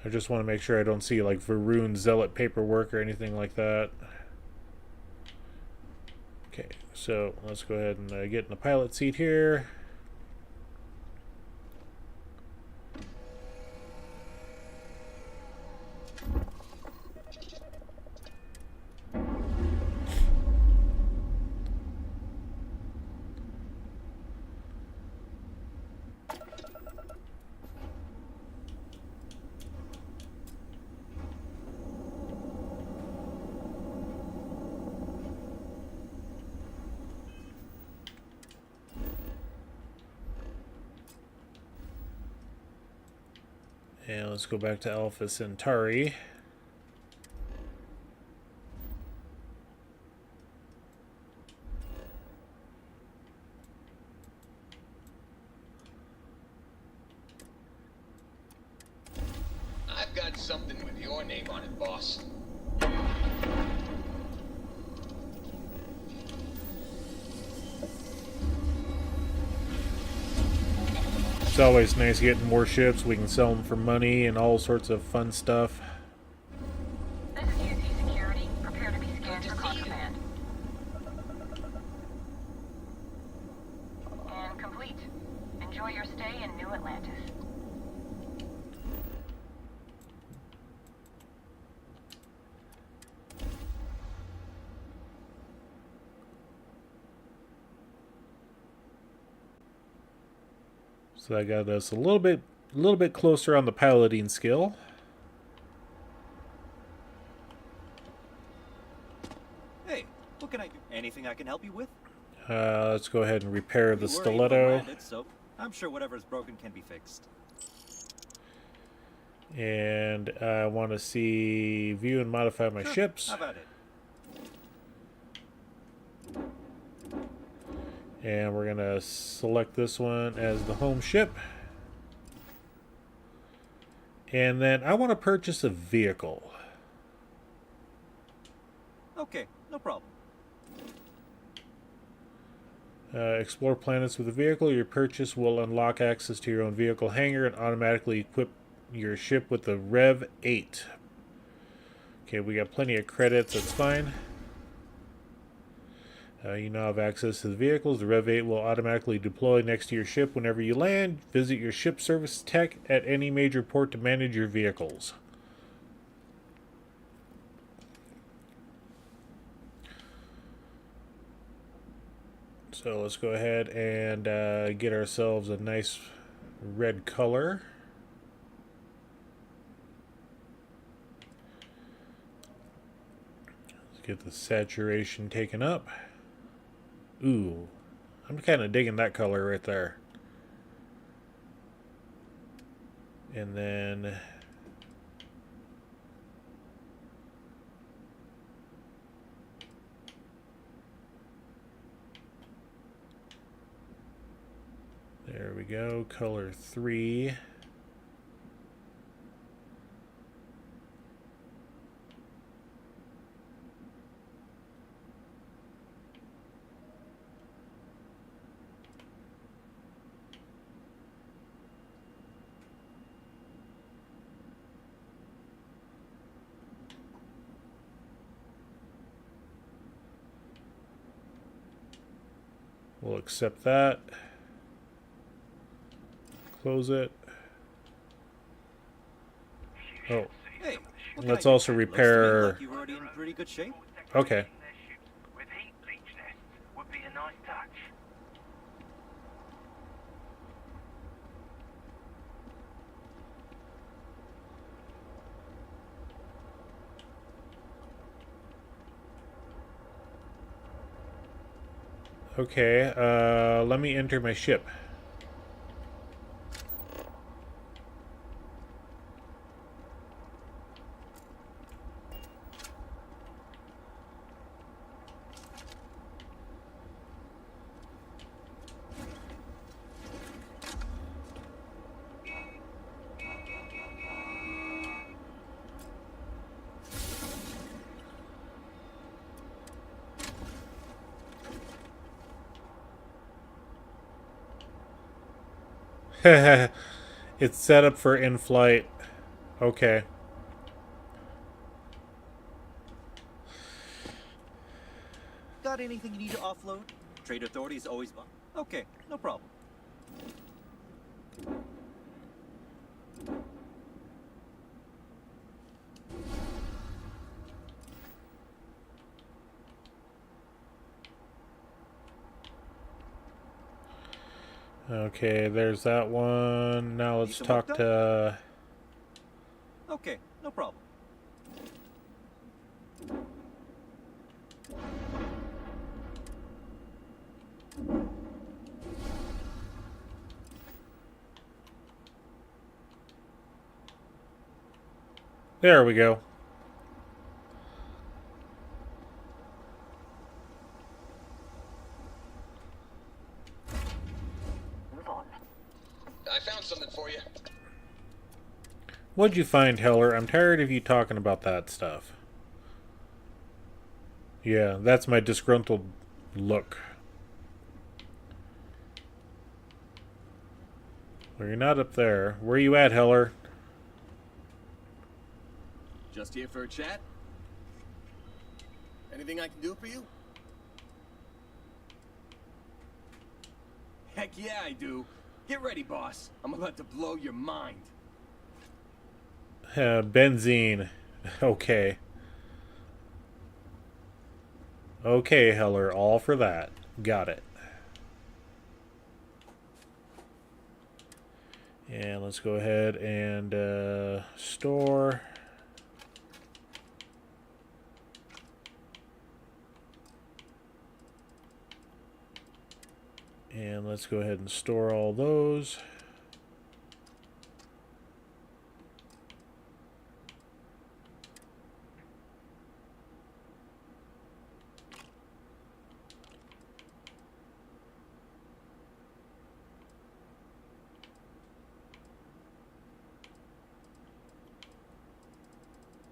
I just want to make sure I don't see like Varun Zealot paperwork or anything like that. Okay, so let's go ahead and get in the pilot seat here. And let's go back to Alpha Centauri. got something with your name on it, boss. It's always nice getting more ships. We can sell them for money and all sorts of fun stuff. This is UC Security. Prepare to be scanned for contraband. And complete. Enjoy your stay in New Atlantis. So that got us a little bit closer on the piloting skill. Hey, what can I do? Anything I can help you with? Let's go ahead and repair the You were able to stiletto. land it, so I'm sure whatever's broken can be fixed. And I want to see view and modify my ships. How about it? And we're going to select this one as the home ship. And then I want to purchase a vehicle. Okay, no problem. Explore planets with a vehicle. Your purchase will unlock access to your own vehicle hangar and automatically equip your ship with the Rev 8. Okay, we got plenty of credits. That's fine. You now have access to the vehicles. The Rev 8 will automatically deploy next to your ship whenever you land. Visit your ship service tech at any major port to manage your vehicles. So let's go ahead and get ourselves a nice red color. Let's get the saturation taken up. Ooh, I'm kind of digging that color right there. And then there we go, color 3. We'll accept that. Close it. Oh, Hey, let's also repair. Like you're already in pretty good shape. Okay. With heat bleach nests would be a nice touch. Okay, let me enter my ship. It's set up for in-flight. Okay. Got anything you need to offload? Trade authorities always buy. Okay, no problem. Okay, there's that one. Now let's talk to... Okay, no problem. There we go. I found something for you. What'd you find, Heller? I'm tired of you talking about that stuff. Yeah, that's my disgruntled look. Well, you're not up there. Where are you at, Heller? Just here for a chat? Anything I can do for you? Heck yeah, I do. Get ready, boss. I'm about to blow your mind. Benzene. Okay. Okay, Heller. All for that. Got it. And let's go ahead and store. And let's go ahead and store all those.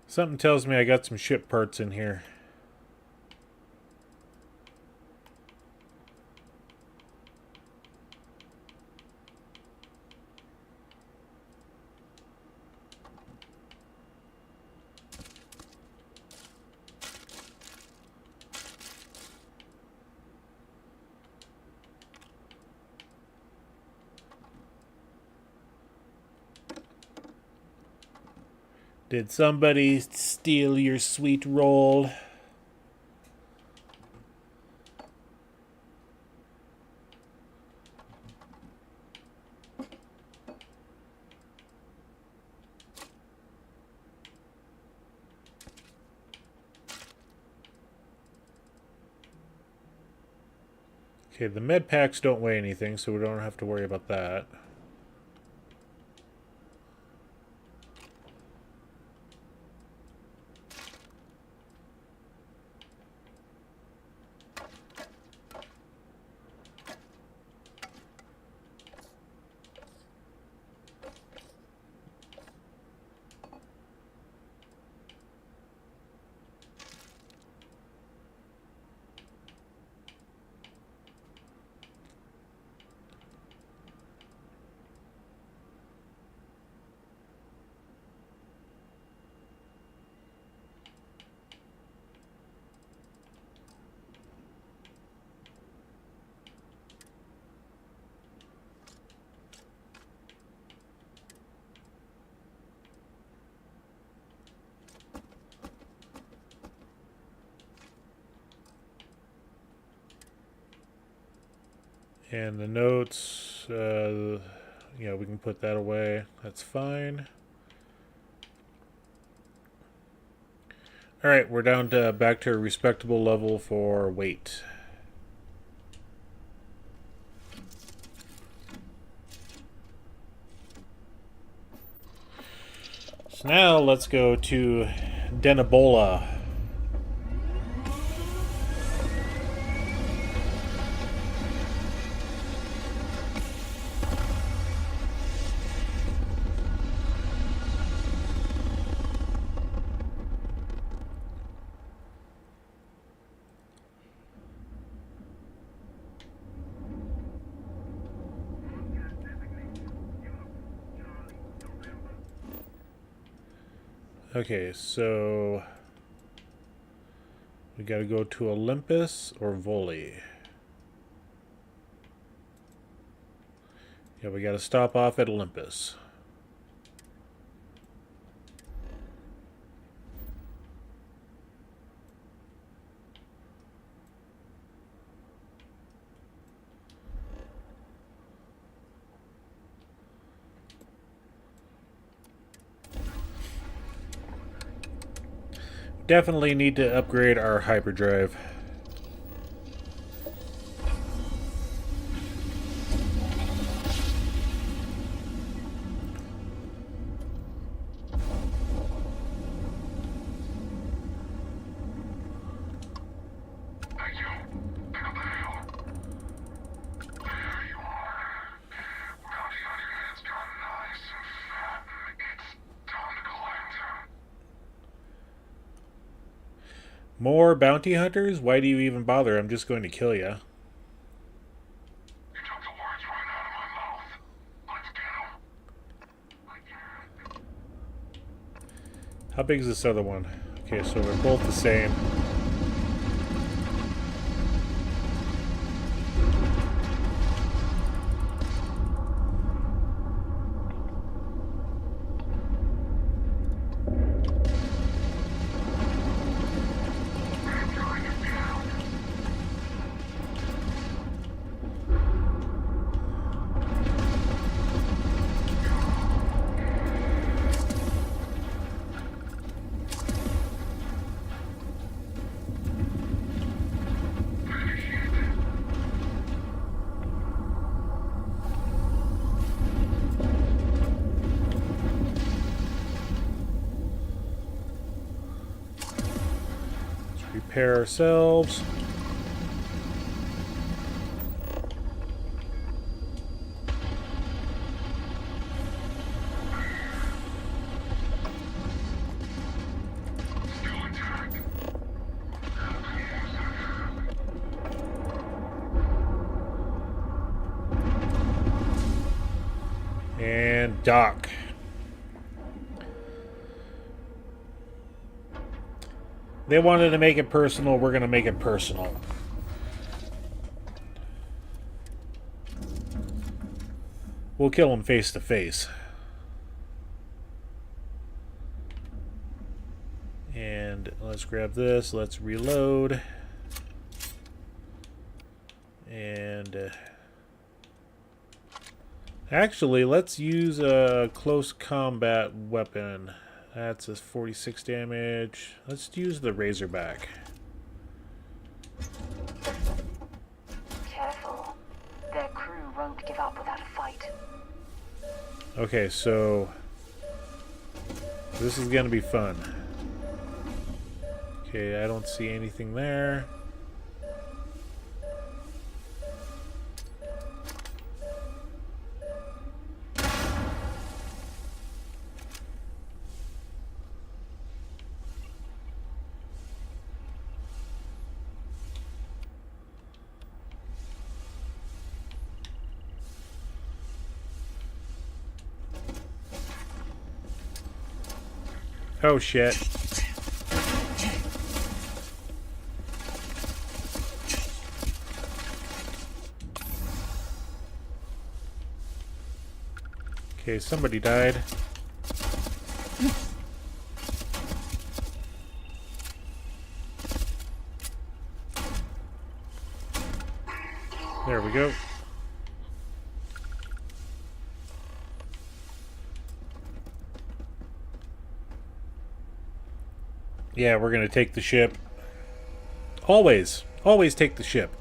Something tells me I got some ship parts in here. Did somebody steal your sweet roll? Okay, the med packs don't weigh anything, so we don't have to worry about that. And the notes, yeah, we can put that away. That's fine. All right, we're down to back to a respectable level for weight. So now let's go to Denabola. Okay, so we got to go to Olympus or Voli. Yeah, we got to stop off at Olympus. Definitely need to upgrade our hyperdrive. It's More bounty hunters? Why do you even bother? I'm just going to kill you. How big is this other one? Okay, so they're both the same. Repair ourselves. And dock. They wanted to make it personal, we're going to make it personal. We'll kill him face to face. And let's grab this, let's reload. And actually, let's use a close combat weapon. That's a 46 damage. Let's use the Razorback. Careful. Their crew won't give up without a fight. Okay, so this is gonna be fun. Okay, I don't see anything there. Oh shit. Okay, somebody died. There we go. Yeah, we're gonna take the ship. Always take the ship.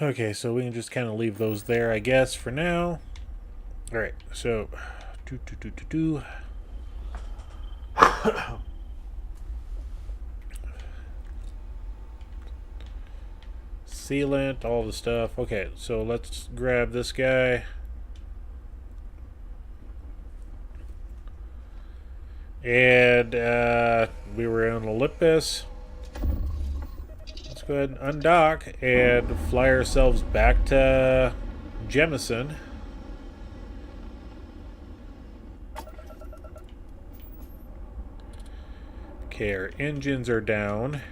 Okay, so we can just kind of leave those there, I guess, for now. All right, so sealant, all the stuff. Okay, so let's grab this guy. And we were in Olympus. Let's go ahead and undock and fly ourselves back to Jemison. Okay, our engines are down.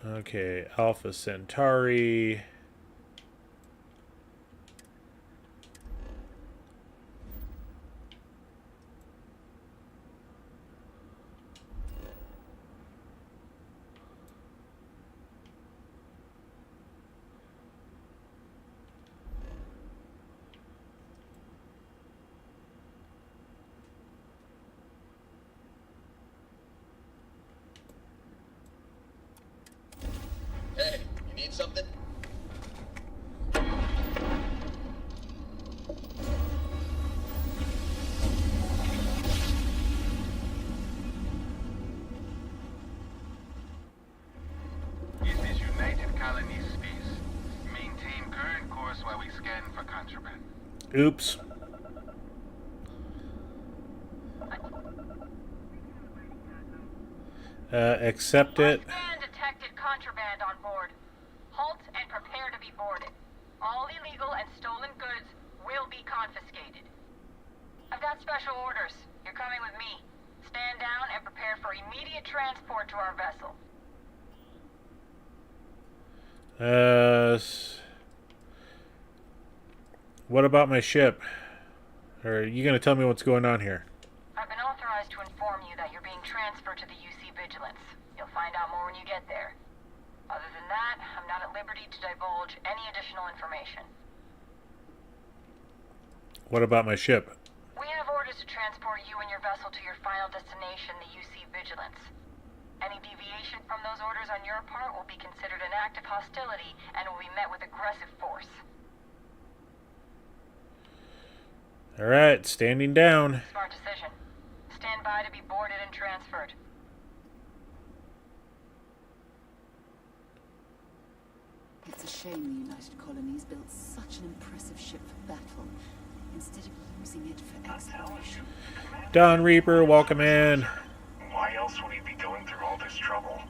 Okay, Alpha Centauri. need something? It is United Colonies space. Maintain current course while we scan for contraband. Oops. Accept it. Scan detected contraband on board. Halt and prepare to be boarded. All illegal and stolen goods will be confiscated. I've got special orders. You're coming with me. Stand down and prepare for immediate transport to our vessel. What about my ship? Are you going to tell me what's going on here? I've been authorized to inform you that you're being transferred to the UC Vigilance. You'll find out more when you get there. Other than that, I'm not at liberty to divulge any additional information. What about my ship? We have orders to transport you and your vessel to your final destination, the UC Vigilance. Any deviation from those orders on your part will be considered an act of hostility and will be met with aggressive force. Alright, standing down. Smart decision. Stand by to be boarded and transferred. It's a shame the United Colonies built such an impressive ship for battle, instead of using it for exploration. Dawn Reaper, welcome in. Why else would he be going through all this trouble?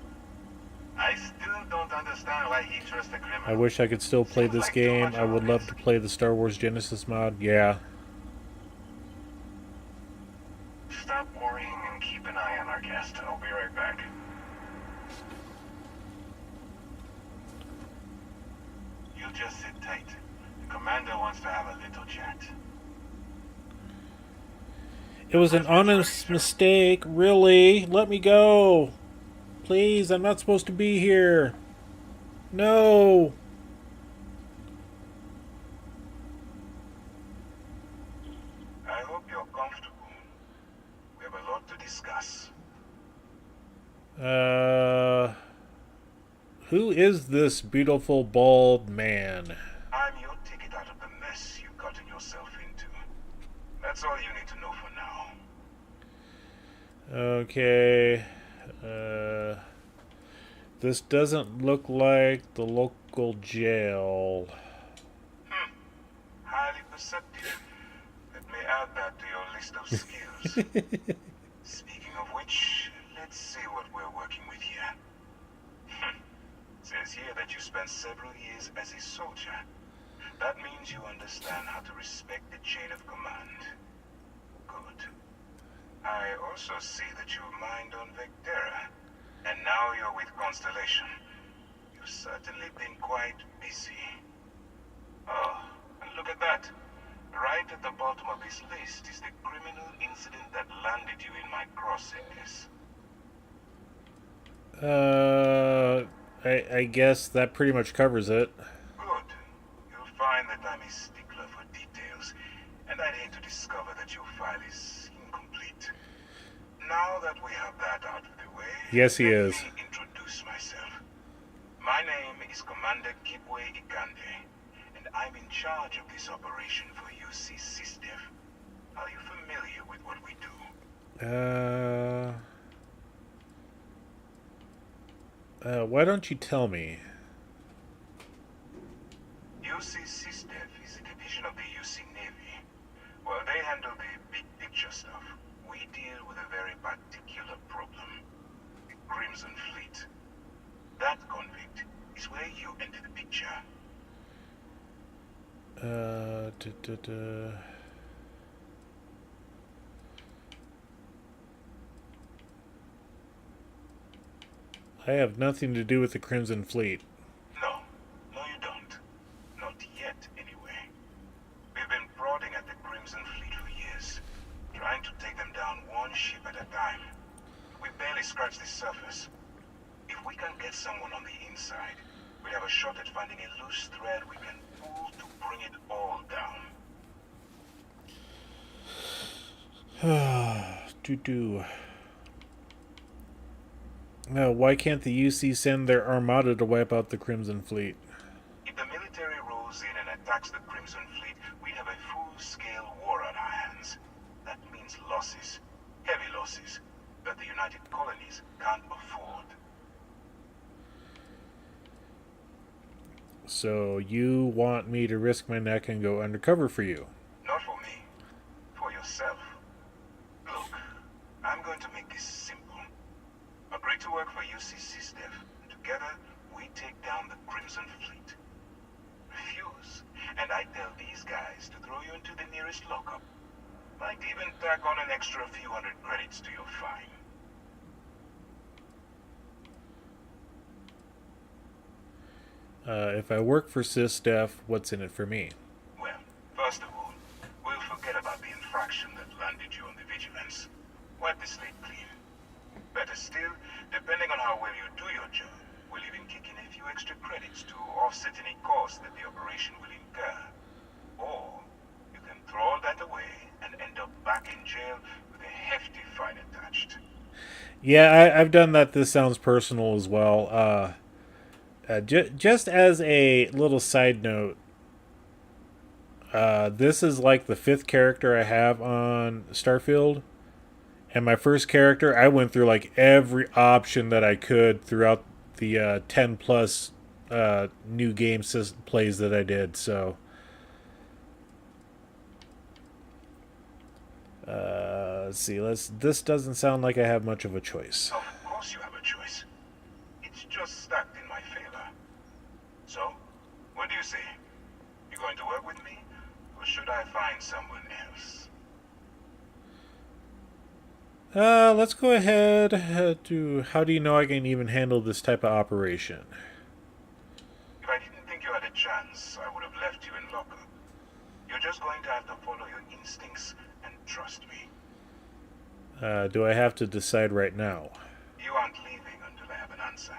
I still don't understand why he trusts the criminal. I wish I could still play this game. I would love to play the Star Wars Genesis mod. Yeah. Stop worrying and keep an eye on our guest. I'll be right back. You just sit tight. The commander wants to have a little chat. It was an honest mistake. Really? Let me go. Please, I'm not supposed to be here. No. I hope you're comfortable. We have a lot to discuss. Who is this beautiful bald man? I'm your ticket out of the mess you've gotten yourself into. That's all you need to know for now. Okay. This doesn't look like the local jail. Highly perceptive. Let me add that to your list of skills. Speaking of which, let's see what we're working with here. Says here that you spent several years as a soldier. That means you understand how to respect the chain of command. Good. I also see that you mined on Vectera, and now you're with Constellation. You've certainly been quite busy. Oh, and look at that. Right at the bottom of this list is the criminal incident that landed you in my crosshairs. I guess that pretty much covers it. Good. You'll find that I'm a stickler for details, and I'd hate to discover that your file is incomplete. Now that we have that out of the way, Yes, he is. let me introduce myself. My name is Commander Kiwi Ikande, and I'm in charge of this operation for UC SysDev. Are you familiar with what we do? Why don't you tell me? UC SysDev is a division of the UC Navy. Well, they handle the big picture stuff. We deal with a very particular problem. The Crimson Fleet. That convict is where you enter the picture. I have nothing to do with the Crimson Fleet. No, you don't. Not yet, anyway. We've been prodding at the Crimson Fleet for years, trying to take them down one ship at a time. We barely scratched the surface. If we can get someone on the inside, we have a shot at finding a loose thread we can pull to bring it all down. Why can't the UC send their armada to wipe out the Crimson Fleet? If the military rolls in and attacks the Crimson Fleet, we'd have a full-scale war on our hands. That means losses. Heavy losses. That the United Colonies can't afford. So you want me to risk my neck and go undercover for you? Not for me. For yourself. Look, I'm going to make this simple. Agree to work for UCC Steph. Together, we take down the Crimson Fleet. Refuse, and I tell these guys to throw you into the nearest lockup. Might even tack on an extra few hundred credits to your fine. If I work for SysDef, what's in it for me? Well, first of all, we'll forget about the infraction that landed you on the vigilance. Wipe the slate clean. Better still, depending on how well you do your job, we'll even kick in a few extra credits to offset any costs that the operation will incur. Or, you can throw all that away and end up back in jail with a hefty fine attached. Yeah, I've done that. This sounds personal as well. Just as a little side note, this is like the 5th character I have on Starfield. And my first character, I went through like every option that I could throughout the 10 plus new game plays that I did. So, let's see. This doesn't sound like I have much of a choice. Of course you have a choice. It's just stacked in my favor. So, what do you say? You going to work with me? Or should I find someone else? Let's go ahead to how do you know I can even handle this type of operation? If I didn't think you had a chance, I would have left you in lockup. You're just going to have to follow your instincts and trust me. Do I have to decide right now? You aren't leaving until I have an answer.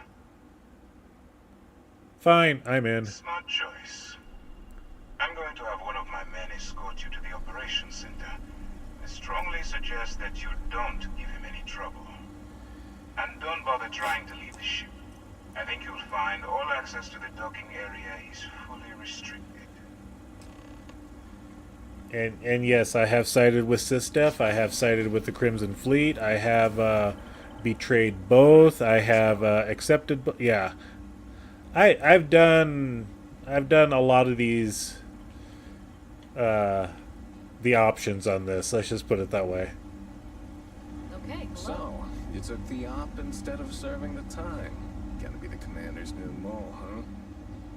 Fine, I'm in. Smart choice. I'm going to have one of my men escort you to the operations center. I strongly suggest that you don't give him any trouble. And don't bother trying to leave the ship. I think you'll find all access to the docking area is fully restricted. And yes, I have sided with SysDef. I have sided with the Crimson Fleet. I have betrayed both. I have accepted. Yeah, I've done a lot of these. The options on this. Let's just put it that way. Okay, so, you took the op instead of serving the time. Gonna be the commander's new mole, huh?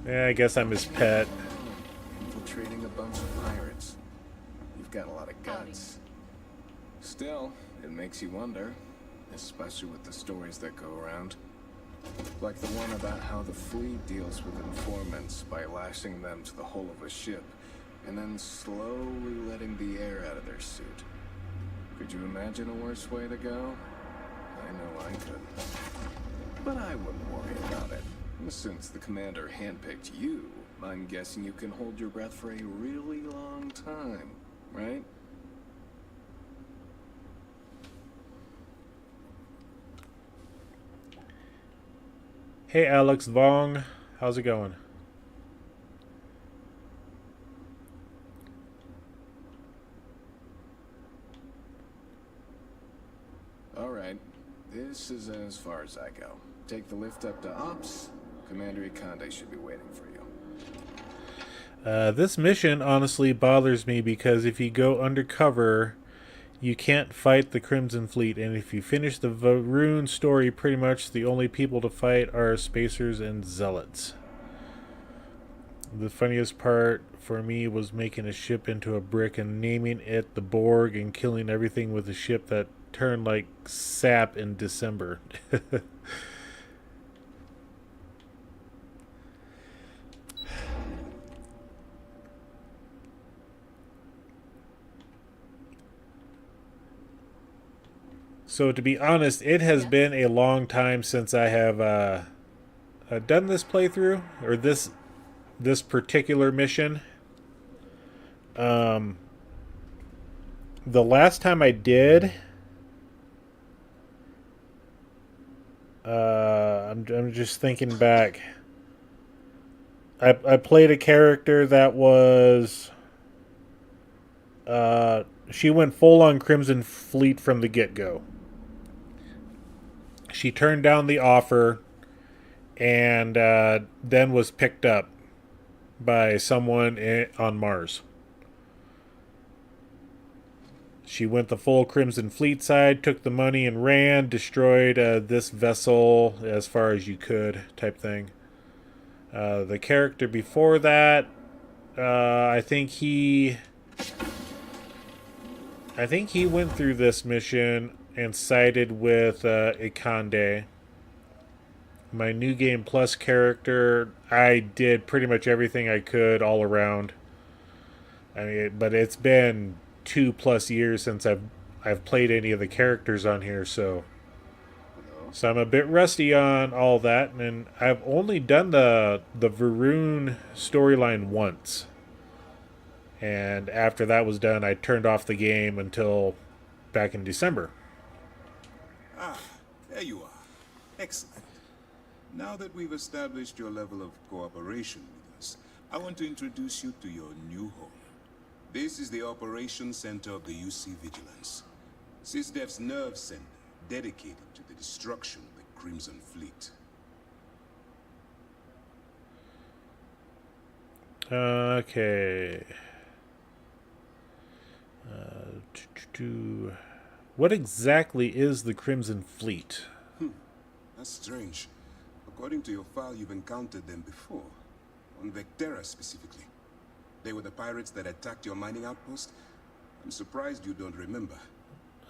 Yeah, I guess I'm his pet. Infiltrating a bunch of pirates. You've got a lot of guts. Still, it makes you wonder, especially with the stories that go around. Like the one about how the fleet deals with informants by lashing them to the hull of a ship and then slowly letting the air out of their suit. Could you imagine a worse way to go? I know I couldn't. But I wouldn't worry about it. Since the commander handpicked you, I'm guessing you can hold your breath for a really long time, right? Hey Alex Vong, how's it going? Alright, this is as far as I go. Take the lift up to Ops. Commander Ikonde should be waiting for you. This mission honestly bothers me because if you go undercover, you can't fight the Crimson Fleet, and if you finish the Varun story, pretty much the only people to fight are Spacers and Zealots. The funniest part for me was making a ship into a brick and naming it the Borg and killing everything with a ship that turned like sap in December. So to be honest, it has been a long time since I have done this playthrough or this particular mission. The last time I did, I'm just thinking back. I played a character that was... she went full on Crimson Fleet from the get-go. She turned down the offer and then was picked up by someone on Mars. She went the full Crimson Fleet side, took the money and ran, destroyed this vessel as far as you could, type thing. The character before that, I think he went through this mission and sided with Ikande. My New Game Plus character, I did pretty much everything I could all around. I mean, but it's been 2+ years since I've played any of the characters on here, so I'm a bit rusty on all that, and I've only done the Varun storyline once. And after that was done, I turned off the game until back in December. Ah, there you are. Excellent. Now that we've established your level of cooperation with us, I want to introduce you to your new home. This is the Operations Center of the UC Vigilance. SysDef's nerve center dedicated to the destruction of the Crimson Fleet. Okay. What exactly is the Crimson Fleet? That's strange. According to your file, you've encountered them before. On Vectera specifically. They were the pirates that attacked your mining outpost? I'm surprised you don't remember.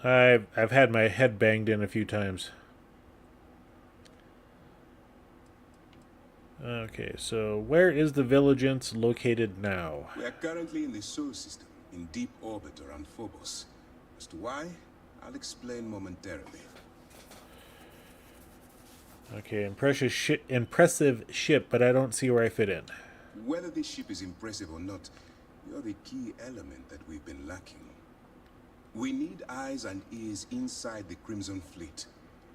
I've had my head banged in a few times. Okay, so where is the Vigilance located now? We are currently in the Sol system, in deep orbit around Phobos. As to why, I'll explain momentarily. Okay, impressive ship, but I don't see where I fit in. Whether this ship is impressive or not, you're the key element that we've been lacking. We need eyes and ears inside the Crimson Fleet.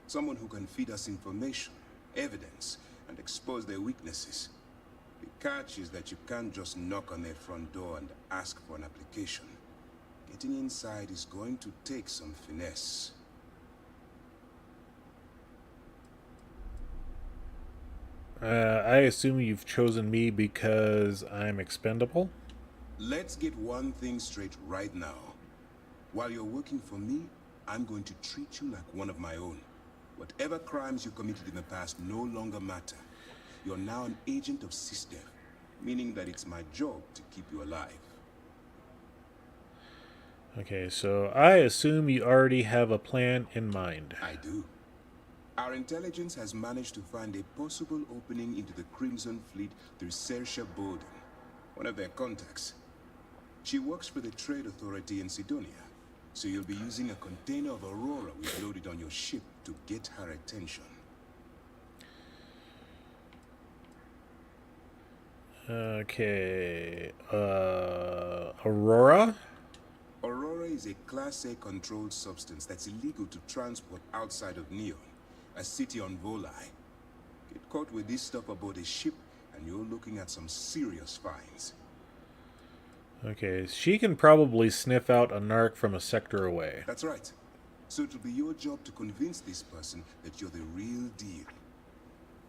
Someone who can feed us information, evidence, and expose their weaknesses. The catch is that you can't just knock on their front door and ask for an application. Getting inside is going to take some finesse. I assume you've chosen me because I'm expendable? Let's get one thing straight right now. While you're working for me, I'm going to treat you like one of my own. Whatever crimes you committed in the past no longer matter. You're now an agent of SysDef, meaning that it's my job to keep you alive. Okay, so I assume you already have a plan in mind. I do. Our intelligence has managed to find a possible opening into the Crimson Fleet through Sersha Bowden, one of their contacts. She works for the Trade Authority in Sidonia, so you'll be using a container of Aurora we've loaded on your ship to get her attention. Okay, Aurora? Aurora is a Class A controlled substance that's illegal to transport outside of Neon, a city on Volai. Get caught with this stuff aboard a ship, and you're looking at some serious fines. Okay, she can probably sniff out a narc from a sector away. That's right. So it'll be your job to convince this person that you're the real deal.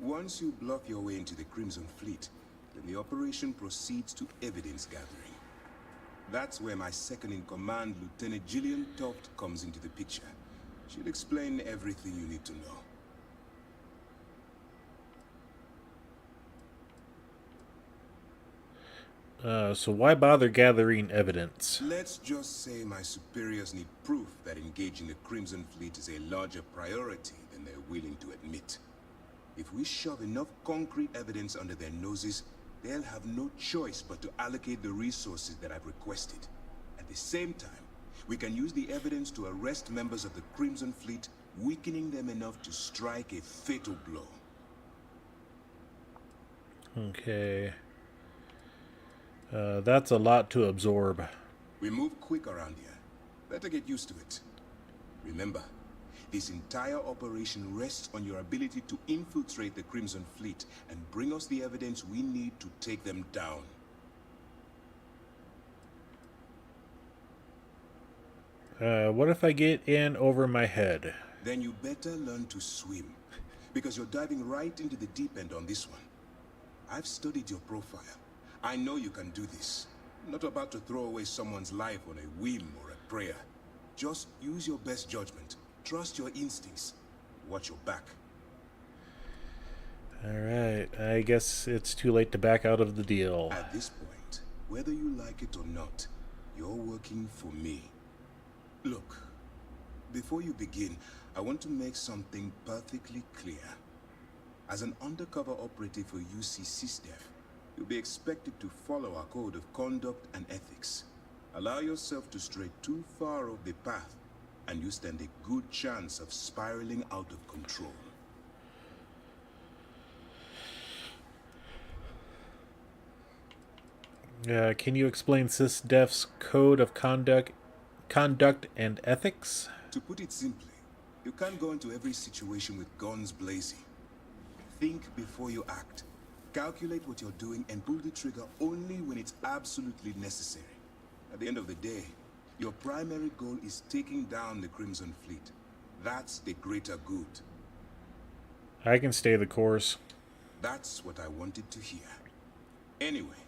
Once you bluff your way into the Crimson Fleet, then the operation proceeds to evidence gathering. That's where my second-in-command, Lieutenant Gillian Toft, comes into the picture. She'll explain everything you need to know. So why bother gathering evidence? Let's just say my superiors need proof that engaging the Crimson Fleet is a larger priority than they're willing to admit. If we shove enough concrete evidence under their noses, they'll have no choice but to allocate the resources that I've requested. At the same time, we can use the evidence to arrest members of the Crimson Fleet, weakening them enough to strike a fatal blow. Okay. That's a lot to absorb. We move quick around here. Better get used to it. Remember, This entire operation rests on your ability to infiltrate the Crimson Fleet and bring us the evidence we need to take them down. What if I get in over my head? Then you better learn to swim, because you're diving right into the deep end on this one. I've studied your profile. I know you can do this. I'm not about to throw away someone's life on a whim or a prayer. Just use your best judgment. Trust your instincts. Watch your back. Alright, I guess it's too late to back out of the deal. At this point, whether you like it or not, you're working for me. Look, before you begin, I want to make something perfectly clear. As an undercover operative for UC SysDef, you'll be expected to follow our code of conduct and ethics. Allow yourself to stray too far off the path, and you stand a good chance of spiraling out of control. Can you explain SysDef's code of conduct and ethics? To put it simply, you can't go into every situation with guns blazing. Think before you act. Calculate what you're doing and pull the trigger only when it's absolutely necessary. At the end of the day, your primary goal is taking down the Crimson Fleet. That's the greater good. I can stay the course. That's what I wanted to hear. Anyway,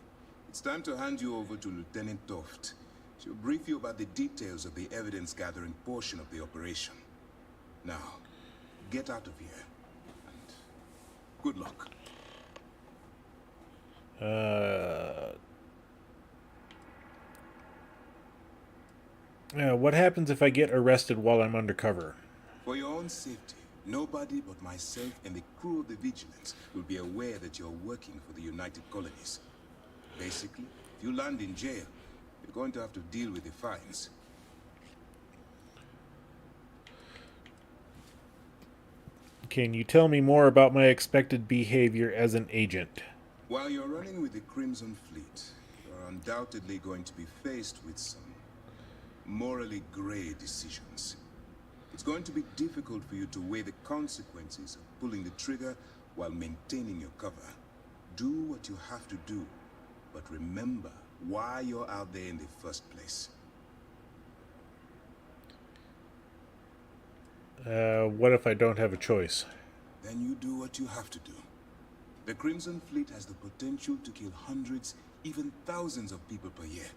it's time to hand you over to Lieutenant Toft. She'll brief you about the details of the evidence-gathering portion of the operation. Now, get out of here. And good luck. What happens if I get arrested while I'm undercover? For your own safety, nobody but myself and the crew of the Vigilance will be aware that you're working for the United Colonies. Basically, if you land in jail, you're going to have to deal with the fines. Can you tell me more about my expected behavior as an agent? While you're running with the Crimson Fleet, you're undoubtedly going to be faced with some morally gray decisions. It's going to be difficult for you to weigh the consequences of pulling the trigger while maintaining your cover. Do what you have to do, but remember why you're out there in the first place. What if I don't have a choice? Then you do what you have to do. The Crimson Fleet has the potential to kill hundreds, even thousands of people per year.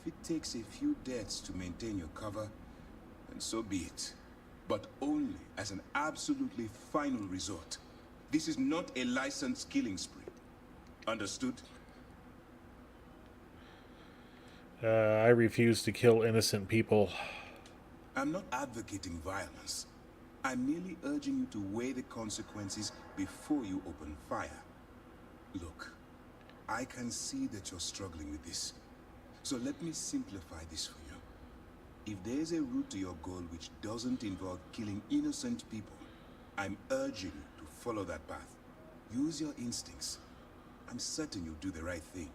If it takes a few deaths to maintain your cover, then so be it. But only as an absolutely final resort. This is not a licensed killing spree. Understood? I refuse to kill innocent people. I'm not advocating violence. I'm merely urging you to weigh the consequences before you open fire. Look, I can see that you're struggling with this. So let me simplify this for you. If there's a route to your goal which doesn't involve killing innocent people, I'm urging you to follow that path. Use your instincts. I'm certain you'll do the right thing.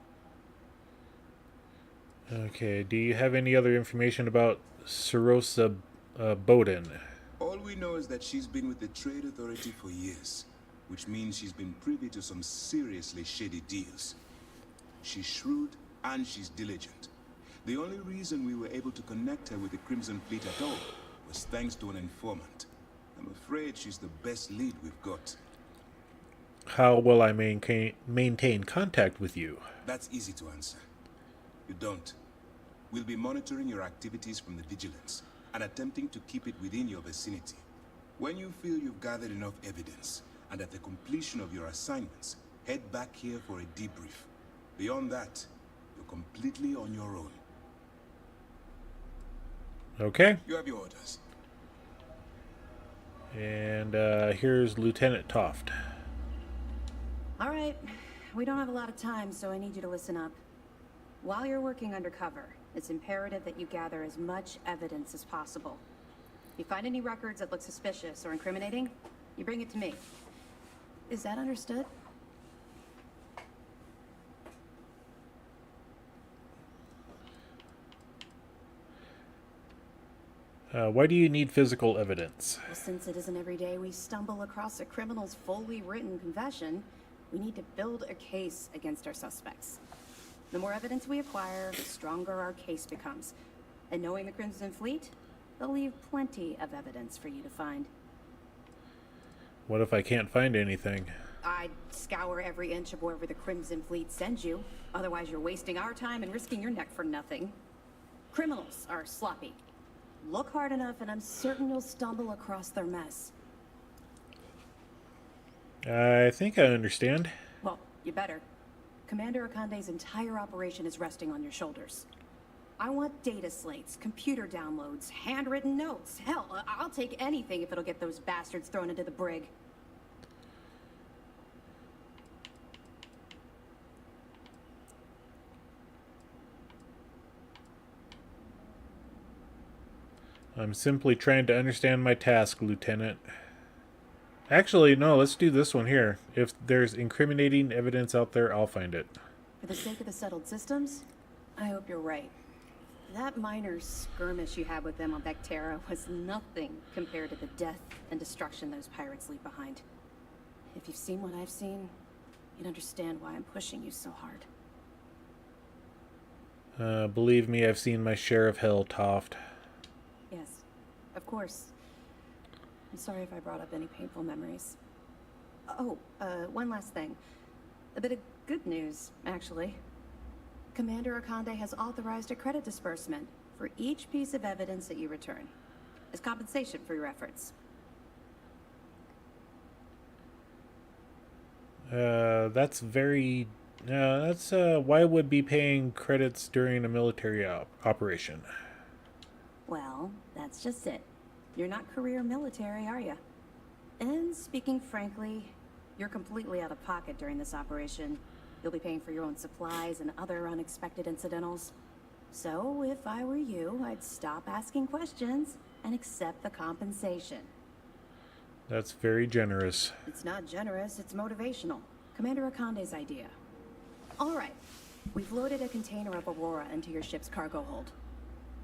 Okay, do you have any other information about Sarosa Bowden? All we know is that she's been with the Trade Authority for years, which means she's been privy to some seriously shady deals. She's shrewd and she's diligent. The only reason we were able to connect her with the Crimson Fleet at all was thanks to an informant. I'm afraid she's the best lead we've got. How will I maintain contact with you? That's easy to answer. You don't. We'll be monitoring your activities from the Vigilance and attempting to keep it within your vicinity. When you feel you've gathered enough evidence, and at the completion of your assignments, head back here for a debrief. Beyond that, you're completely on your own. Okay. You have your orders. And here's Lieutenant Toft. All right. We don't have a lot of time, so I need you to listen up. While you're working undercover, it's imperative that you gather as much evidence as possible. If you find any records that look suspicious or incriminating, you bring it to me. Is that understood? Why do you need physical evidence? Well, since it isn't every day we stumble across a criminal's fully written confession, we need to build a case against our suspects. The more evidence we acquire, the stronger our case becomes. And knowing the Crimson Fleet, they'll leave plenty of evidence for you to find. What if I can't find anything? I'd scour every inch of wherever the Crimson Fleet sends you. Otherwise, you're wasting our time and risking your neck for nothing. Criminals are sloppy. Look hard enough and I'm certain you'll stumble across their mess. I think I understand. Well, you better. Commander Akande's entire operation is resting on your shoulders. I want data slates, computer downloads, handwritten notes. Hell, I'll take anything if it'll get those bastards thrown into the brig. I'm simply trying to understand my task, Lieutenant. Actually, no, let's do this one here. If there's incriminating evidence out there, I'll find it. For the sake of the settled systems, I hope you're right. That minor skirmish you had with them on Vectera was nothing compared to the death and destruction those pirates leave behind. If you've seen what I've seen, you'd understand why I'm pushing you so hard. Believe me, I've seen my share of hell, Toft. Yes, of course. I'm sorry if I brought up any painful memories. Oh, one last thing. A bit of good news, actually. Commander Akande has authorized a credit disbursement for each piece of evidence that you return, as compensation for your efforts. That's very... why would be paying credits during a military operation? Well, that's just it. You're not career military, are you? And speaking frankly, you're completely out of pocket during this operation. You'll be paying for your own supplies and other unexpected incidentals. So, if I were you, I'd stop asking questions and accept the compensation. That's very generous. It's not generous, it's motivational. Commander Akande's idea. Alright, we've loaded a container of Aurora into your ship's cargo hold.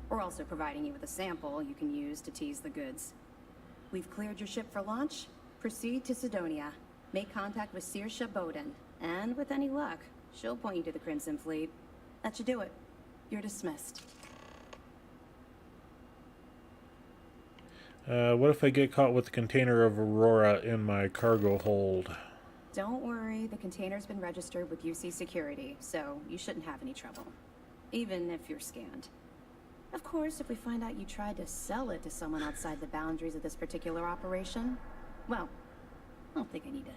We're also providing you with a sample you can use to tease the goods. We've cleared your ship for launch. Proceed to Sidonia. Make contact with Saoirse Bowden. And with any luck, she'll point you to the Crimson Fleet. That should do it. You're dismissed. What if I get caught with a container of Aurora in my cargo hold? Don't worry, the container's been registered with UC Security, so you shouldn't have any trouble. Even if you're scanned. Of course, if we find out you tried to sell it to someone outside the boundaries of this particular operation, well, I don't think I need to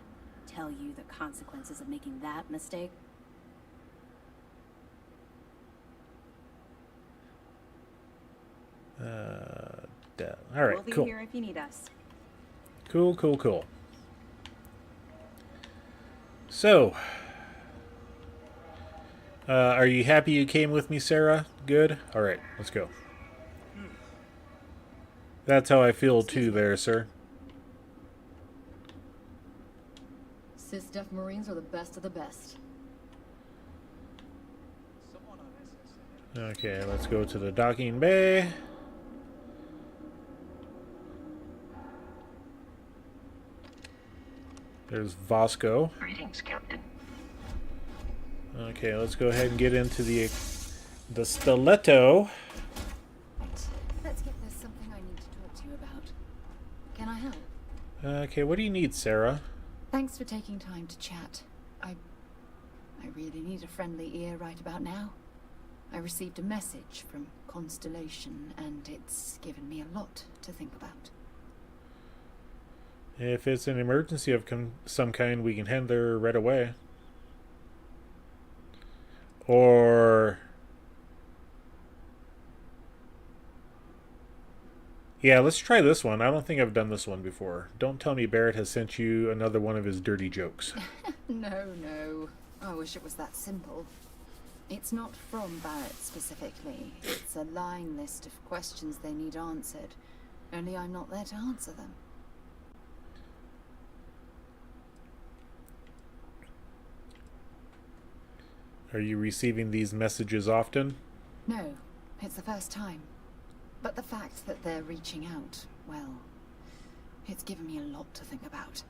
tell you the consequences of making that mistake. All right, we'll be cool. here if you need us. Cool, cool, cool. So, are you happy you came with me, Sarah? Good? All right, let's go. That's how I feel too there, sir. Sys-Def Marines are the best of the best. Okay, let's go to the docking bay. There's Vasco. Greetings, Captain. Okay, let's go ahead and get into the stiletto. Let's get there's something I need to talk to you about. Can I help? Okay, what do you need, Sarah? Thanks for taking time to chat. I really need a friendly ear right about now. I received a message from Constellation, and it's given me a lot to think about. If it's an emergency of some kind, we can head there right away. Or... yeah, let's try this one. I don't think I've done this one before. Don't tell me Barrett has sent you another one of his dirty jokes. No. I wish it was that simple. It's not from Barrett specifically. It's a line list of questions they need answered. Only I'm not there to answer them. Are you receiving these messages often? No, it's the first time. But the fact that they're reaching out, well, it's given me a lot to think about.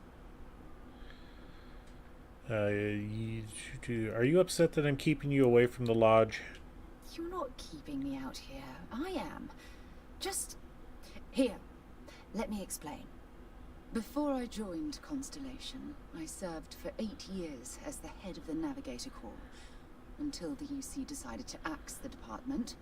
Are you upset that I'm keeping you away from the lodge? You're not keeping me out here. I am. Just... Here, let me explain. Before I joined Constellation, I served for 8 years as the head of the Navigator Corps, until the UC decided to axe the department.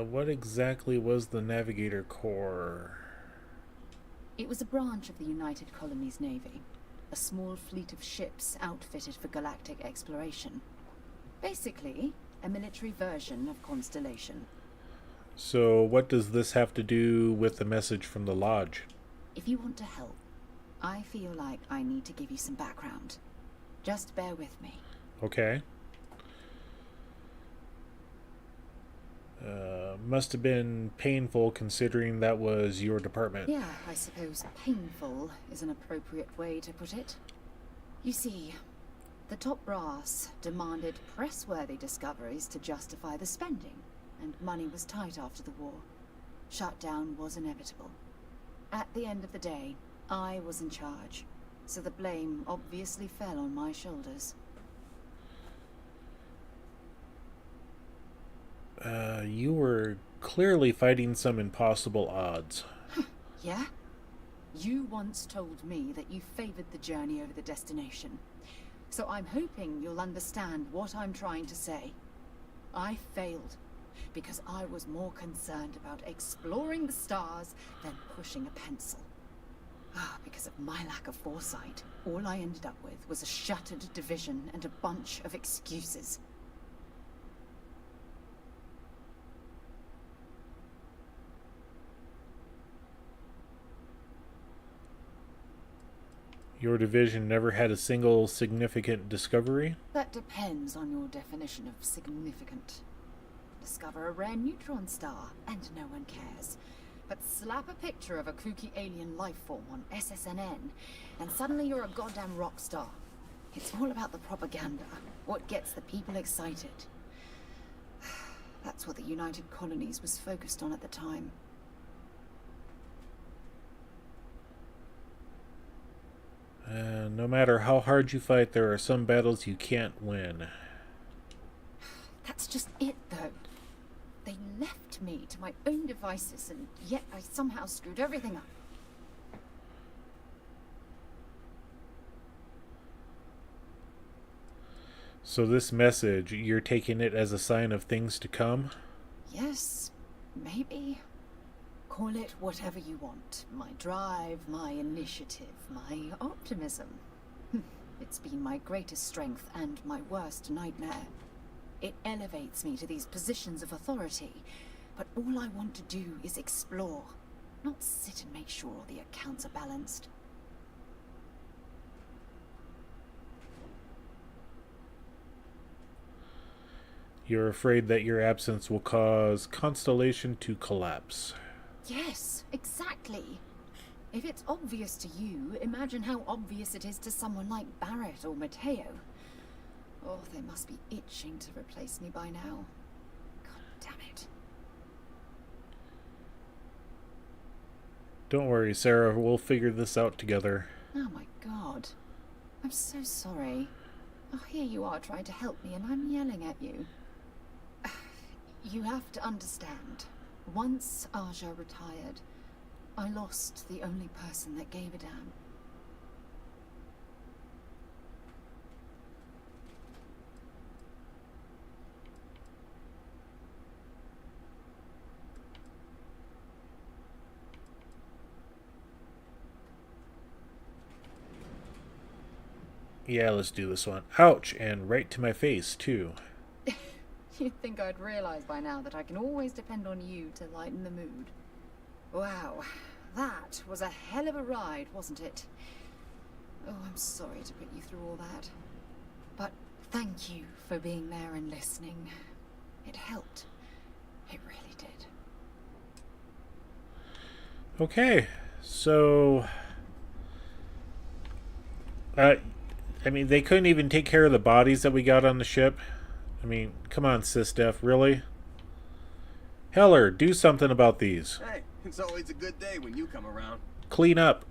What exactly was the Navigator Corps? It was a branch of the United Colonies Navy, a small fleet of ships outfitted for galactic exploration. Basically, a military version of Constellation. So what does this have to do with the message from the lodge? If you want to help, I feel like I need to give you some background. Just bear with me. Okay. Must have been painful considering that was your department. Yeah, I suppose painful is an appropriate way to put it. You see, the top brass demanded press-worthy discoveries to justify the spending, and money was tight after the war. Shutdown was inevitable. At the end of the day, I was in charge, so the blame obviously fell on my shoulders. You were clearly fighting some impossible odds. Yeah? You once told me that you favored the journey over the destination. So I'm hoping you'll understand what I'm trying to say. I failed because I was more concerned about exploring the stars than pushing a pencil. Because of my lack of foresight, all I ended up with was a shattered division and a bunch of excuses. Your division never had a single significant discovery? That depends on your definition of significant. Discover a rare neutron star, and no one cares. But slap a picture of a kooky alien life form on SSNN, and suddenly you're a goddamn rock star. It's all about the propaganda, what gets the people excited. That's what the United Colonies was focused on at the time. No matter how hard you fight, there are some battles you can't win. That's just it, though. They left me to my own devices, and yet I somehow screwed everything up. So this message, you're taking it as a sign of things to come? Yes, maybe. Call it whatever you want. My drive, my initiative, my optimism. It's been my greatest strength and my worst nightmare. It elevates me to these positions of authority, but all I want to do is explore, not sit and make sure all the accounts are balanced. You're afraid that your absence will cause Constellation to collapse. Yes, exactly. If it's obvious to you, imagine how obvious it is to someone like Barrett or Mateo. Oh, they must be itching to replace me by now. God damn it. Don't worry, Sarah. We'll figure this out together. Oh my God. I'm so sorry. Oh, here you are trying to help me and I'm yelling at you. You have to understand. Once Aja retired, I lost the only person that gave a damn. Yeah, let's do this one. Ouch, and right to my face, too. You'd think I'd realize by now that I can always depend on you to lighten the mood. Wow, that was a hell of a ride, wasn't it? Oh, I'm sorry to put you through all that. But thank you for being there and listening. It helped. It really did. Okay, so... I mean, they couldn't even take care of the bodies that we got on the ship. I mean, come on, SysDef, really? Heller, do something about these. Hey, it's always a good day when you come around. Clean up.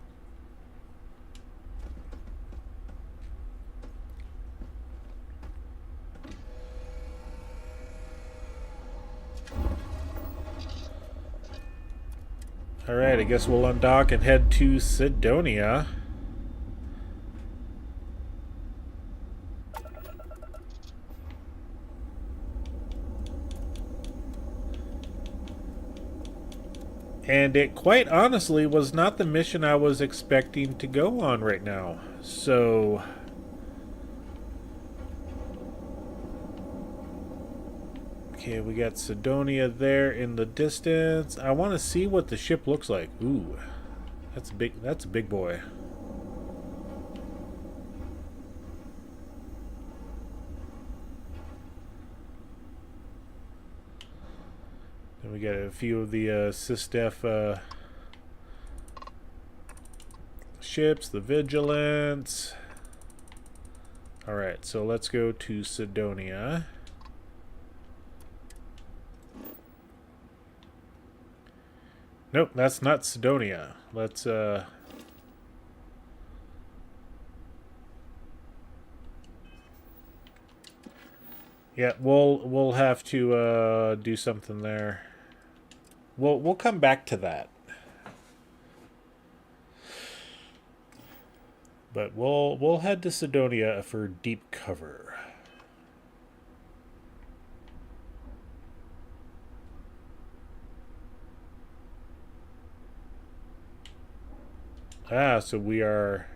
Alright, I guess we'll undock and head to Sidonia. And it quite honestly was not the mission I was expecting to go on right now. So okay, we got Sidonia there in the distance. I want to see what the ship looks like. Ooh. That's a big boy. Then we got a few of the SysDef ships, the Vigilance. Alright, so let's go to Sidonia. Nope, that's not Sidonia. Let's yeah, we'll have to do something there. We'll come back to that. But we'll head to Sidonia for deep cover. Ah, so we are...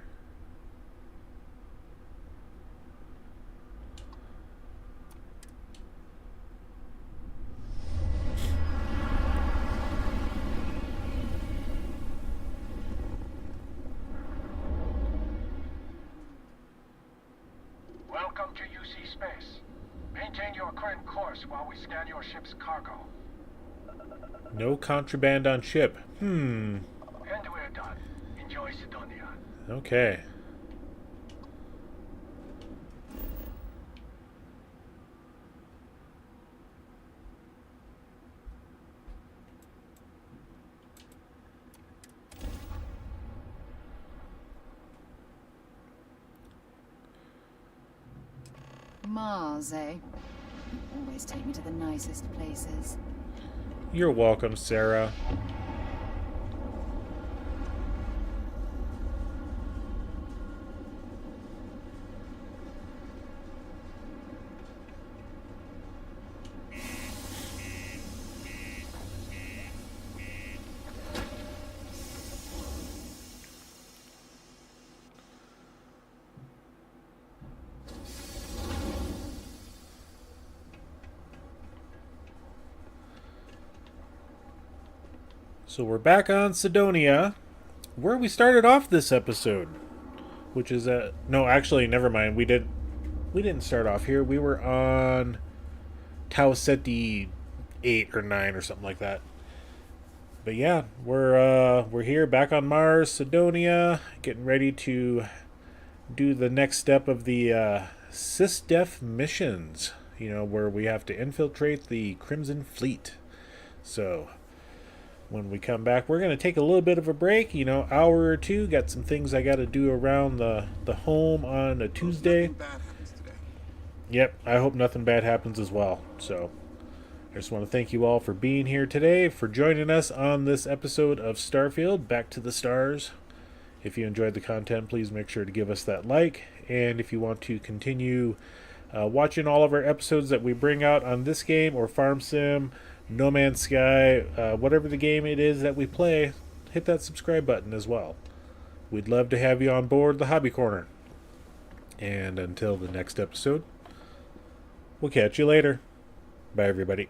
Welcome to UC Space. Maintain your current course while we scan your ship's cargo. No contraband on ship. And we're done. Enjoy Sidonia. Okay. Mars, eh? You always take me to the nicest places. You're welcome, Sarah. So we're back on Sidonia, where we started off this episode, which is no, actually, never mind. We didn't start off here. We were on Tau Ceti 8 or 9 or something like that. But yeah, we're here back on Mars, Sidonia, getting ready to do the next step of the SysDef missions. You know, where we have to infiltrate the Crimson Fleet. So when we come back, we're going to take a little bit of a break, you know, hour or two. Got some things I got to do around the home on a Tuesday. Yep, I hope nothing bad happens as well. So I just want to thank you all for being here today, for joining us on this episode of Starfield, Back to the Stars. If you enjoyed the content, please make sure to give us that like. And if you want to continue watching all of our episodes that we bring out on this game or Farm Sim, No Man's Sky, whatever the game it is that we play, hit that subscribe button as well. We'd love to have you on board the Hobby Corner. And until the next episode, we'll catch you later. Bye, everybody.